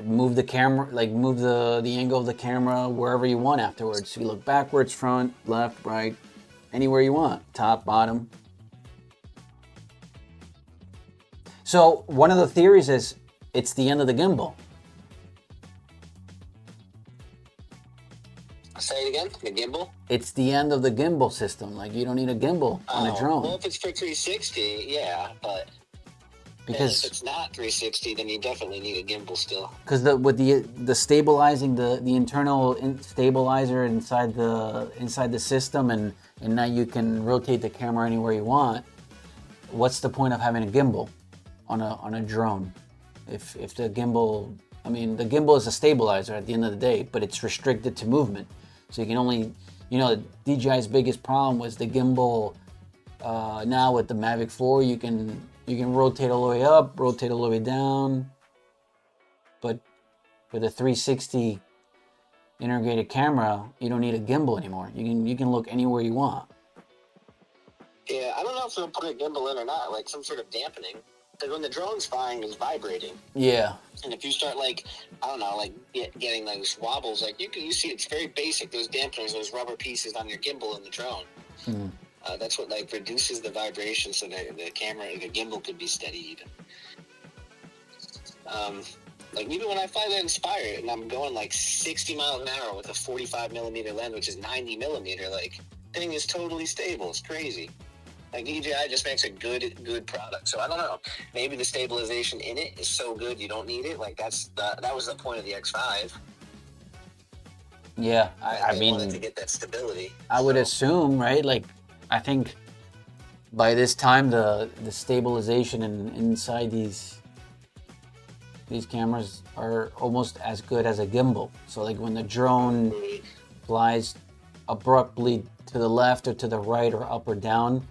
move the camera, like move the angle of the camera wherever you want afterwards. So you look backwards, front, left, right, anywhere you want, top, bottom. So one of the theories is it's the end of the gimbal. Say it again, the gimbal? It's the end of the gimbal system. Like you don't need a gimbal on a drone. Well, if it's for 360, yeah, but because if it's not 360, then you definitely need a gimbal still. Because with the stabilizing the internal stabilizer inside the system, and now you can rotate the camera anywhere you want. What's the point of having a gimbal on a drone? If the gimbal, I mean, the gimbal is a stabilizer at the end of the day, but it's restricted to movement. So you can only, DJI's biggest problem was the gimbal. Now with the Mavic 4, you can rotate all the way up, rotate all the way down. But with a 360 integrated camera, you don't need a gimbal anymore. You can look anywhere you want. Yeah, I don't know if they'll put a gimbal in or not, like some sort of dampening. Because when the drone's flying, it's vibrating. Yeah. And if you start getting those wobbles, like you see, it's very basic. Those dampeners, those rubber pieces on your gimbal in the drone. Mm. That's what reduces the vibration, so that the gimbal could be steady even. Even when I fly the Inspire and I'm going 60 miles an hour with a 45 millimeter lens, which is 90 millimeter, thing is totally stable. It's crazy. DJI just makes a good product. So I don't know. Maybe the stabilization in it is so good you don't need it. That was the point of the X5. Yeah, I mean, wanted to get that stability. I would assume, right? I think by this time the stabilization inside these these cameras are almost as good as a gimbal. So like when the drone flies abruptly to the left or to the right or up or down,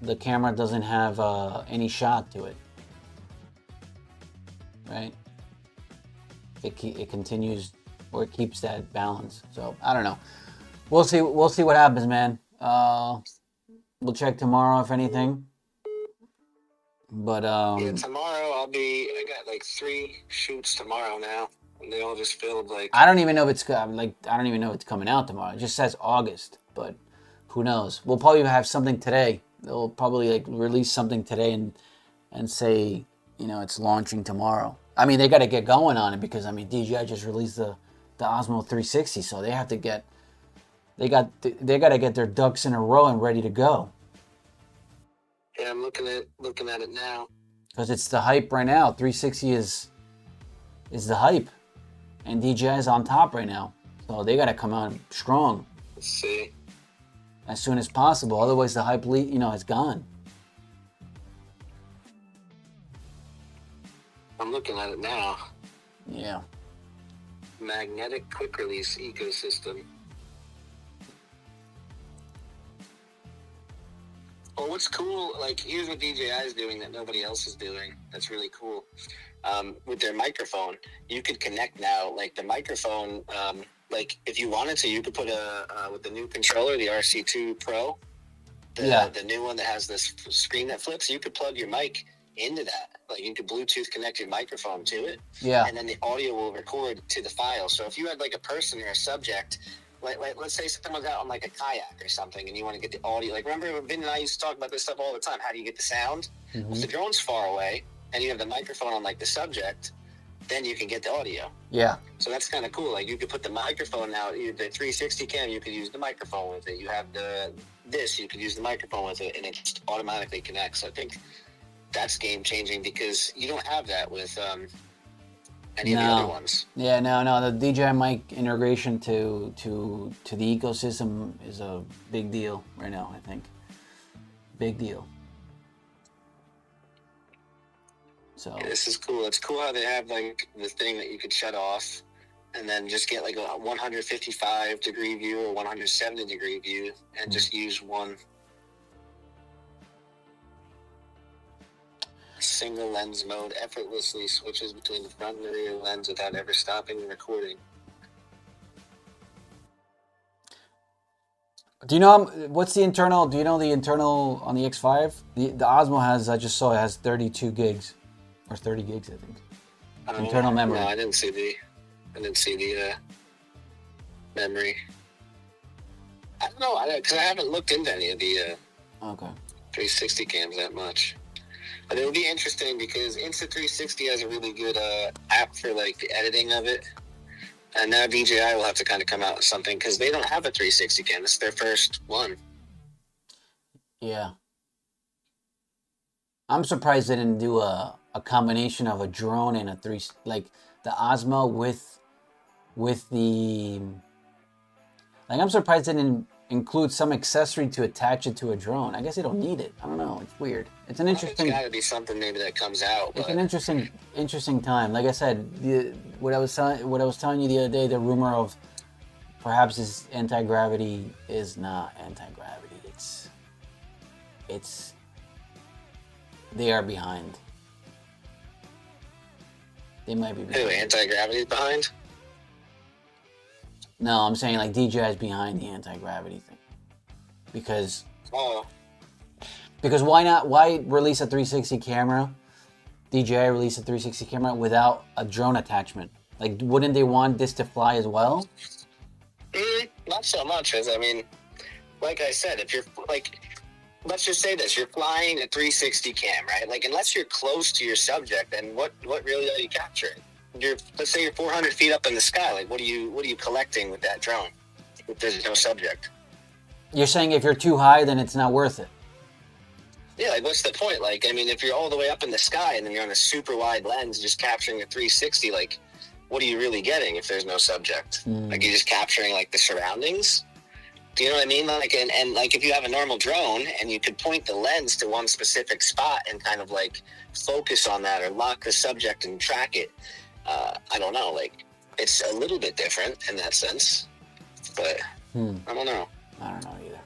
the camera doesn't have any shock to it, right? It continues, or it keeps that balance. So I don't know. We'll see what happens, man. We'll check tomorrow if anything. But yeah, tomorrow I got like 3 shoots tomorrow now, and they all just filmed like. I don't even know if it's coming out tomorrow. It just says August, but who knows? We'll probably have something today. They'll probably like release something today and say, you know, it's launching tomorrow. I mean, they got to get going on it because I mean DJI just released the OSMO 360, so they have to get they got to get their ducks in a row and ready to go. Yeah, I'm looking at it now. Because it's the hype right now. 360 is the hype, and DJI is on top right now. So they got to come out strong. Let's see. As soon as possible. Otherwise, the hype, is gone. I'm looking at it now. Yeah. Magnetic quick release ecosystem. Well, what's cool, like, here's what DJI is doing that nobody else is doing. That's really cool. With their microphone, you could connect now, like, the microphone, like, if you wanted to, you could put with the new controller, the RC2 Pro, the new one that has this screen that flips, you could plug your mic into that. Like, you could Bluetooth connect your microphone to it. Yeah. And then the audio will record to the file. So if you had, like, a person or a subject, like let's say someone's out on like a kayak or something and you want to get the audio, like remember Vin and I used to talk about this stuff all the time, how do you get the sound? Well, if the drone's far away and you have the microphone on like the subject, then you can get the audio. Yeah. So that's kind of cool. Like you could put the microphone out, the 360 cam, you could use the microphone with it. You have you could use the microphone with it and it just automatically connects. I think that's game changing because you don't have that with any of the other ones. Yeah, no. The DJI mic integration to the ecosystem is a big deal right now, I think. Big deal. So yeah, this is cool. It's cool how they have like the thing that you could shut off and then just get like a 155 degree view or 170 degree view and just use one single lens mode, effortlessly switches between the front and the rear lens without ever stopping the recording. Do you know what's the internal? Do you know the internal on the X5? The Osmo has, I just saw it has 32 gigs or 30 gigs, I think. Internal memory. No, I didn't see the memory. I don't know, because I haven't looked into any of the 360 cams that much. But it would be interesting because Insta360 has a really good app for like the editing of it. And now DJI will have to kind of come out with something because they don't have a 360 cam. This is their first one. Yeah. I'm surprised they didn't do a combination of a drone and like the Osmo with the... Like I'm surprised they didn't include some accessory to attach it to a drone. I guess they don't need it. I don't know. It's weird. It's an interesting... It's got to be something maybe that comes out. It's an interesting time. Like I said, what I was telling you the other day, the rumor of perhaps this anti-gravity is not anti-gravity. It's they are behind. They might be behind. Who, anti-gravity is behind? No, I'm saying like DJI is behind the anti-gravity thing. Because why release a 360 camera? DJI release a 360 camera without a drone attachment. Like, wouldn't they want this to fly as well? Not so much, as I mean, like I said, if you're like, let's just say this: you're flying a 360 cam, right? Like, unless you're close to your subject, then what really are you capturing? Let's say you're 400 feet up in the sky. Like, what are you collecting with that drone if there's no subject? You're saying if you're too high, then it's not worth it. Yeah, like what's the point? Like, I mean, if you're all the way up in the sky and then you're on a super wide lens just capturing a 360, like, what are you really getting if there's no subject? Like, you're just capturing like the surroundings. Do you know what I mean? Like, and like if you have a normal drone and you could point the lens to one specific spot and kind of like focus on that or lock the subject and track it, I don't know. Like, it's a little bit different in that sense, but I don't know. I don't know either.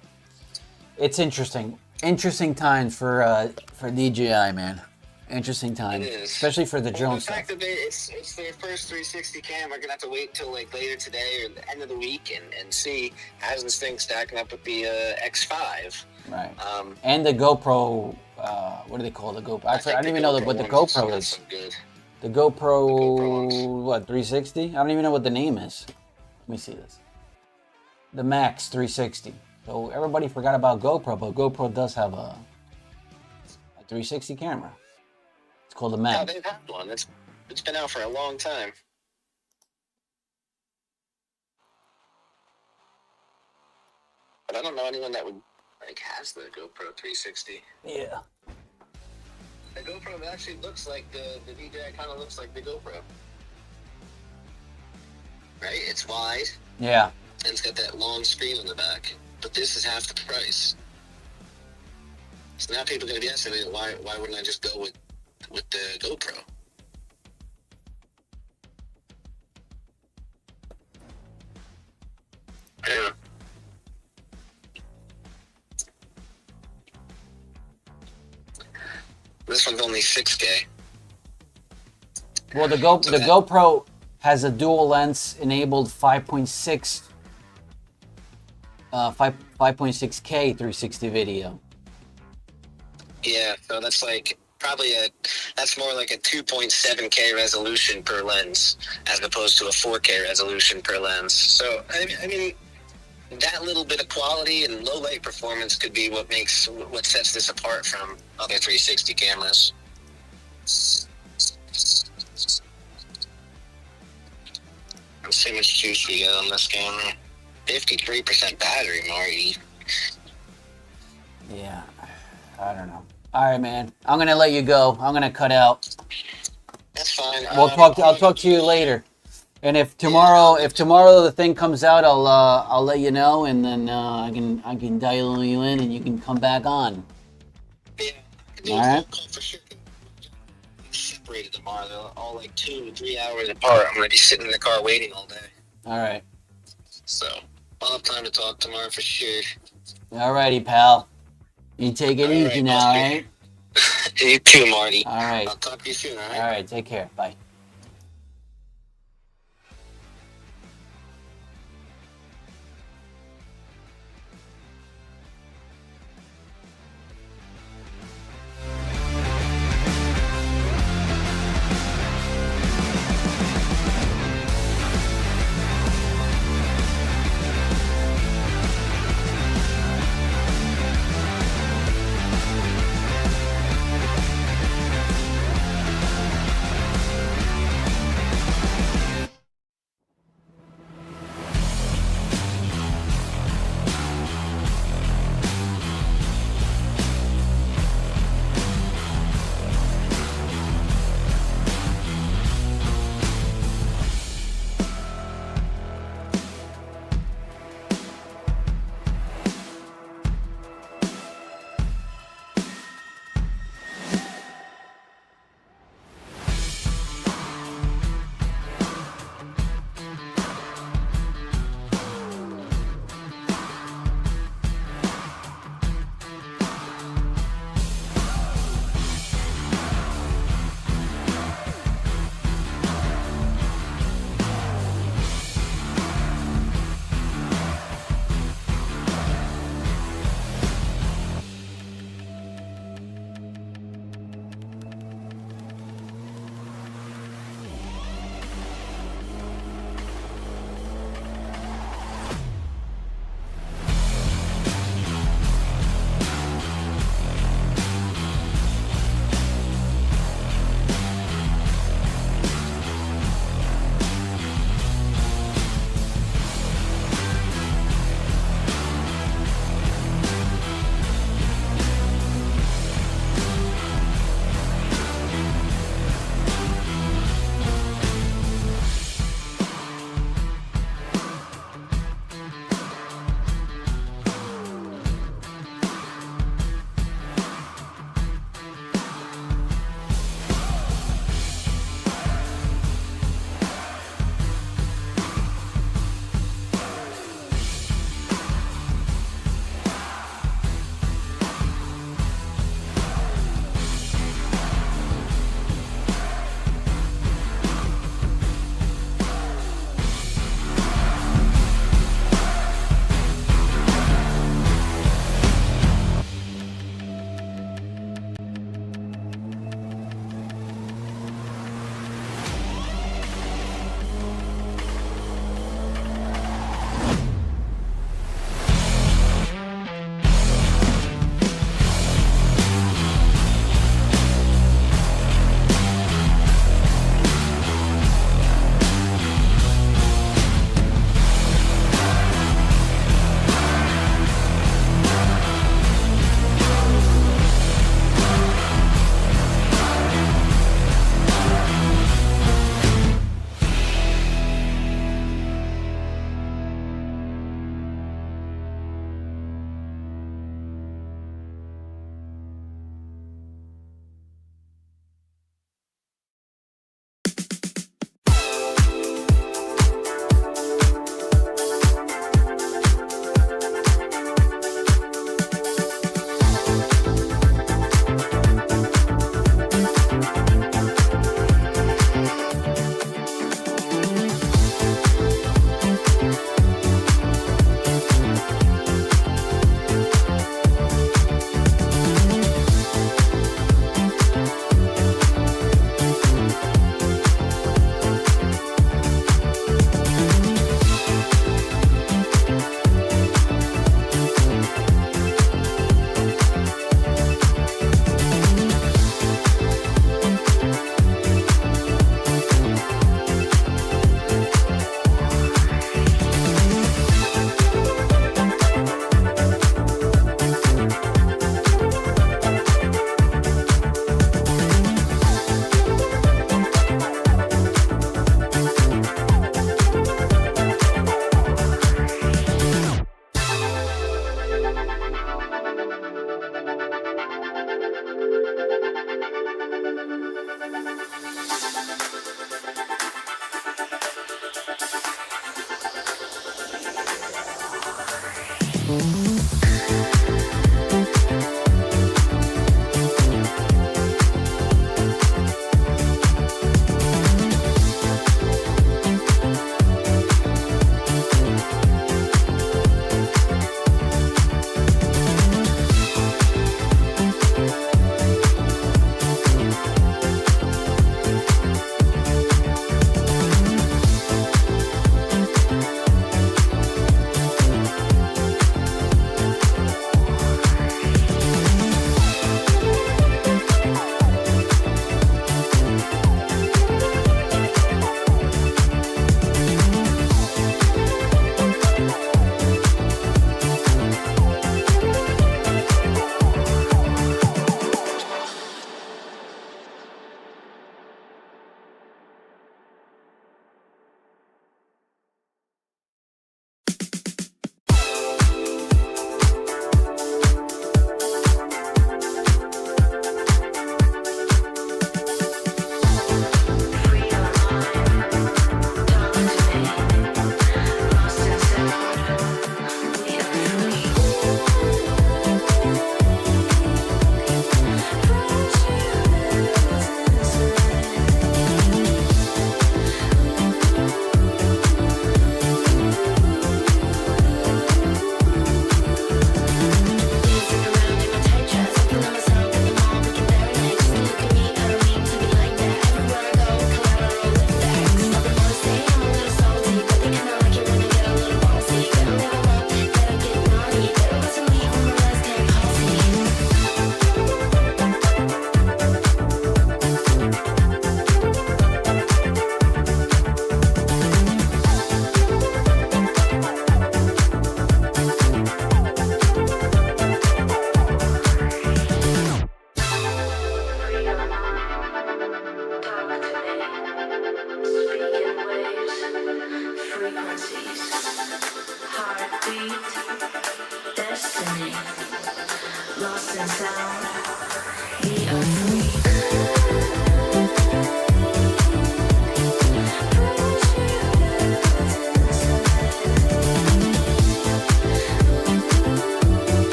It's interesting. Interesting times for DJI, man. Interesting times, especially for the drone the stuff. fact that it's their first 360 cam, we're gonna have to wait till like later today or the end of the week and see how's this thing stacking up with the X5. Right. And the GoPro. What do they call the GoPro? I don't even know what the GoPro is. The GoPro, what, 360? I don't even know what the name is. Let me see this. The Max 360. So everybody forgot about GoPro, but GoPro does have a 360 camera. It's called the Max. Yeah, they've had one. It's been out for a long time. But I don't know anyone that would like has the GoPro 360. Yeah. The GoPro actually looks like the DJI kind of looks like the GoPro. Right? It's wide. Yeah. And it's got that long screen on the back. But this is half the price. So now people are going to be asking me, why wouldn't I just go with the GoPro? Yeah. This one's only 6K. Well, the GoPro has a dual lens enabled 5.6 5.6K 360 video. Yeah, so that's like probably that's more like a 2.7K resolution per lens as opposed to a 4K resolution per lens. So I mean that little bit of quality and low light performance could be what sets this apart from other 360 cameras. Let's see how much juice we got on this camera. 53% battery, Marty. Yeah, I don't know. All right, man. I'm gonna let you go. I'm gonna cut out. That's fine. I'll talk to you later. And if tomorrow the thing comes out, I'll let you know, and then I can dial you in, and you can come back on. Yeah. All right. For sure. Separated tomorrow. They're all like 2 to 3 hours apart. I'm gonna be sitting in the car waiting all day. All right. So I'll have time to talk tomorrow for sure. All righty, pal. You take it easy now, all right? You too, Marty. All right. I'll talk to you soon, all right? All right. Take care. Bye.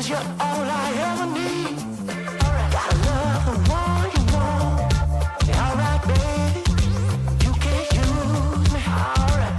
'cause you're all I ever need. I love the one you want. Alright, baby, you can't use me. Alright,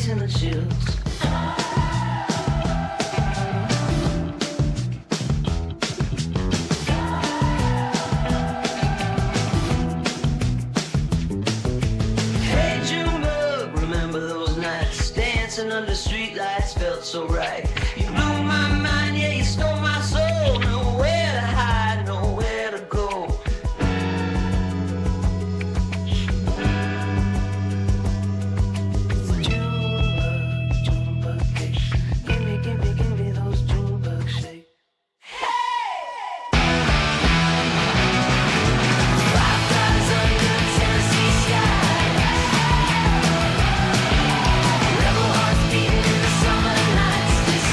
chasing the chills. Hey Junebug, remember those nights dancing under streetlights felt so right. You blew my mind, yeah, you stole my soul. Nowhere to hide, nowhere to go. Junebug cake. Give me those Junebug shakes. Fireflies under Tennessee skies. Rebel hearts beating in the summer nights. This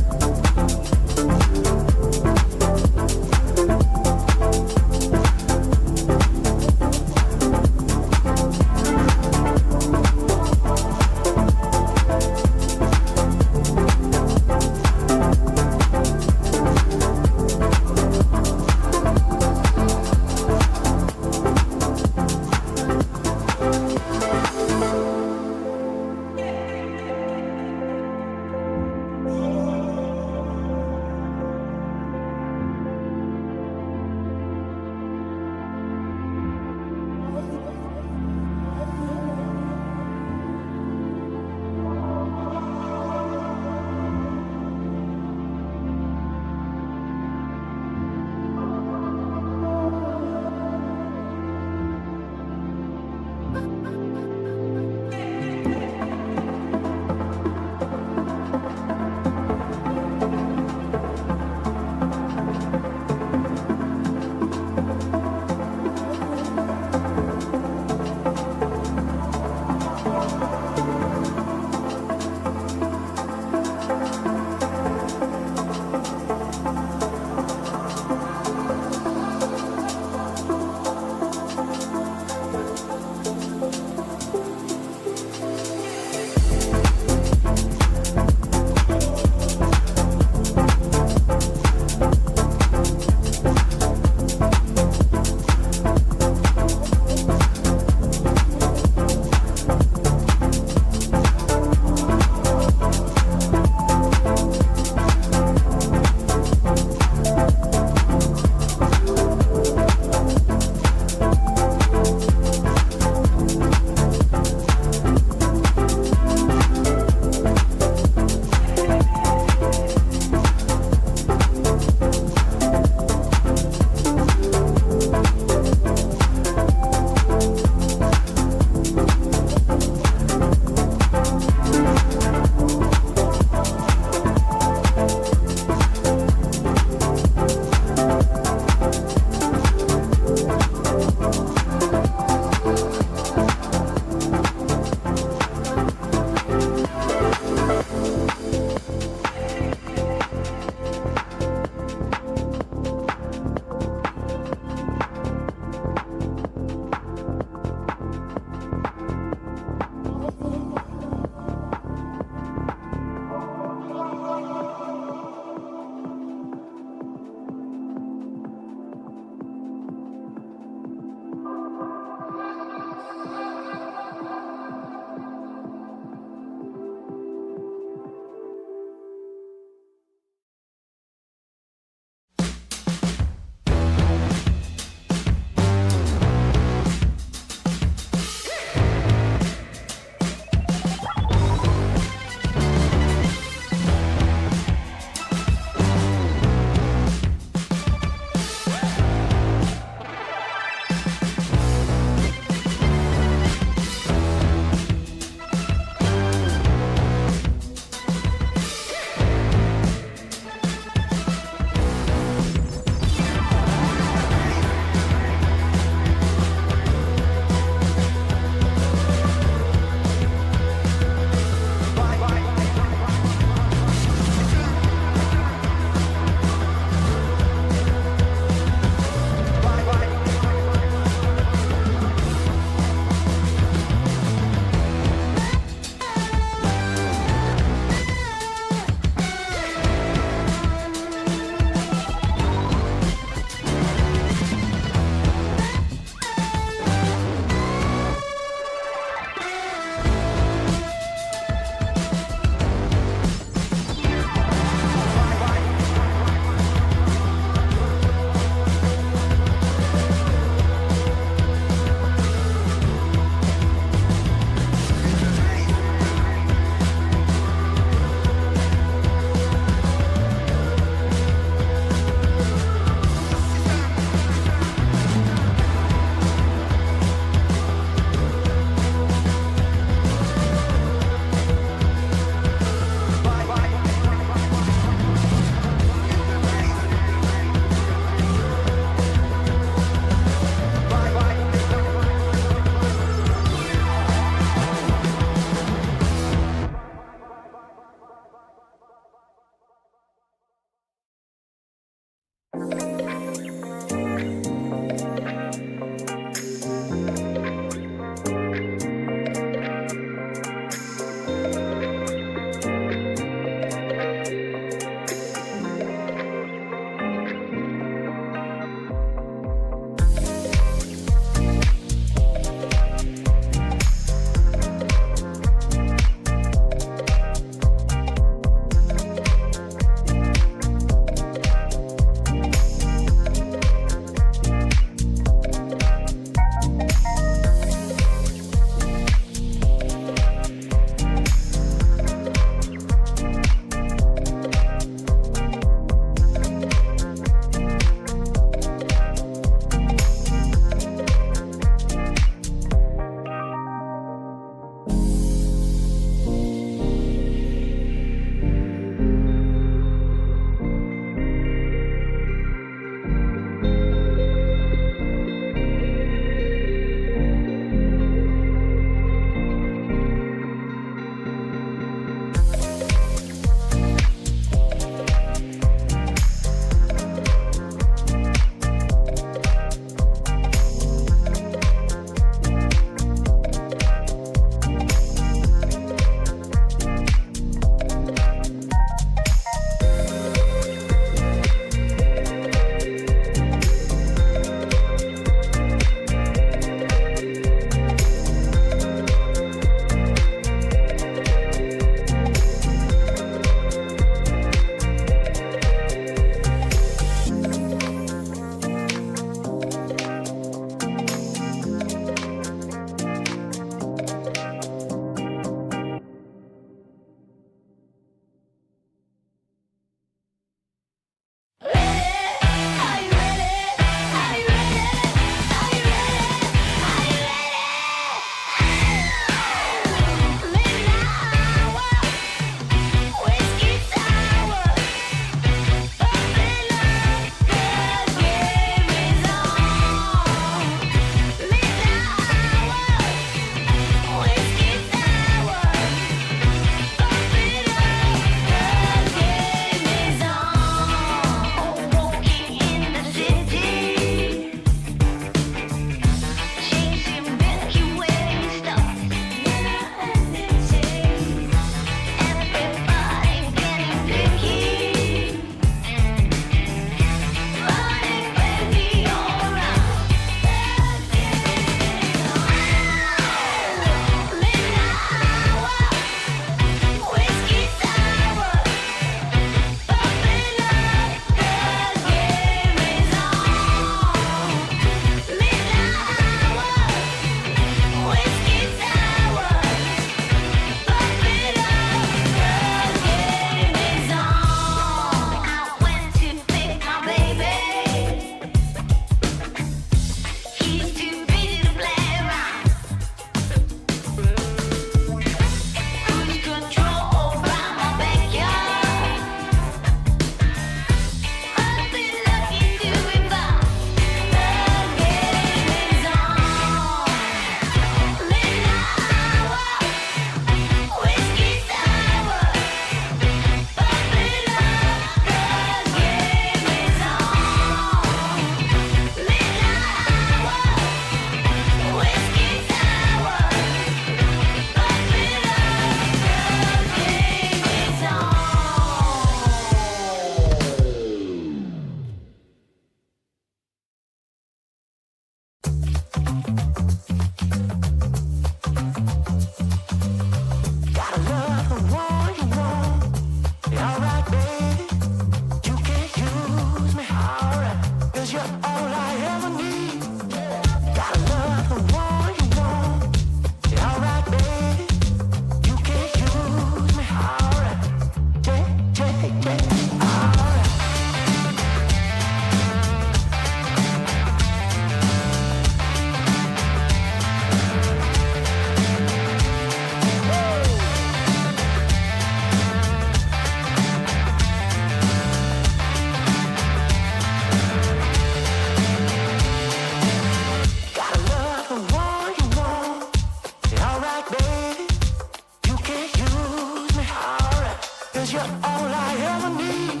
'cause you're all I ever need.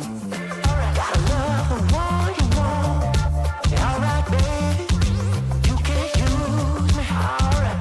Gotta love the one you want. Alright, baby, you can't use me. Alright,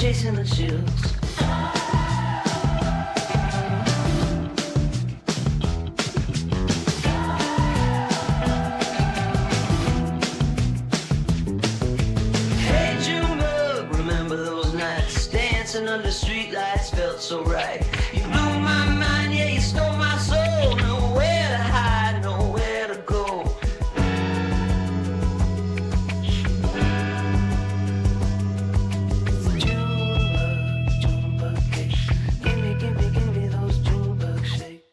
chasing the chills. Hey Junebug, remember those nights dancing under streetlights felt so right. You blew my mind, yeah, you stole my soul. Nowhere to hide, nowhere to go. Give me those Junebug shakes.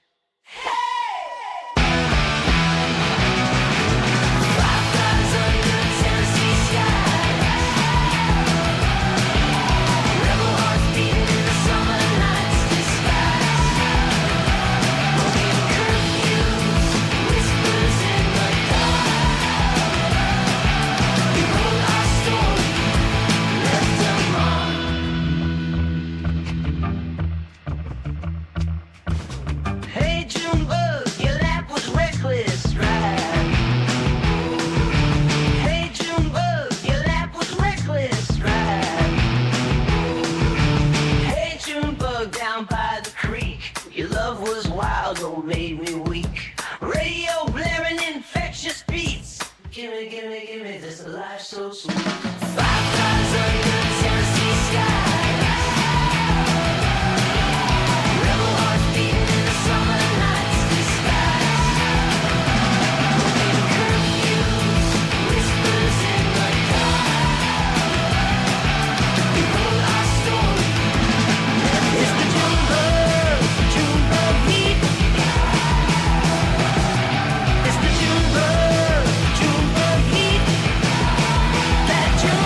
Fireflies under Tennessee skies. Rebel hearts beating in the summer night's disguise. Broken curfews, whispers in the dark. We wrote our story, left a mark. Hey Junebug, your lap was reckless, right? Hey Junebug, your lap was reckless, right? Hey Junebug, down by the creek, your love was wild, oh made me weak. Radio blaring infectious beats. Give me this life so sweet. Fireflies under Tennessee skies. Rebel hearts beating in the summer night's disguise. Broken curfews, whispers in the dark. We wrote our story. It's the Junebug heat. It's the Junebug heat. That Junebug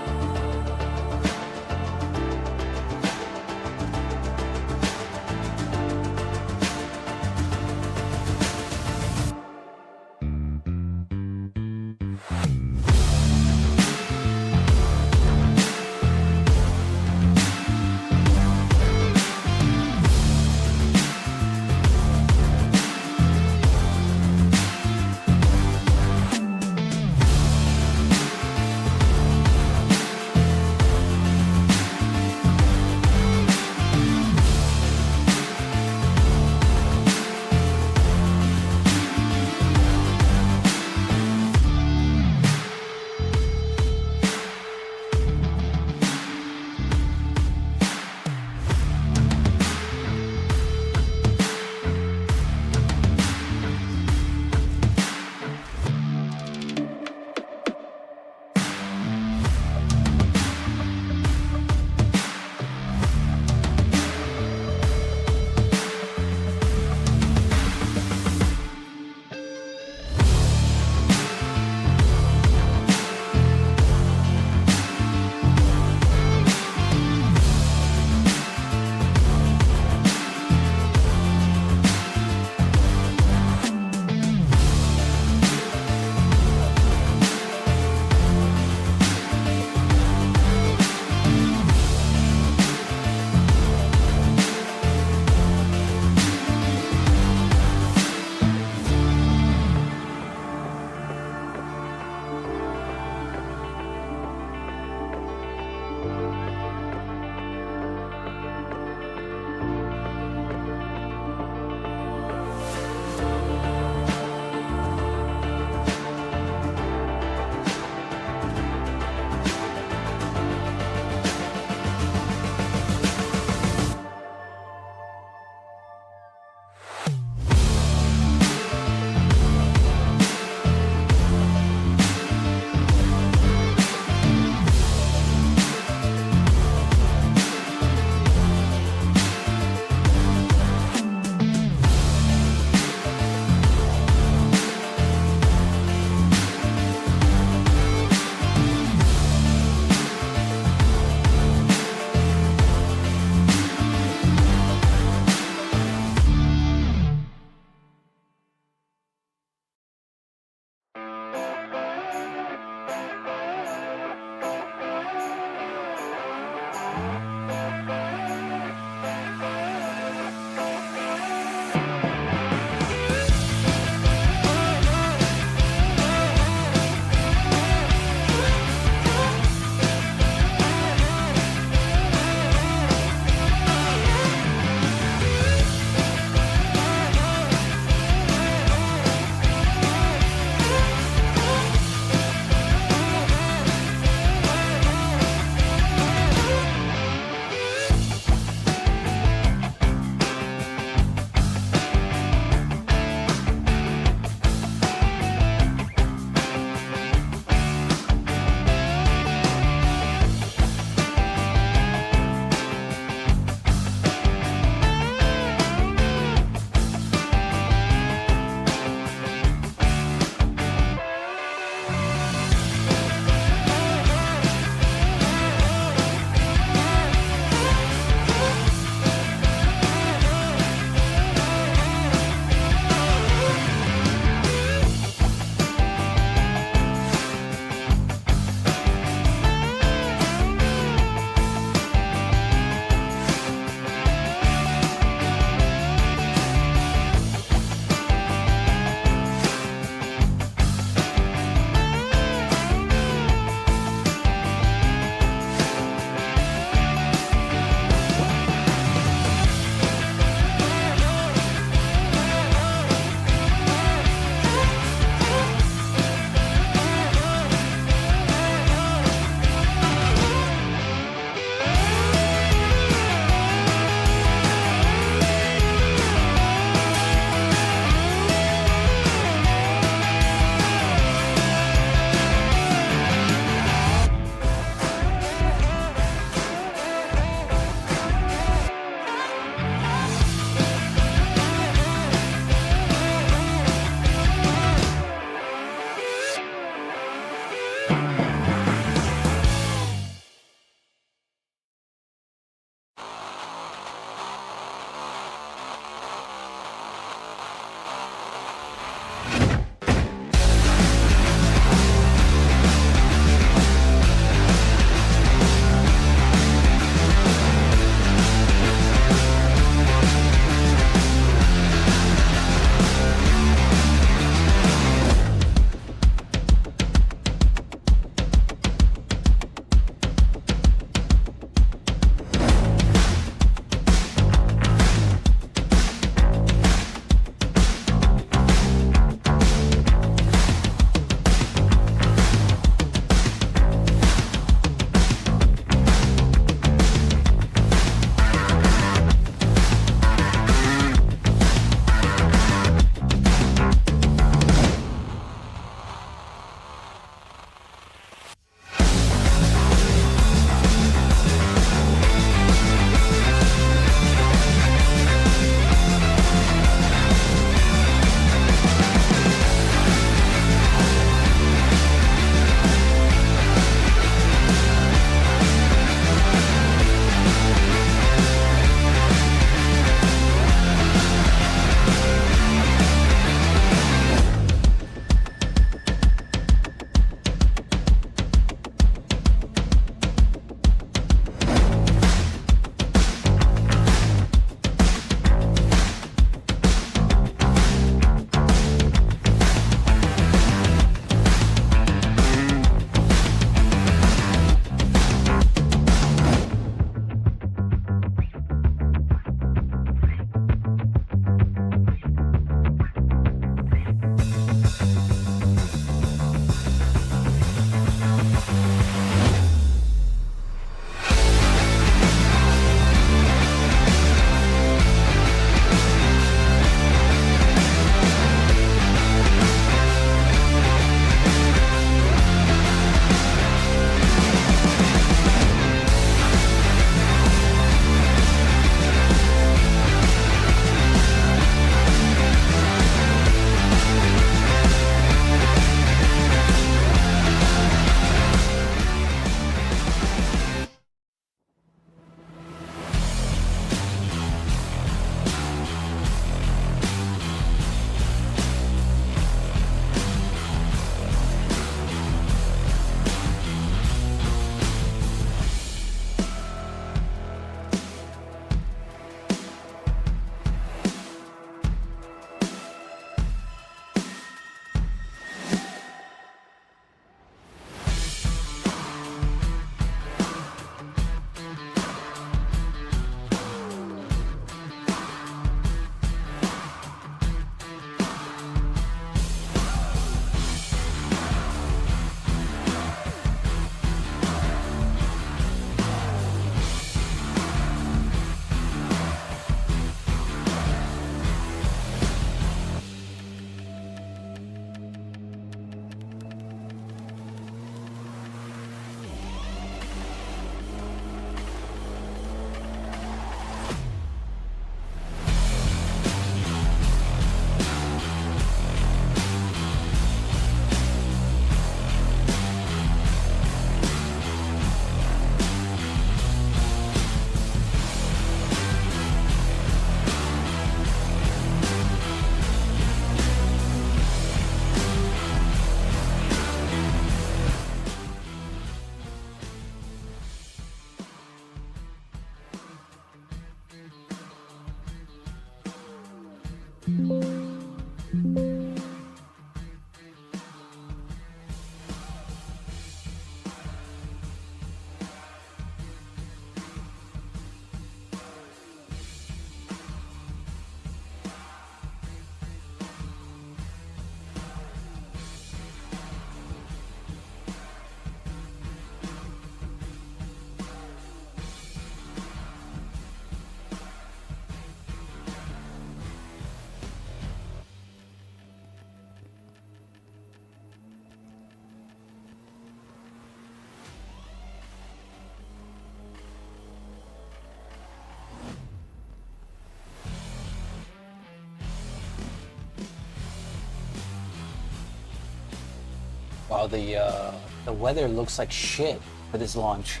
Wow, the weather looks like shit for this launch.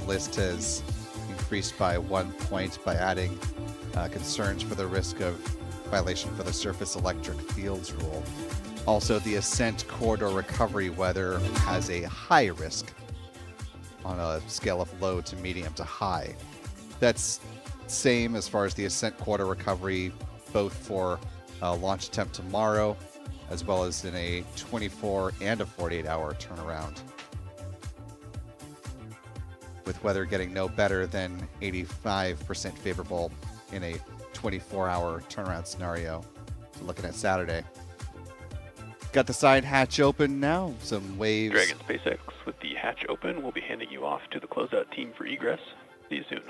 List has increased by 1 point by adding concerns for the risk of violation for the surface electric fields rule. Also, the ascent corridor recovery weather has a high risk on a scale of low to medium to high. That's same as far as the ascent corridor recovery, both for a launch attempt tomorrow, as well as in a 24 and a 48-hour turnaround, with weather getting no better than 85% favorable in a 24-hour turnaround scenario. So looking at Saturday. Got the side hatch open now, some waves. Dragon SpaceX with the hatch open. We'll be handing you off to the closeout team for egress. See you soon.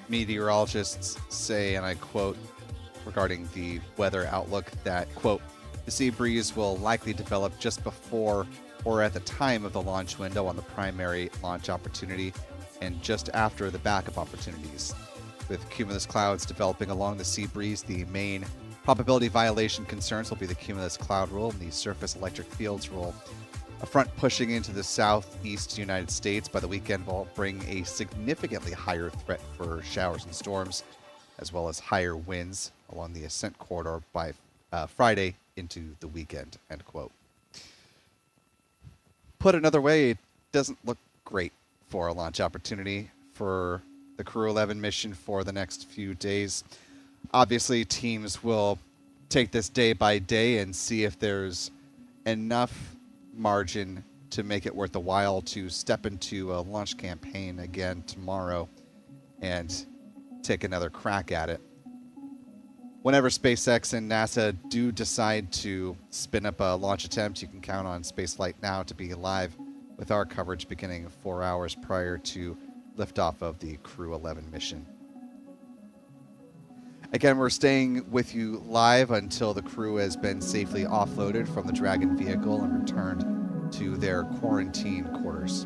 meteorologists say, and I quote, regarding the weather outlook, that, quote, the sea breeze will likely develop just before or at the time of the launch window on the primary launch opportunity and just after the backup opportunities. With cumulus clouds developing along the sea breeze, the main probability violation concerns will be the cumulus cloud rule and the surface electric fields rule. A front pushing into the southeast United States by the weekend will bring a significantly higher threat for showers and storms, as well as higher winds along the ascent corridor by Friday into the weekend, end quote. Put another way, it doesn't look great for a launch opportunity for the Crew 11 mission for the next few days. Obviously, teams will take this day by day and see if there's enough margin to make it worth the while to step into a launch campaign again tomorrow and take another crack at it. Whenever SpaceX and NASA do decide to spin up a launch attempt, you can count on Spaceflight Now to be live with our coverage beginning 4 hours prior to liftoff of the Crew 11 mission. Again, we're staying with you live until the crew has been safely offloaded from the Dragon vehicle and returned to their quarantine quarters.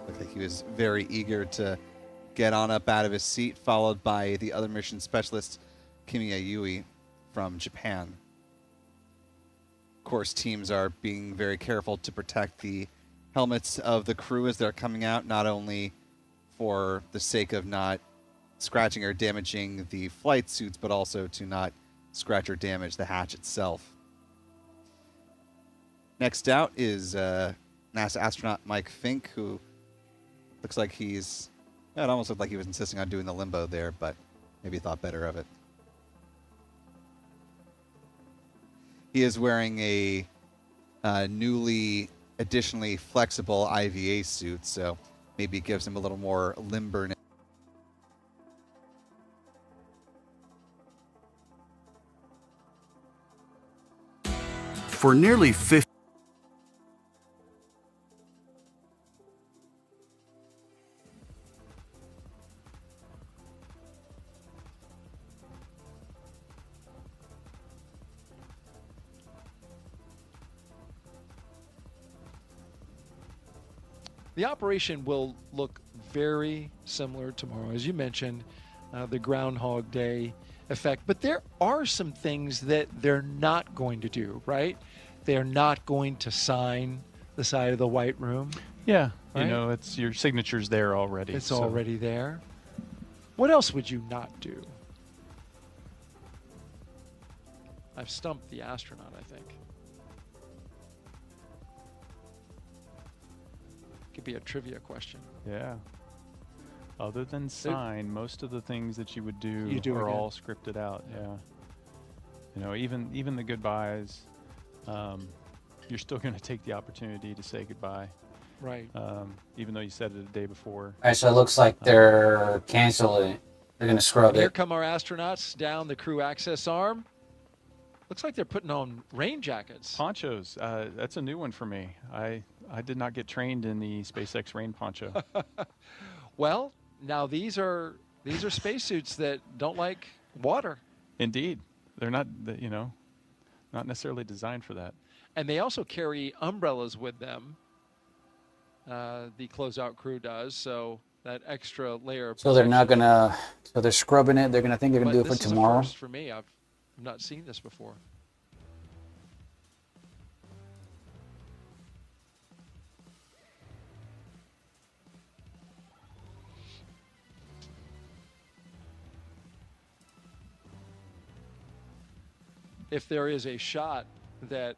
Looked like he was very eager to get on up out of his seat, followed by the other mission specialist, Kimiya Yui from Japan. Of course, teams are being very careful to protect the helmets of the crew as they're coming out, not only for the sake of not scratching or damaging the flight suits, but also to not scratch or damage the hatch itself. Next out is NASA astronaut Mike Fink, who looks like he's... It almost looked like he was insisting on doing the limbo there, but maybe thought better of it. He is wearing a newly, additionally flexible IVA suit, so maybe it gives him a little more limberness. For nearly 50 The operation will look very similar tomorrow, as you mentioned, the Groundhog Day effect. But there are some things that they're not going to do, right? They're not going to sign the side of the White Room. Yeah, right? you know, it's your signature's there already. It's so. already there. What else would you not do? I've stumped the astronaut, I think. Could be a trivia question. Yeah. Other than sign, most of the things that you would do, You do are again. all scripted out. Yeah. You know, even the goodbyes, you're still going to take the opportunity to say goodbye. Right. Even though you said it the day before. All right, so it looks like they're canceling it. They're going to scrub Here it. come our astronauts down the crew access arm. Looks like they're putting on rain jackets. Ponchos, that's a new one for me. I did not get trained in the SpaceX rain poncho. Well, now these are spacesuits that don't like water. Indeed. They're not, you know, not necessarily designed for that. And they also carry umbrellas with them. The closeout crew does, so that extra layer of So they're not protection. going to, so they're scrubbing it. They're going to think they're going to do it for This is a tomorrow. first for me. I've not seen this before. If there is a shot that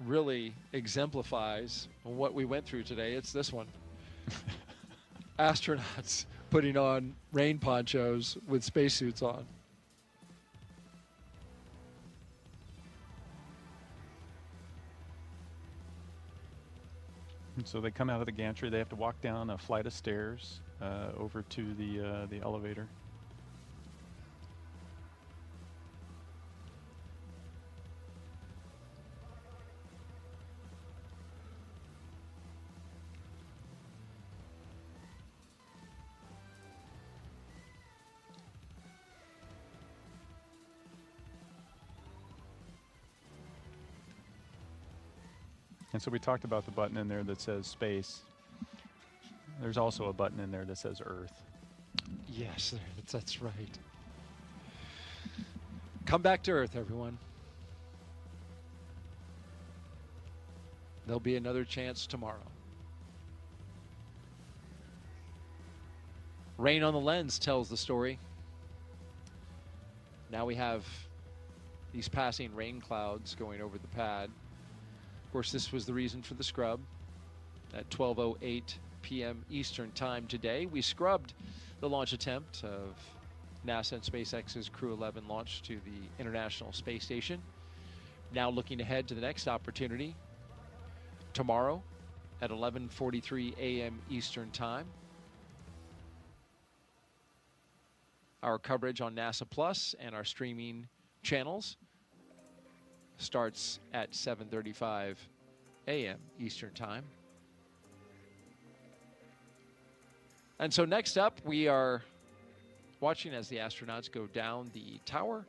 really exemplifies what we went through today, it's this one. Astronauts putting on rain ponchos with spacesuits on. And so they come out of the gantry. They have to walk down a flight of stairs over to the elevator. And so we talked about the button in there that says space. There's also a button in there that says Earth. Yes, that's right. Come back to Earth, everyone. There'll be another chance tomorrow. Rain on the lens tells the story. Now we have these passing rain clouds going over the pad. Of course, this was the reason for the scrub. At 12:08 p.m. Eastern Time today, we scrubbed the launch attempt of NASA and SpaceX's Crew 11 launch to the International Space Station. Now looking ahead to the next opportunity, tomorrow at 11:43 a.m. Eastern Time. Our coverage on NASA Plus and our streaming channels starts at 7:35 a.m. Eastern Time. And so next up, we are watching as the astronauts go down the tower,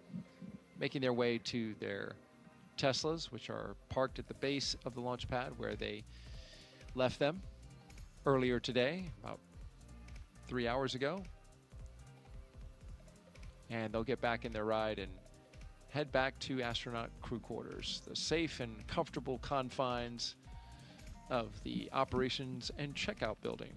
making their way to their Teslas, which are parked at the base of the launch pad where they left them earlier today, about 3 hours ago. And they'll get back in their ride and head back to astronaut crew quarters, the safe and comfortable confines of the operations and checkout building.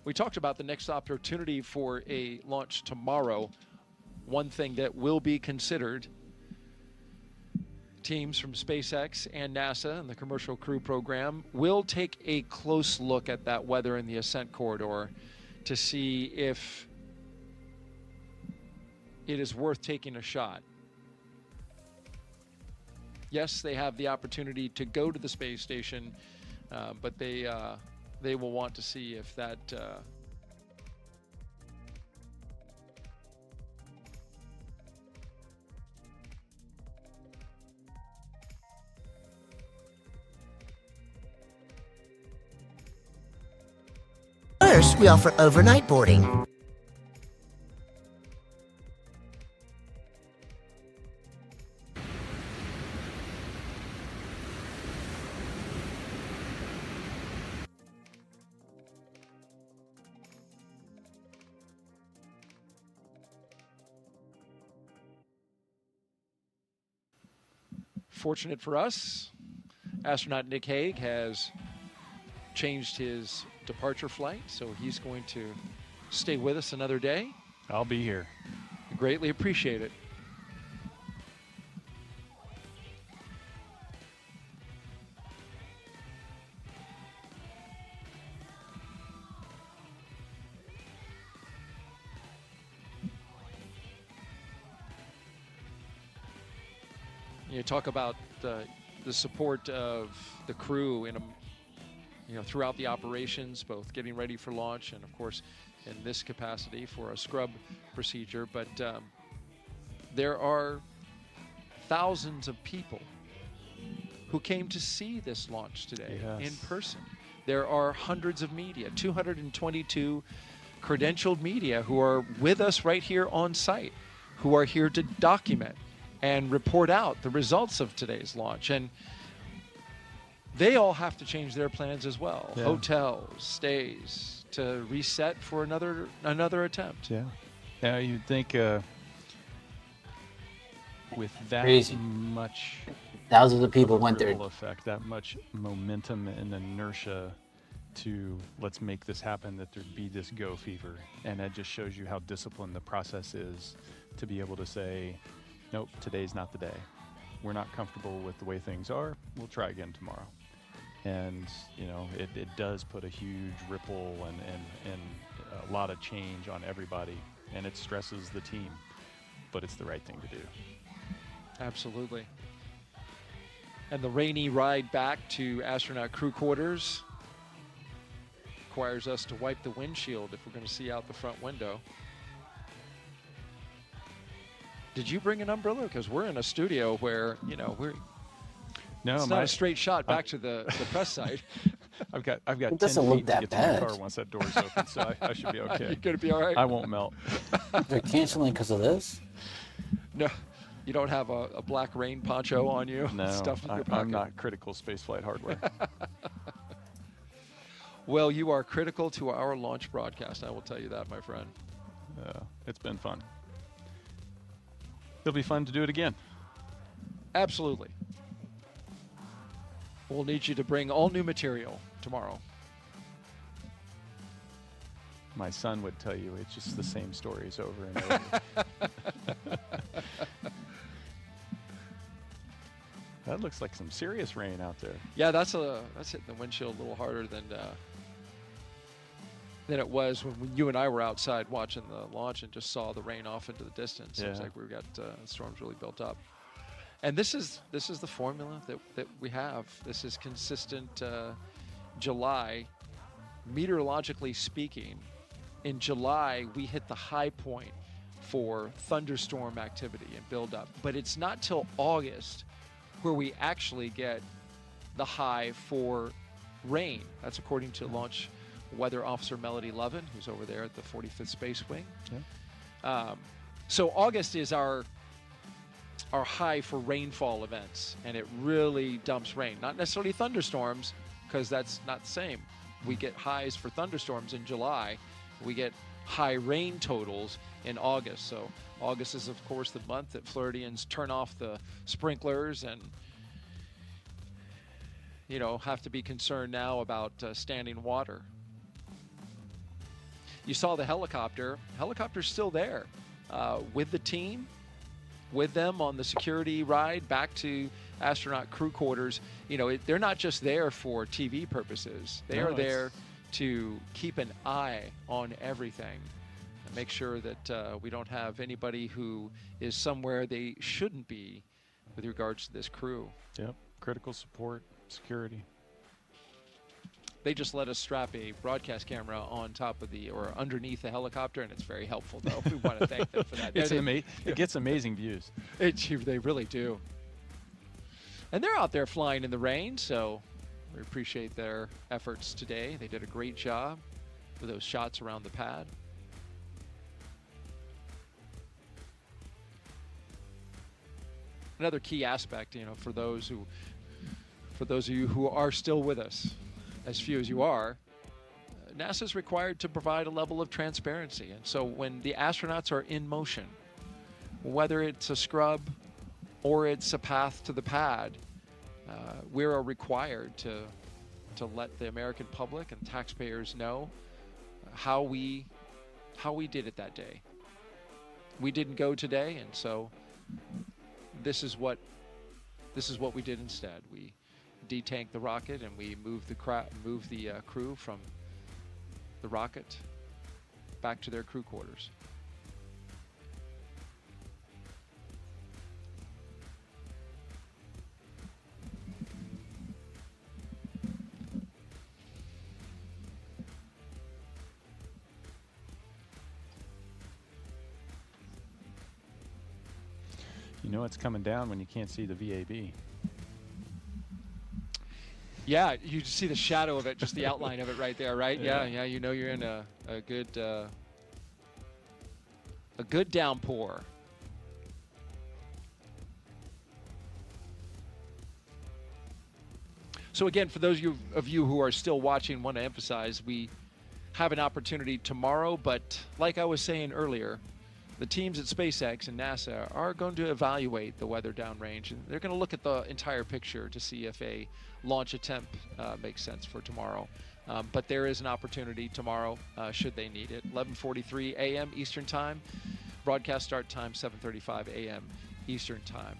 We talked about the next opportunity for a launch tomorrow. One thing that will be considered, teams from SpaceX and NASA and the Commercial Crew Program will take a close look at that weather in the ascent corridor to see if it is worth taking a shot. Yes, they have the opportunity to go to the space station, but they they will want to see if that First, we offer overnight boarding. Fortunate for us, astronaut Nick Hague has changed his departure flight, so he's going to stay with us another day. I'll be here. Greatly appreciate it. You talk about the support of the crew in throughout the operations, both getting ready for launch and, of course, in this capacity for a scrub procedure. But there are thousands of people who came to see this launch today in person. There are hundreds of media, 222 credentialed media who are with us right here on site, who are here to document and report out the results of today's launch. And they all have to change their plans as well. Yeah. Hotels, stays, to reset for another attempt. Yeah. Yeah, you'd think with that Crazy. much Thousands of people of a went there. ripple effect, that much momentum and inertia to let's make this happen, that there'd be this go fever. And that just shows you how disciplined the process is to be able to say, nope, today's not the day. We're not comfortable with the way things are. We'll try again tomorrow. And, it does put a huge ripple and a lot of change on everybody. And it stresses the team, but it's the right thing to do. Absolutely. And the rainy ride back to astronaut crew quarters requires us to wipe the windshield if we're going to see out the front window. Did you bring an umbrella? Because we're in a studio where, it's not a straight shot back to the press site. I've got It 10 doesn't feet look to that get bad. to my car once that door's open, so I should be okay. You're going to be all right? I won't melt. They're canceling because of this? No, you don't have a black rain poncho on you? No, Stuff in your pocket. I'm not critical spaceflight hardware. Well, you are critical to our launch broadcast. I will tell you that, my friend. It's been fun. It'll be fun to do it again. Absolutely. We'll need you to bring all new material tomorrow. My son would tell you it's just the same stories over and over. That looks like some serious rain out there. Yeah, that's hitting the windshield a little harder than it was when you and I were outside watching the launch and just saw the rain off into the distance. It was like we got storms really built up. And this is the formula that we have. This is consistent July. Meteorologically speaking, in July, we hit the high point for thunderstorm activity and buildup. But it's not till August where we actually get the high for rain. That's according to Launch Weather Officer Melody Lovin, who's over there at the 45th Space Wing. Yeah. So August is our high for rainfall events, and it really dumps rain. Not necessarily thunderstorms, because that's not the same. We get highs for thunderstorms in July. We get high rain totals in August. So August is, of course, the month that Floridians turn off the sprinklers and have to be concerned now about standing water. You saw the helicopter. Helicopter's still there with the team, with them on the security ride back to astronaut crew quarters. They're not just there for TV purposes. They are there to keep an eye on everything and make sure that we don't have anybody who is somewhere they shouldn't be with regards to this crew. Yep. Critical support, security. They just let us strap a broadcast camera on top of or underneath the helicopter, and it's very helpful, though. We want to thank them for that. It gets amazing views. They really do. And they're out there flying in the rain, so we appreciate their efforts today. They did a great job with those shots around the pad. Another key aspect, for those of you who are still with us, as few as you are, NASA is required to provide a level of transparency. And so when the astronauts are in motion, whether it's a scrub or it's a path to the pad, we are required to let the American public and taxpayers know how we did it that day. We didn't go today, and so this is what we did instead. We detanked the rocket and we moved the crew from the rocket back to their crew quarters. You know it's coming down when you can't see the VAB. Yeah, you just see the shadow of it, just the outline of it right there, right? Yeah, you know you're in a good downpour. So again, for those of you who are still watching, want to emphasize we have an opportunity tomorrow, but like I was saying earlier, the teams at SpaceX and NASA are going to evaluate the weather downrange, and they're going to look at the entire picture to see if a launch attempt makes sense for tomorrow. But there is an opportunity tomorrow should they need it. 11:43 a.m. Eastern Time. Broadcast start time 7:35 a.m. Eastern Time.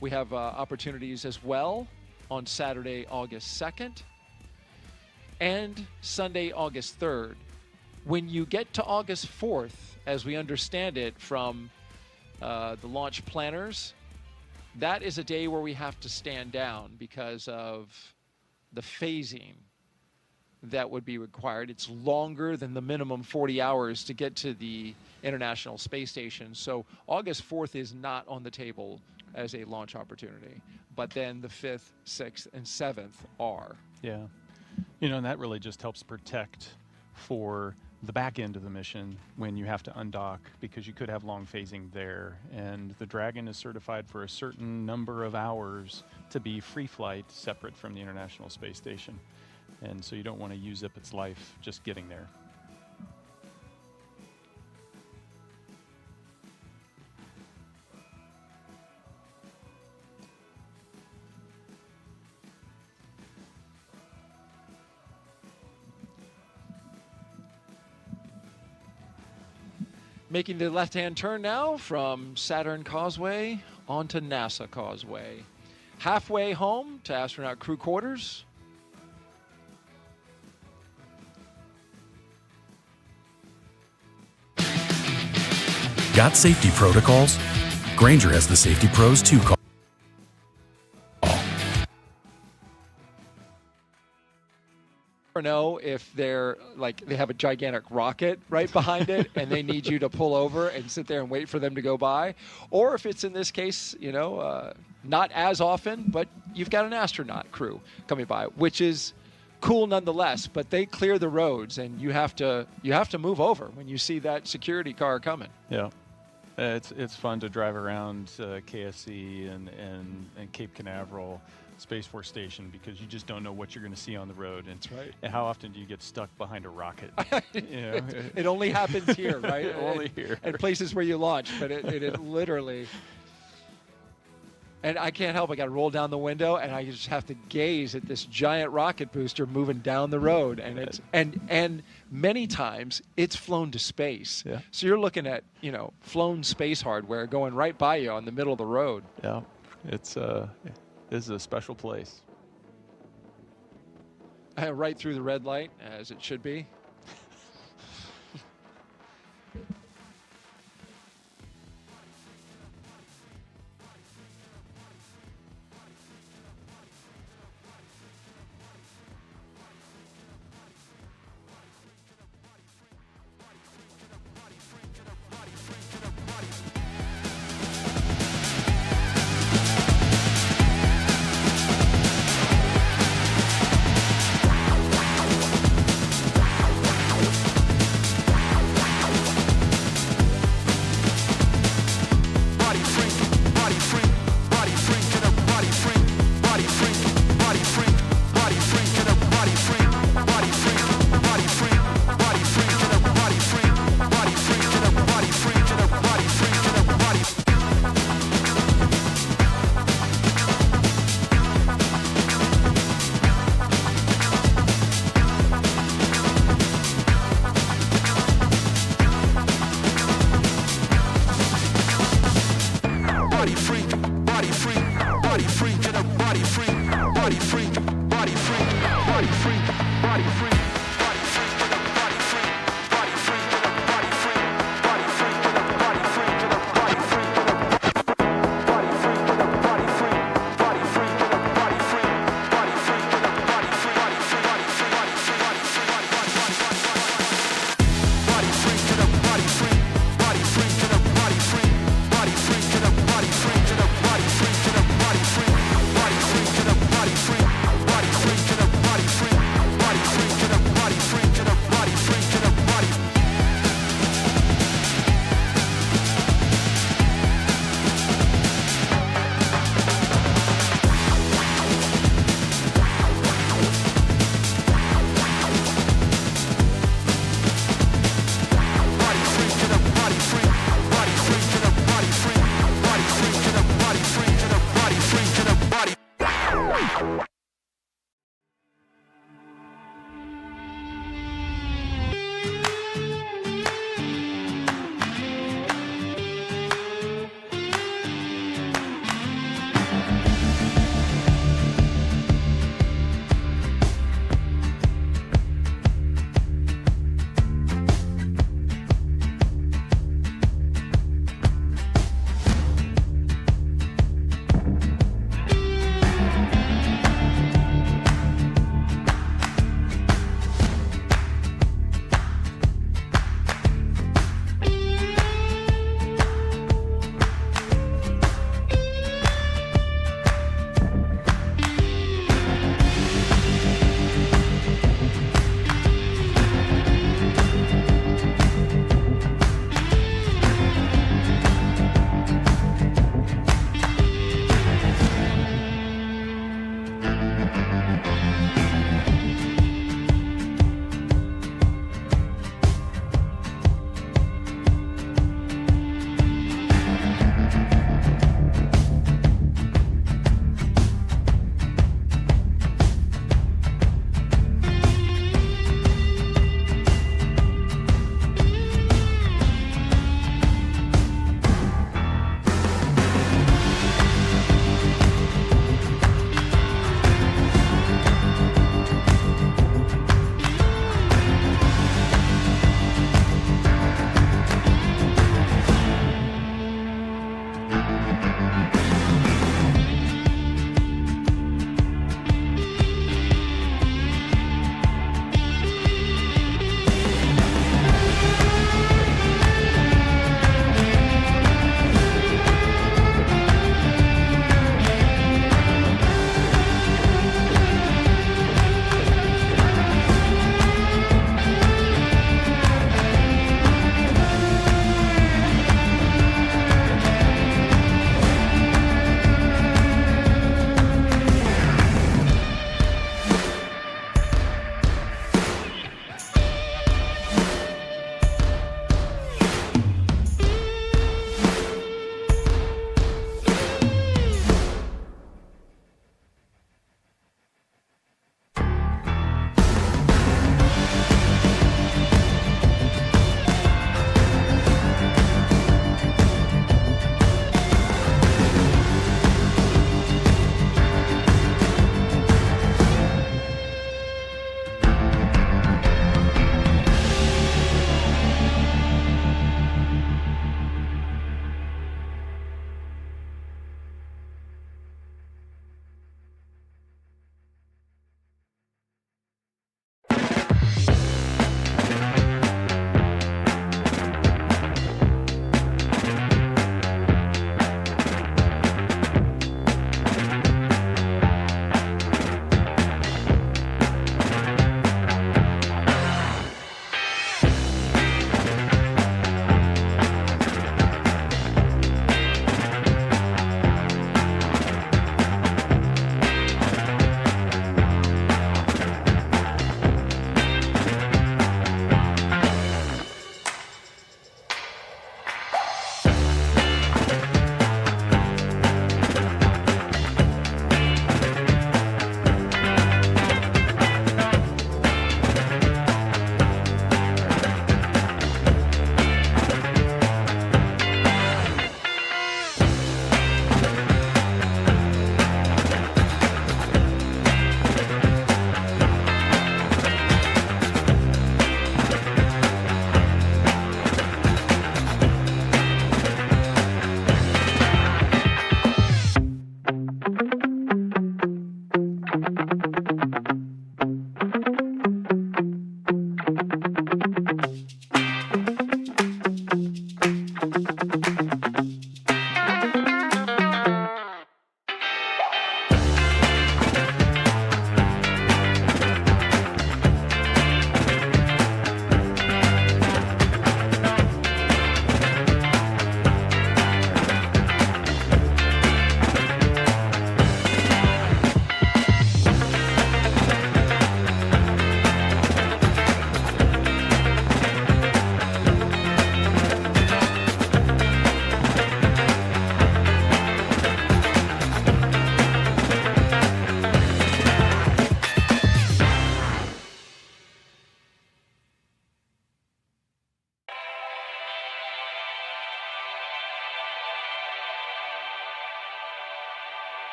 We have opportunities as well on Saturday, August 2nd and Sunday, August 3rd. When you get to August 4th, as we understand it from the launch planners, that is a day where we have to stand down because of the phasing that would be required. It's longer than the minimum 40 hours to get to the International Space Station. So August 4th is not on the table as a launch opportunity. But then the 5th, 6th, and 7th are. Yeah. And that really just helps protect for the back end of the mission when you have to undock, because you could have long phasing there, and the Dragon is certified for a certain number of hours to be free flight separate from the International Space Station, and so you don't want to use up its life just getting there. Making the left-hand turn now from Saturn Causeway onto NASA Causeway. Halfway home to astronaut crew quarters. Got safety protocols? Granger has the safety pros to call. Know if they're like they have a gigantic rocket right behind it and they need you to pull over and sit there and wait for them to go by, or if it's in this case, not as often, but you've got an astronaut crew coming by, which is cool nonetheless. But they clear the roads, and you have to move over when you see that security car coming. Yeah, it's fun to drive around KSC and Cape Canaveral Space Force Station, because you just don't know what you're going to see on the road. And, that's right. And how often do you get stuck behind a rocket? It only happens here, right? Only here. At places where you launch, but it literally. And I can't help. I got to roll down the window, and I just have to gaze at this giant rocket booster moving down the road, and it's and many times it's flown to space. Yeah. So you're looking at flown space hardware going right by you on the middle of the road. Yeah, it's This is a special place. Right through the red light, as it should be.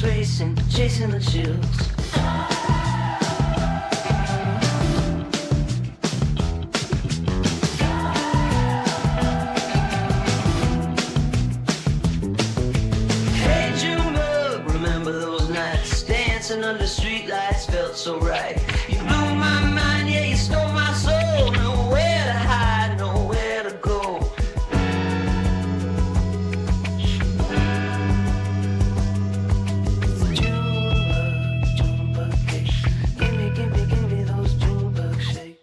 racing, chasing the chills. Hey Junebug, remember those nights dancing under streetlights felt so right. You blew my mind, yeah, you stole my soul. Nowhere to hide, nowhere to go. Give me those Junebug shakes.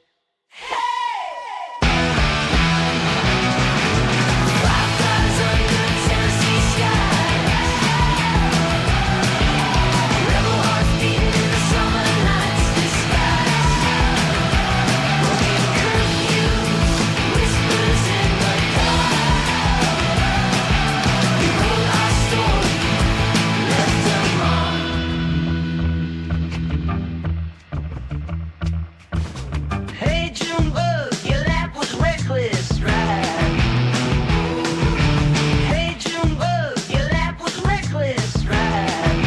Hey Junebug, your lap was reckless, right? Hey Junebug, your lap was reckless, right?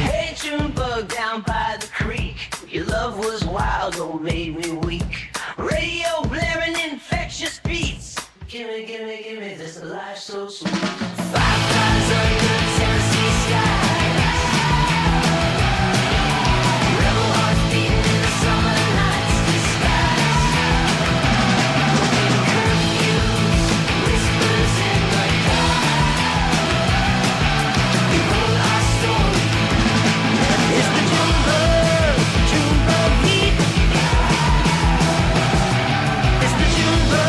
Hey Junebug, down by the creek, your love was wild, oh made me weak. Radio blaring infectious beats. Give me this life so sweet. 5 times under Tennessee skies. Rebel hearts beating in the summer night's disguise. Broken curfews, whispers in the dark. We wrote our story. It's the Junebug heat. It's the Junebug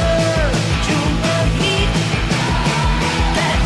heat. That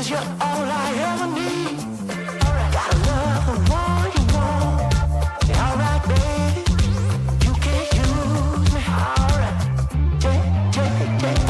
'cause you're all I ever need. Gotta love the one you want. Yeah, alright, baby. You can't use me. Alright. Take.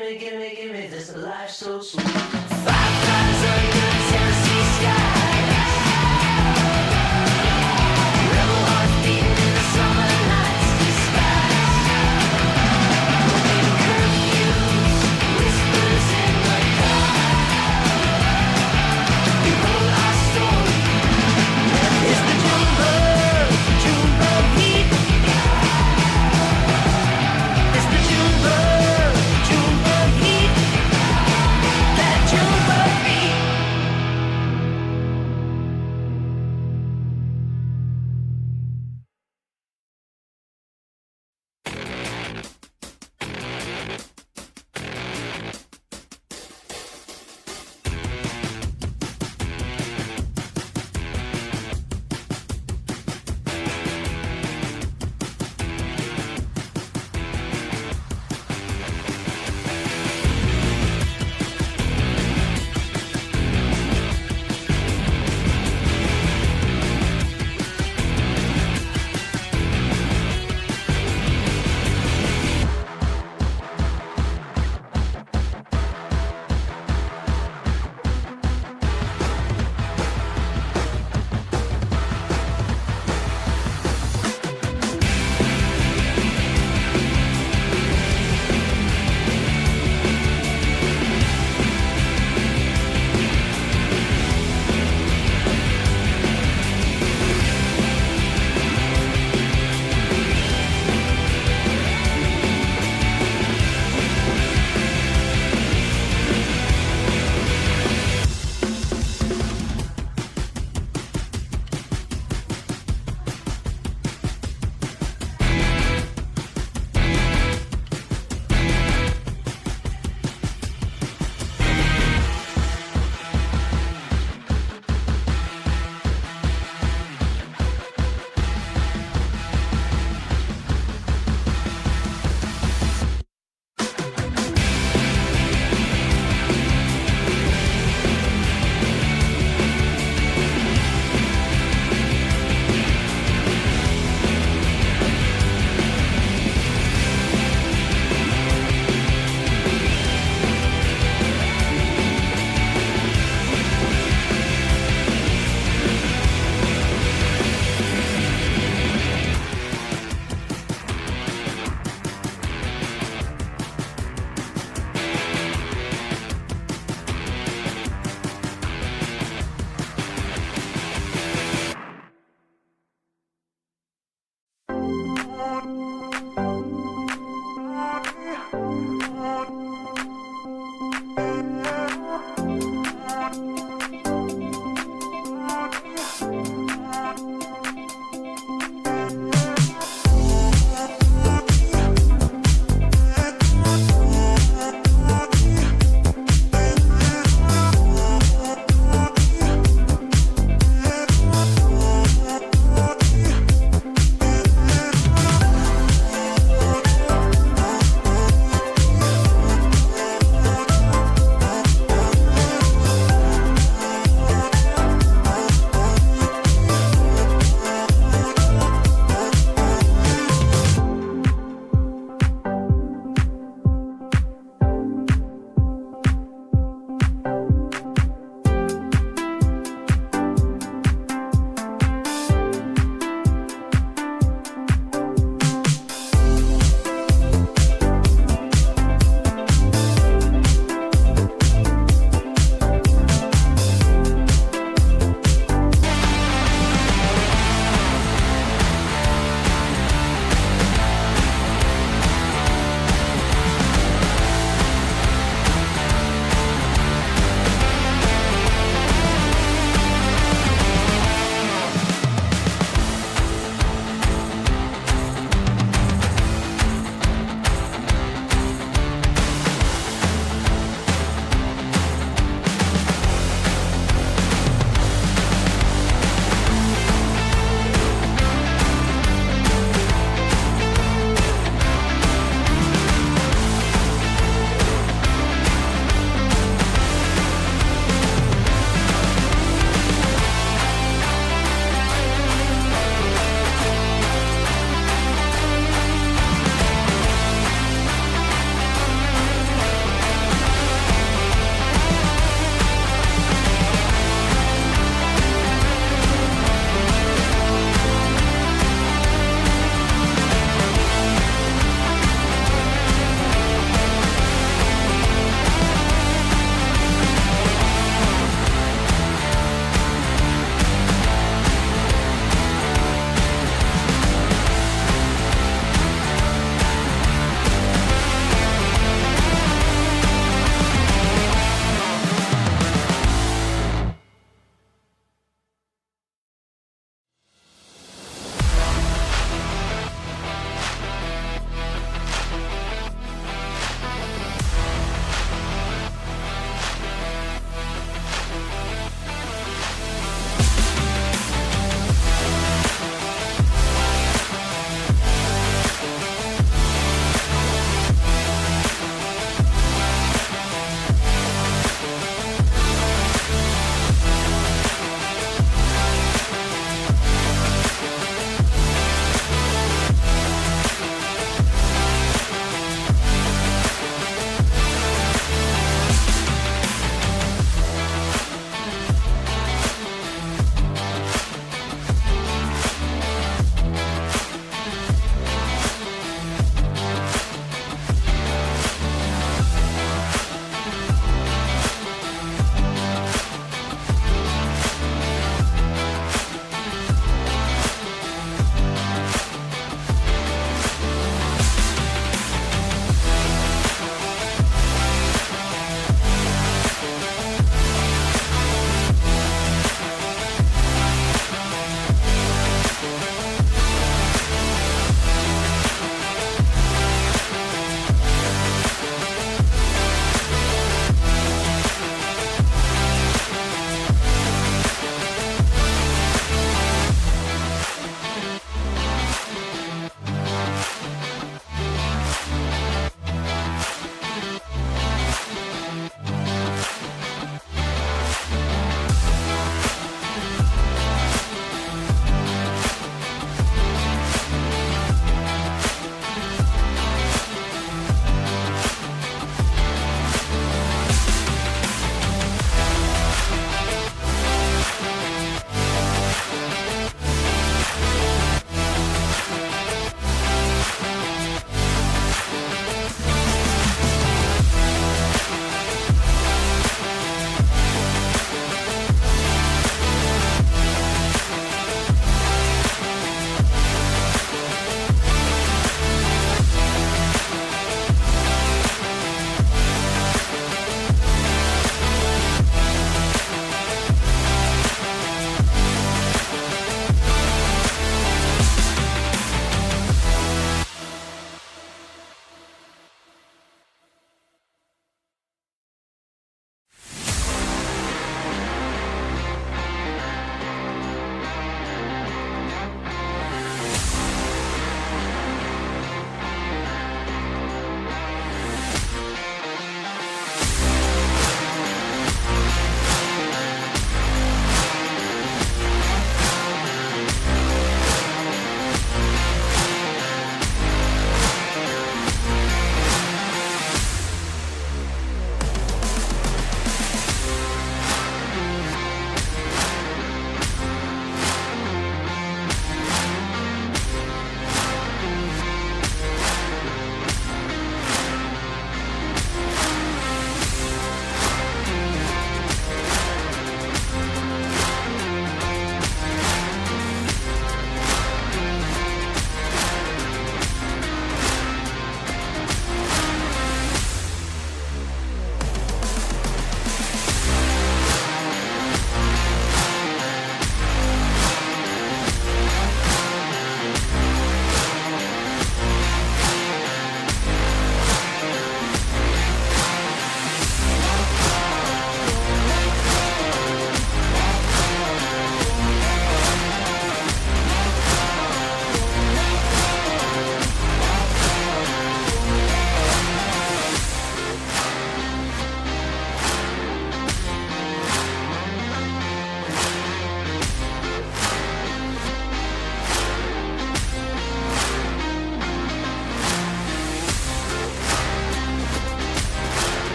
gimme this life so sweet. 5,000 under Tennessee skies. Rebel hearts beating in the summer night's disguise. Broken curfews, whispers in the dark. We wrote our story. It's the Junebug heat. It's the Junebug heat. That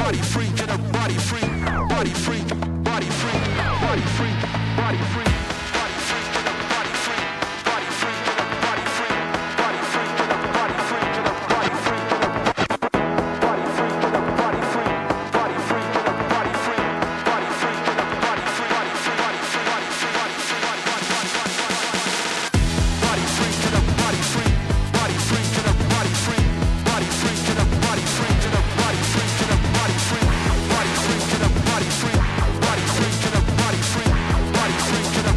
body free, get a body free, body free, body free, body free, body free. Body free,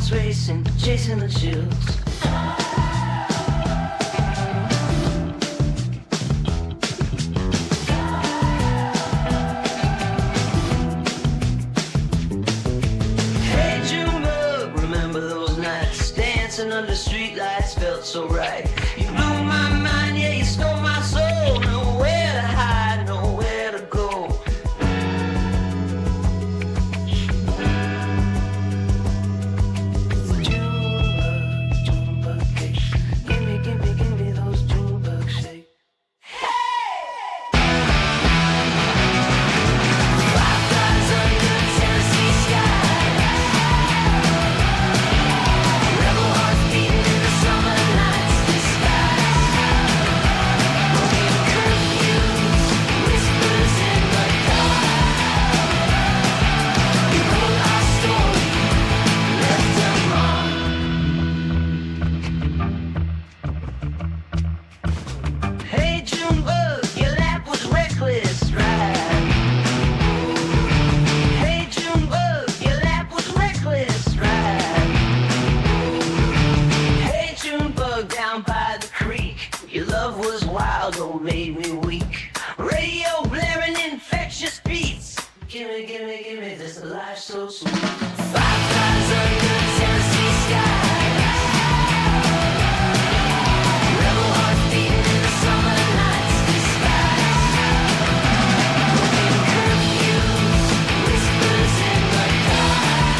hearts racing, chasing the chills. Hey Junebug, remember those nights dancing under streetlights felt so right. You blew my mind, yeah, you stole my soul. Nowhere to hide, nowhere to go. Give me those Junebug shakes. Fireflies under Tennessee skies. Rebel hearts beating in the summer night's disguise. Broken curfews, whispers in the dark. We wrote our story, left a mark. Hey Junebug, your lap was reckless, right? Hey Junebug, your lap was reckless, right? Hey Junebug, down by the creek, your love was wild, oh made me weak. Radio blaring infectious beats. Gimme this life so sweet. Fireflies under Tennessee skies. Rebel hearts beating in the summer night's disguise. Broken curfews, whispers in the dark.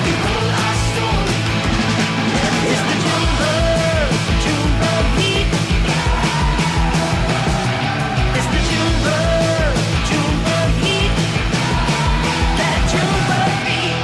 We wrote our story. It's the Junebug beat. It's the Junebug beat. That Junebug beat.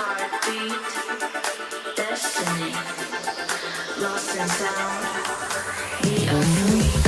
Heartbeat, destiny, lost in sound. We are free.